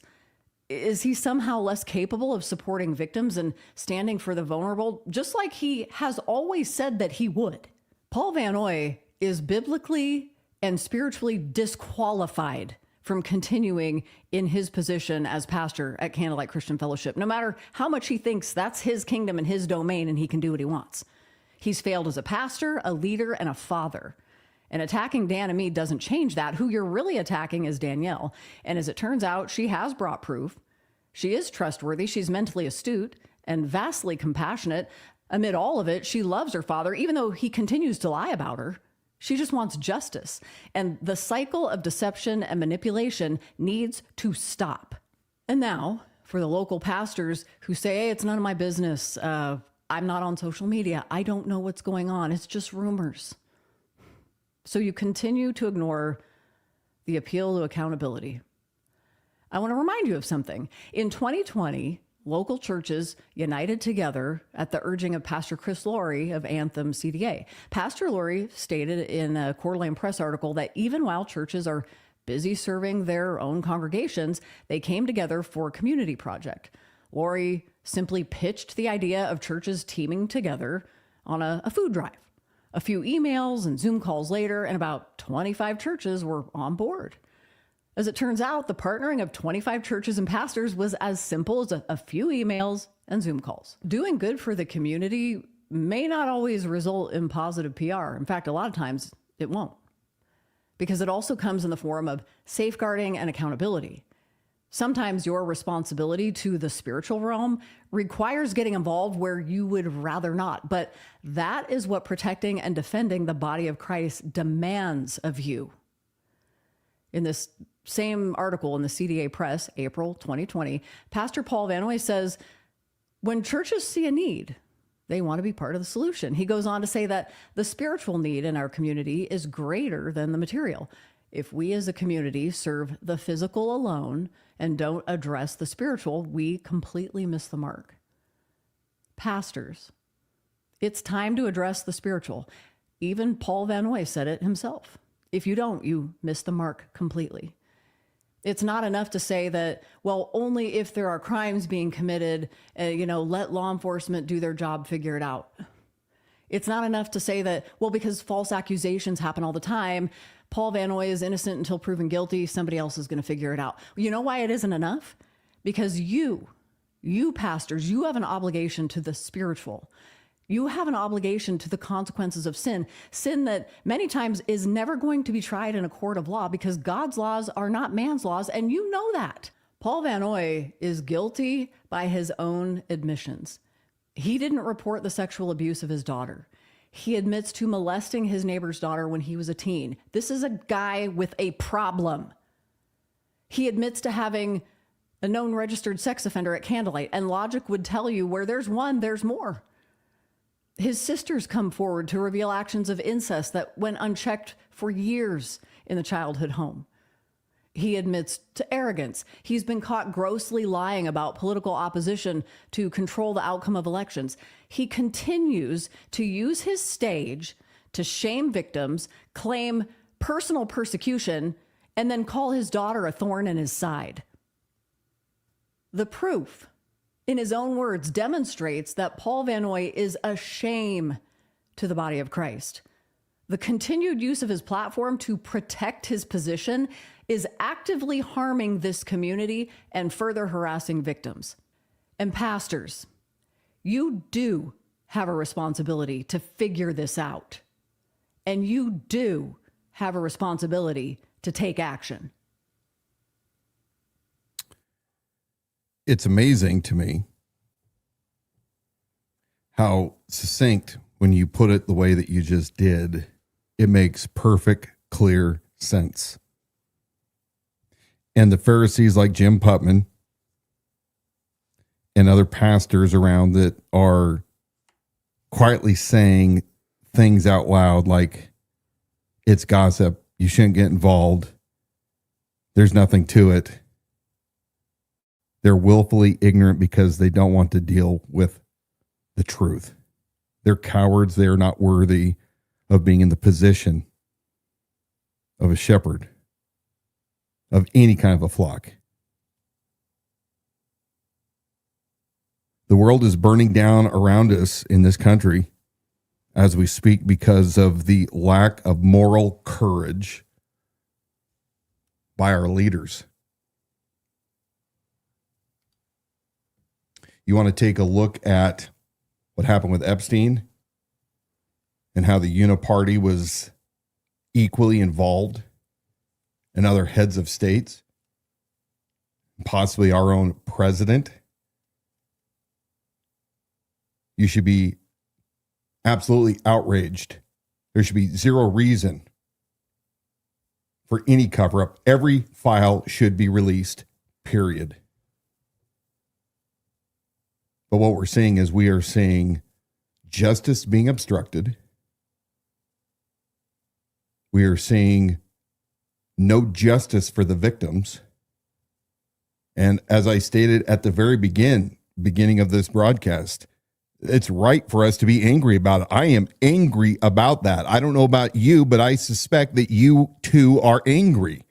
B: Is he somehow less capable of supporting victims and standing for the vulnerable, just like he has always said that he would? Paul Van Noy is biblically and spiritually disqualified from continuing in his position as pastor at Candlelight Christian Fellowship, no matter how much he thinks that's his kingdom and his domain and he can do what he wants. He's failed as a pastor, a leader, and a father. And attacking Dan and me doesn't change that. Who you're really attacking is Danielle. And as it turns out, she has brought proof. She is trustworthy. She's mentally astute.
A: and vastly compassionate. Amid all of it, she loves her father, even though he continues to lie about her. She just wants justice. And the cycle of deception and manipulation needs to stop. And now, for the local pastors who say, hey, it's none of my business. I'm not on social media. I don't know what's going on. It's just rumors. So you continue to ignore the appeal to accountability. I want to remind you of something. In 2020, local churches united together at the urging of Pastor Chris Laurie of Anthem CDA. Pastor Laurie stated in a Coeur d'Alene Press article that even while churches are busy serving their own congregations, they came together for a community project. Laurie simply pitched the idea of churches teaming together on a food drive. A few emails and Zoom calls later, and about 25 churches were on board. As it turns out, the partnering of 25 churches and pastors was as simple as a few emails and Zoom calls. Doing good for the community may not always result in positive PR. In fact, a lot of times it won't, because it also comes in the form of safeguarding and accountability. Sometimes your responsibility to the spiritual realm requires getting involved where you would rather not. But that is what protecting and defending the body of Christ demands of you. In this same article in the CDA Press, April 2020, Pastor Paul Van Noy says, when churches see a need, they want to be part of the solution. He goes on to say that the spiritual need in our community is greater than the material. If we as a community serve the physical alone and don't address the spiritual, we completely miss the mark. Pastors, it's time to address the spiritual. Even Paul Van Noy said it himself. If you don't, you miss the mark completely. It's not enough to say that, well, only if there are crimes being committed, let law enforcement do their job, figure it out. It's not enough to say that, well, because false accusations happen all the time, Paul Van Noy is innocent until proven guilty, somebody else is going to figure it out. You know why it isn't enough? Because you pastors, you have an obligation to the spiritual. You have an obligation to the consequences of sin that many times is never going to be tried in a court of law because God's laws are not man's laws, and you know that. Paul Van Noy is guilty by his own admissions. He didn't report the sexual abuse of his daughter. He admits to molesting his neighbor's daughter when he was a teen. This is a guy with a problem. He admits to having a known registered sex offender at candlelight, and logic would tell you where there's one, there's more. His sisters come forward to reveal actions of incest that went unchecked for years in the childhood home. He admits to arrogance. He's been caught grossly lying about political opposition to control the outcome of elections. He continues to use his stage to shame victims, claim personal persecution, and then call his daughter a thorn in his side. The proof, in his own words, demonstrates that Paul Van Noy is a shame to the body of Christ. The continued use of his platform to protect his position is actively harming this community and further harassing victims. And pastors, you do have a responsibility to figure this out. And you do have a responsibility to take action.
B: It's amazing to me how succinct, when you put it the way that you just did, it makes perfect, clear sense. And the Pharisees like Jim Putman and other pastors around that are quietly saying things out loud like, it's gossip, you shouldn't get involved, there's nothing to it. They're willfully ignorant because they don't want to deal with the truth. They're cowards. They are not worthy of being in the position of a shepherd of any kind of a flock. The world is burning down around us in this country as we speak because of the lack of moral courage by our leaders. You want to take a look at what happened with Epstein and how the Uniparty was equally involved, and other heads of states, possibly our own president. You should be absolutely outraged. There should be zero reason for any cover-up. Every file should be released, period. But what we're seeing is we are seeing justice being obstructed. We are seeing no justice for the victims. And as I stated at the very beginning of this broadcast, it's right for us to be angry about it. I am angry about that. I don't know about you, but I suspect that you too are angry.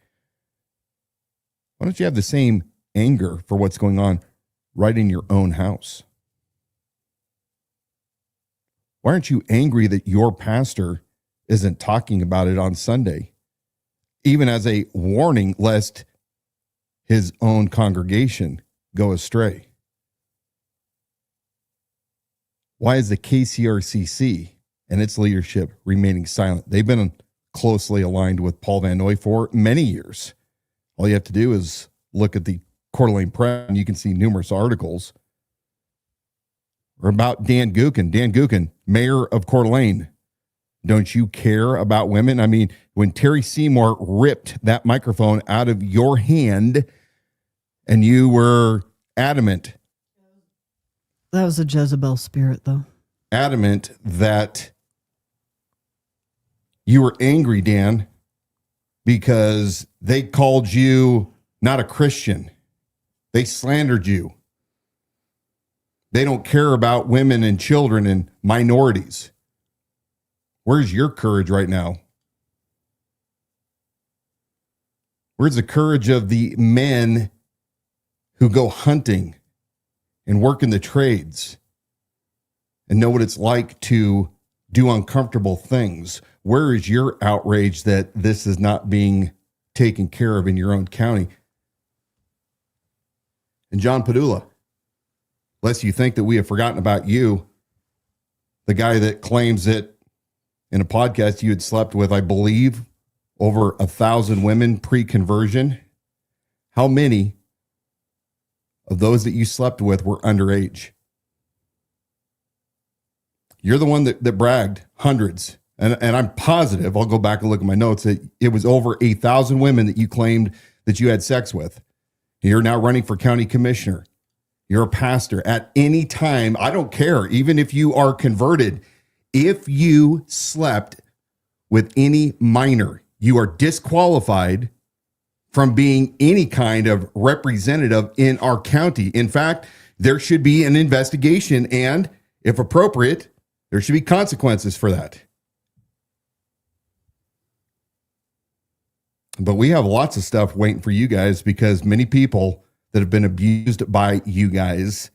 B: Why don't you have the same anger for what's going on right in your own house? Why aren't you angry that your pastor isn't talking about it on Sunday, even as a warning lest his own congregation go astray? Why is the KCRCC and its leadership remaining silent? They've been closely aligned with Paul Van Noy for many years. All you have to do is look at the Coeur d'Alene Press, and you can see numerous articles. Or about Dan Gookin. Dan Gookin, mayor of Coeur d'Alene. Don't you care about women? I mean, when Terry Seymour ripped that microphone out of your hand and you were adamant.
A: That was a Jezebel spirit, though.
B: Adamant that you were angry, Dan, because they called you not a Christian. They slandered you. They don't care about women and children and minorities. Where's your courage right now? Where's the courage of the men who go hunting and work in the trades and know what it's like to do uncomfortable things? Where is your outrage that this is not being taken care of in your own county? And John Padula, lest you think that we have forgotten about you, the guy that claims that in a podcast you had slept with, I believe, over 1,000 women pre-conversion. How many of those that you slept with were underage? You're the one that bragged hundreds. And I'm positive, I'll go back and look at my notes, that it was over 1,000 women that you claimed that you had sex with. You're now running for county commissioner. You're a pastor. At any time, I don't care, even if you are converted, if you slept with any minor, you are disqualified from being any kind of representative in our county. In fact, there should be an investigation, and if appropriate, there should be consequences for that. But we have lots of stuff waiting for you guys, because many people that have been abused by you guys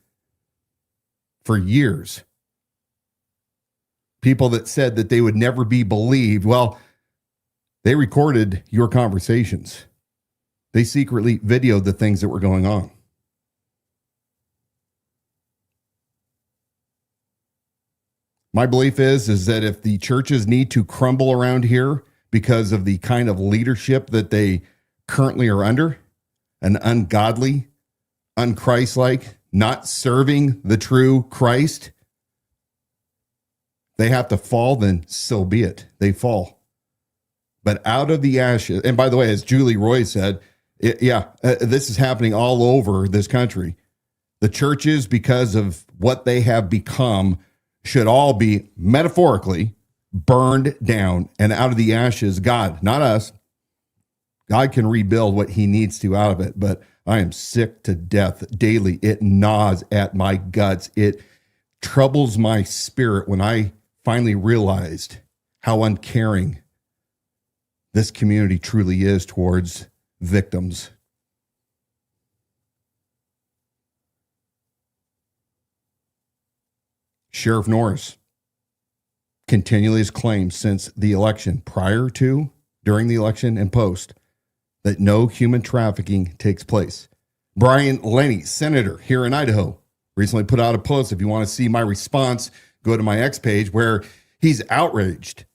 B: for years, people that said that they would never be believed, well, they recorded your conversations. They secretly videoed the things that were going on. My belief is that if the churches need to crumble around here because of the kind of leadership that they currently are under, an ungodly, unchristlike, not serving the true Christ, they have to fall, then so be it. They fall. But out of the ashes, and by the way, as Julie Roy said, this is happening all over this country. The churches, because of what they have become, should all be metaphorically burned down, and out of the ashes, God, not us, God can rebuild what he needs to out of it. But I am sick to death daily. It gnaws at my guts. It troubles my spirit when I finally realized how uncaring this community truly is towards victims. Sheriff Norris continually has claimed since the election, prior to, during the election, and post, that no human trafficking takes place. Brian Lenny, senator here in Idaho, recently put out a post. If you want to see my response, go to my X page, where he's outraged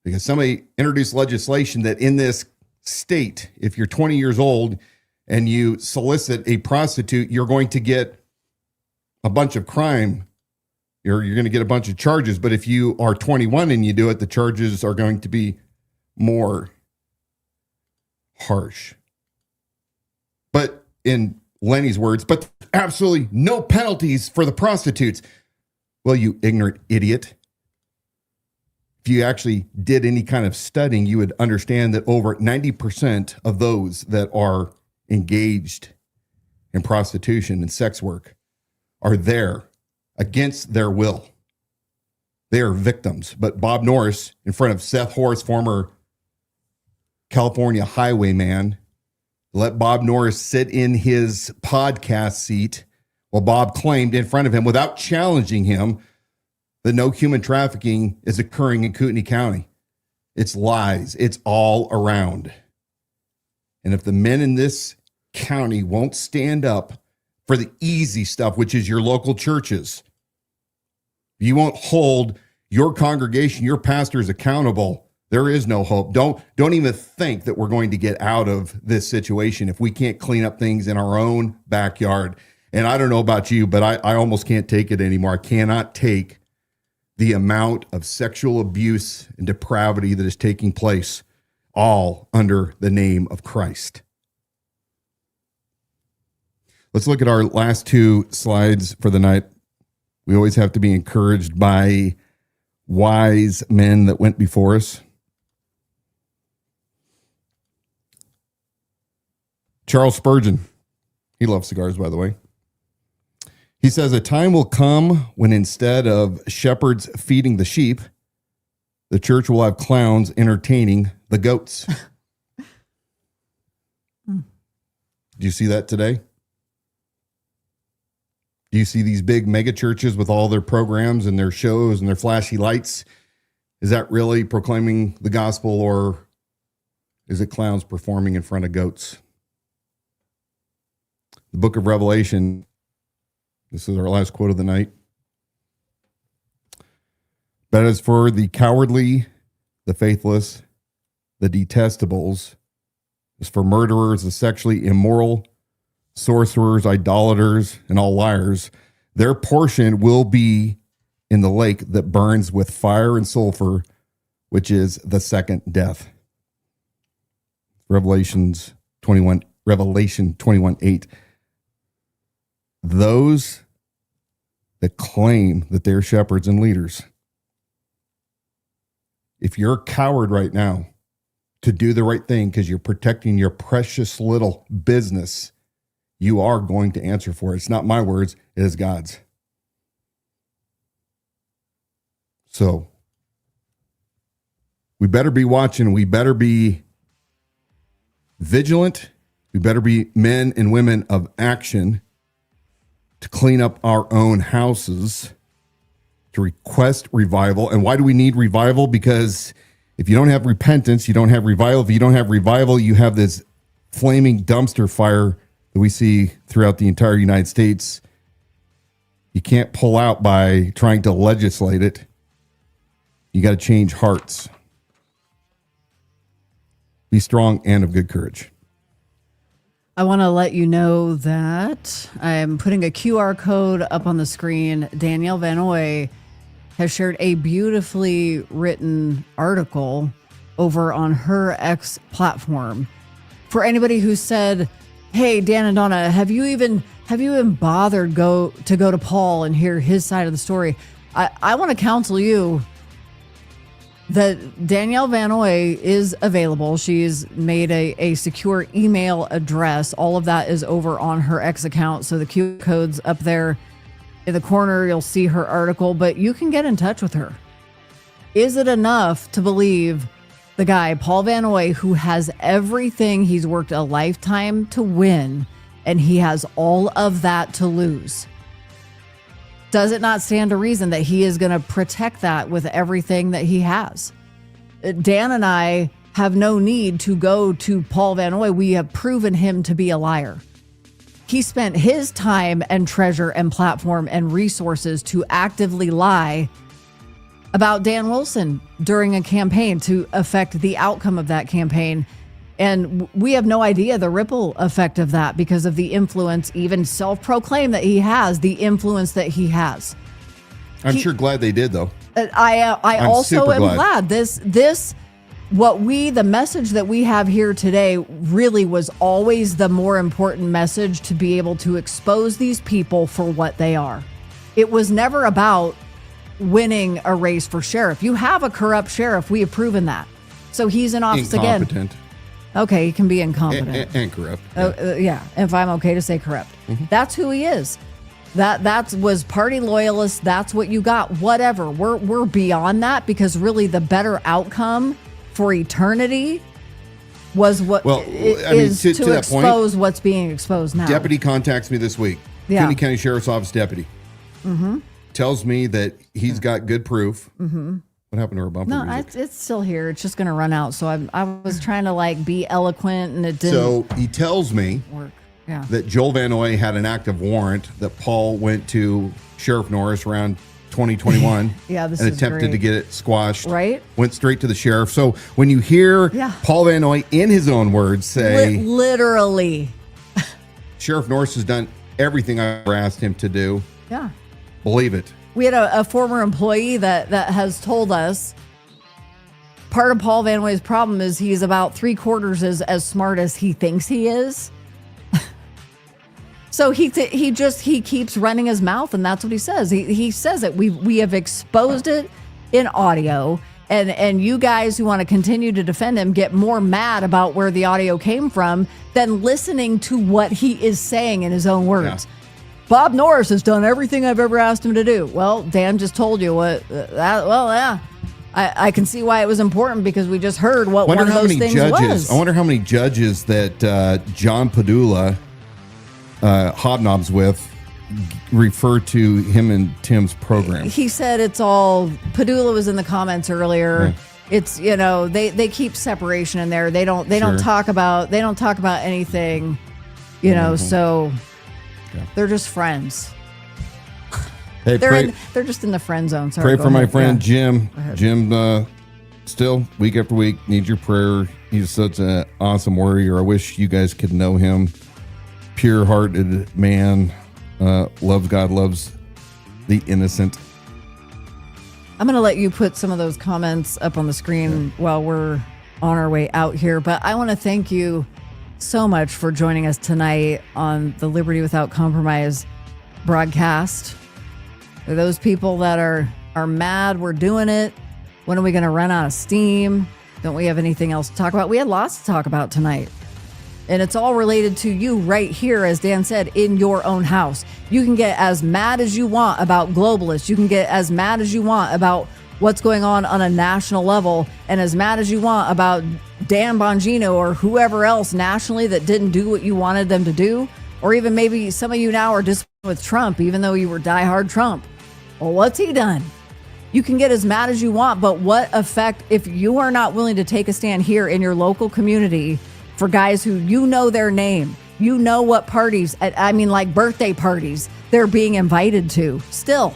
B: because somebody introduced legislation that in this state, if you're 20 years old and you solicit a prostitute, you're going to get a bunch of crime. you're going to get a bunch of charges. But if you are 21 and you do it, the charges are going to be more harsh. But in Lenny's words, but absolutely no penalties for the prostitutes. Well, you ignorant idiot. If you actually did any kind of studying, you would understand that over 90% of those that are engaged in prostitution and sex work are there against their will. They are victims. But Bob Norris, in front of Seth Horst, former California highwayman, let Bob Norris sit in his podcast seat while Bob claimed in front of him, without challenging him, that no human trafficking is occurring in Kootenai County. It's lies. It's all around. And if the men in this county won't stand up for the easy stuff, which is your local churches, you won't hold your congregation, your pastors accountable, there is no hope. Don't even think that we're going to get out of this situation if we can't clean up things in our own backyard. And I don't know about you, but I almost can't take it anymore. I cannot take the amount of sexual abuse and depravity that is taking place, all under the name of Christ. Let's look at our last two slides for the night. We always have to be encouraged by wise men that went before us. Charles Spurgeon, he loves cigars, by the way. He says, a time will come when instead of shepherds feeding the sheep, the church will have clowns entertaining the goats. Do you see that today? Do you see these big mega churches with all their programs and their shows and their flashy lights? Is that really proclaiming the gospel, or is it clowns performing in front of goats? The book of Revelation, this is our last quote of the night. But as for the cowardly, the faithless, the detestables, as for murderers, the sexually immoral, sorcerers, idolaters, and all liars, their portion will be in the lake that burns with fire and sulfur, which is the second death. Revelation 21:8. Those that claim that they're shepherds and leaders, if you're a coward right now to do the right thing because you're protecting your precious little business, you are going to answer for it. It's not my words, it is God's. So we better be watching. We better be vigilant. We better be men and women of action to clean up our own houses, to request revival. And why do we need revival? Because if you don't have repentance, you don't have revival. If you don't have revival, you have this flaming dumpster fire that we see throughout the entire United States. You can't pull out by trying to legislate it. You got to change hearts. Be strong and of good courage.
A: I want to let you know that I'm putting a QR code up on the screen. Danielle Van Noy has shared a beautifully written article over on her X platform. For anybody who said, hey, Dan and Dawna, have you even bothered to go to Paul and hear his side of the story? I want to counsel you that Danielle Van Noy is available. She's made a secure email address. All of that is over on her X account. So the QR code's up there in the corner. You'll see her article, but you can get in touch with her. Is it enough to believe the guy, Paul Van Noy, who has everything, he's worked a lifetime to win, and he has all of that to lose? Does it not stand to reason that he is going to protect that with everything that he has? Dan and I have no need to go to Paul Van Noy. We have proven him to be a liar. He spent his time and treasure and platform and resources to actively lie about Dan Wilson during a campaign to affect the outcome of that campaign. And we have no idea the ripple effect of that because of the influence, even self-proclaimed that he has, the influence that he has.
B: I'm sure glad they did, though.
A: I also am
B: glad.
A: This the message that we have here today really was always the more important message, to be able to expose these people for what they are. It was never about winning a race for sheriff. You have a corrupt sheriff. We have proven that. So he's in office
B: Incompetent.
A: again. Okay, he can be incompetent.
B: And corrupt.
A: Yeah, if I'm okay to say corrupt. Mm-hmm. That's who he is. That was party loyalist. That's what you got. Whatever. We're beyond that, because really the better outcome for eternity was what to expose what's being exposed now.
B: Deputy contacts me this week.
A: Yeah.
B: Kootenai County Sheriff's Office deputy.
A: Mm-hmm.
B: Tells me that he's got good proof. Mm-hmm. What happened to her bumper music?
A: It's still here. It's just going to run out. So I was trying to be eloquent, and it didn't.
B: So he tells me
A: work. Yeah.
B: That Joel Van Noy had an active warrant that Paul went to Sheriff Norris around 2021
A: and
B: attempted to get it squashed.
A: Right.
B: Went straight to the sheriff. So when you hear Paul Van Noy in his own words say,
A: literally,
B: Sheriff Norris has done everything I ever asked him to do.
A: Yeah.
B: Believe it.
A: We had a former employee that has told us part of Paul Van Noy's problem is he's about 3/4 as smart as he thinks he is. So he keeps running his mouth, and that's what he says. He says it. We have exposed it in audio, and you guys who want to continue to defend him get more mad about where the audio came from than listening to what he is saying in his own words. Yeah. Bob Norris has done everything I've ever asked him to do. Well, Dan just told you what. I can see why it was important, because we just heard what one of those things was.
B: I wonder how many judges that John Padula hobnobs with refer to him and Tim's program.
A: He said it's all. Padula was in the comments earlier. Yeah. It's they keep separation in there. They don't talk about anything. So. They're just friends.
B: Hey,
A: they're just in the friend zone. Sorry,
B: pray for my friend Jim. Jim, still week after week needs your prayer. He's such an awesome warrior. I wish you guys could know him. Pure-hearted man, loves God, loves the innocent.
A: I'm going to let you put some of those comments up on the screen while we're on our way out here. But I want to thank you so much for joining us tonight on the Liberty Without Compromise broadcast. For those people that are mad we're doing it, when are we going to run out of steam? Don't we have anything else to talk about? We had lots to talk about tonight. And it's all related to you right here, as Dan said, in your own house. You can get as mad as you want about globalists. You can get as mad as you want about what's going on a national level, and as mad as you want about Dan Bongino or whoever else nationally that didn't do what you wanted them to do. Or even maybe some of you now are disappointed with Trump, even though you were diehard Trump. Well, what's he done? You can get as mad as you want, but what effect, if you are not willing to take a stand here in your local community for guys who their name, what parties, like birthday parties, they're being invited to still,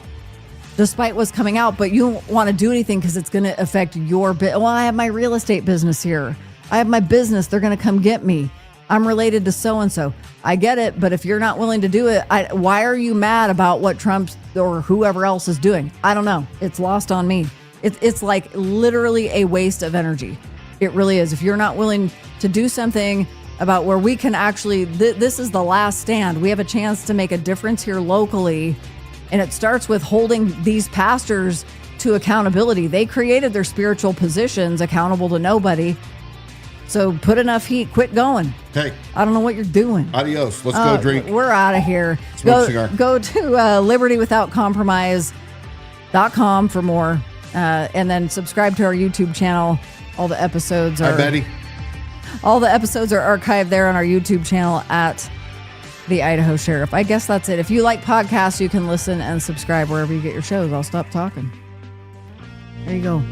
A: despite what's coming out, but you don't want to do anything because it's going to affect your business. Well, I have my real estate business here. I have my business. They're going to come get me. I'm related to so-and-so. I get it, but if you're not willing to do it, why are you mad about what Trump or whoever else is doing? I don't know. It's lost on me. It's like literally a waste of energy. It really is. If you're not willing to do something about where we can actually, this is the last stand. We have a chance to make a difference here locally. And it starts with holding these pastors to accountability. They created their spiritual positions accountable to nobody. So put enough heat, quit going.
B: Hey.
A: I don't know what you're doing.
B: Adios. Let's go drink.
A: We're out of here.
B: Smoke a cigar.
A: Go to libertywithoutcompromise.com for more. And then subscribe to our YouTube channel. All the episodes are...
B: Hi, Betty.
A: All the episodes are archived there on our YouTube channel at The Idaho Sheriff. I guess that's it. If you like podcasts, you can listen and subscribe wherever you get your shows. I'll stop talking. There you go.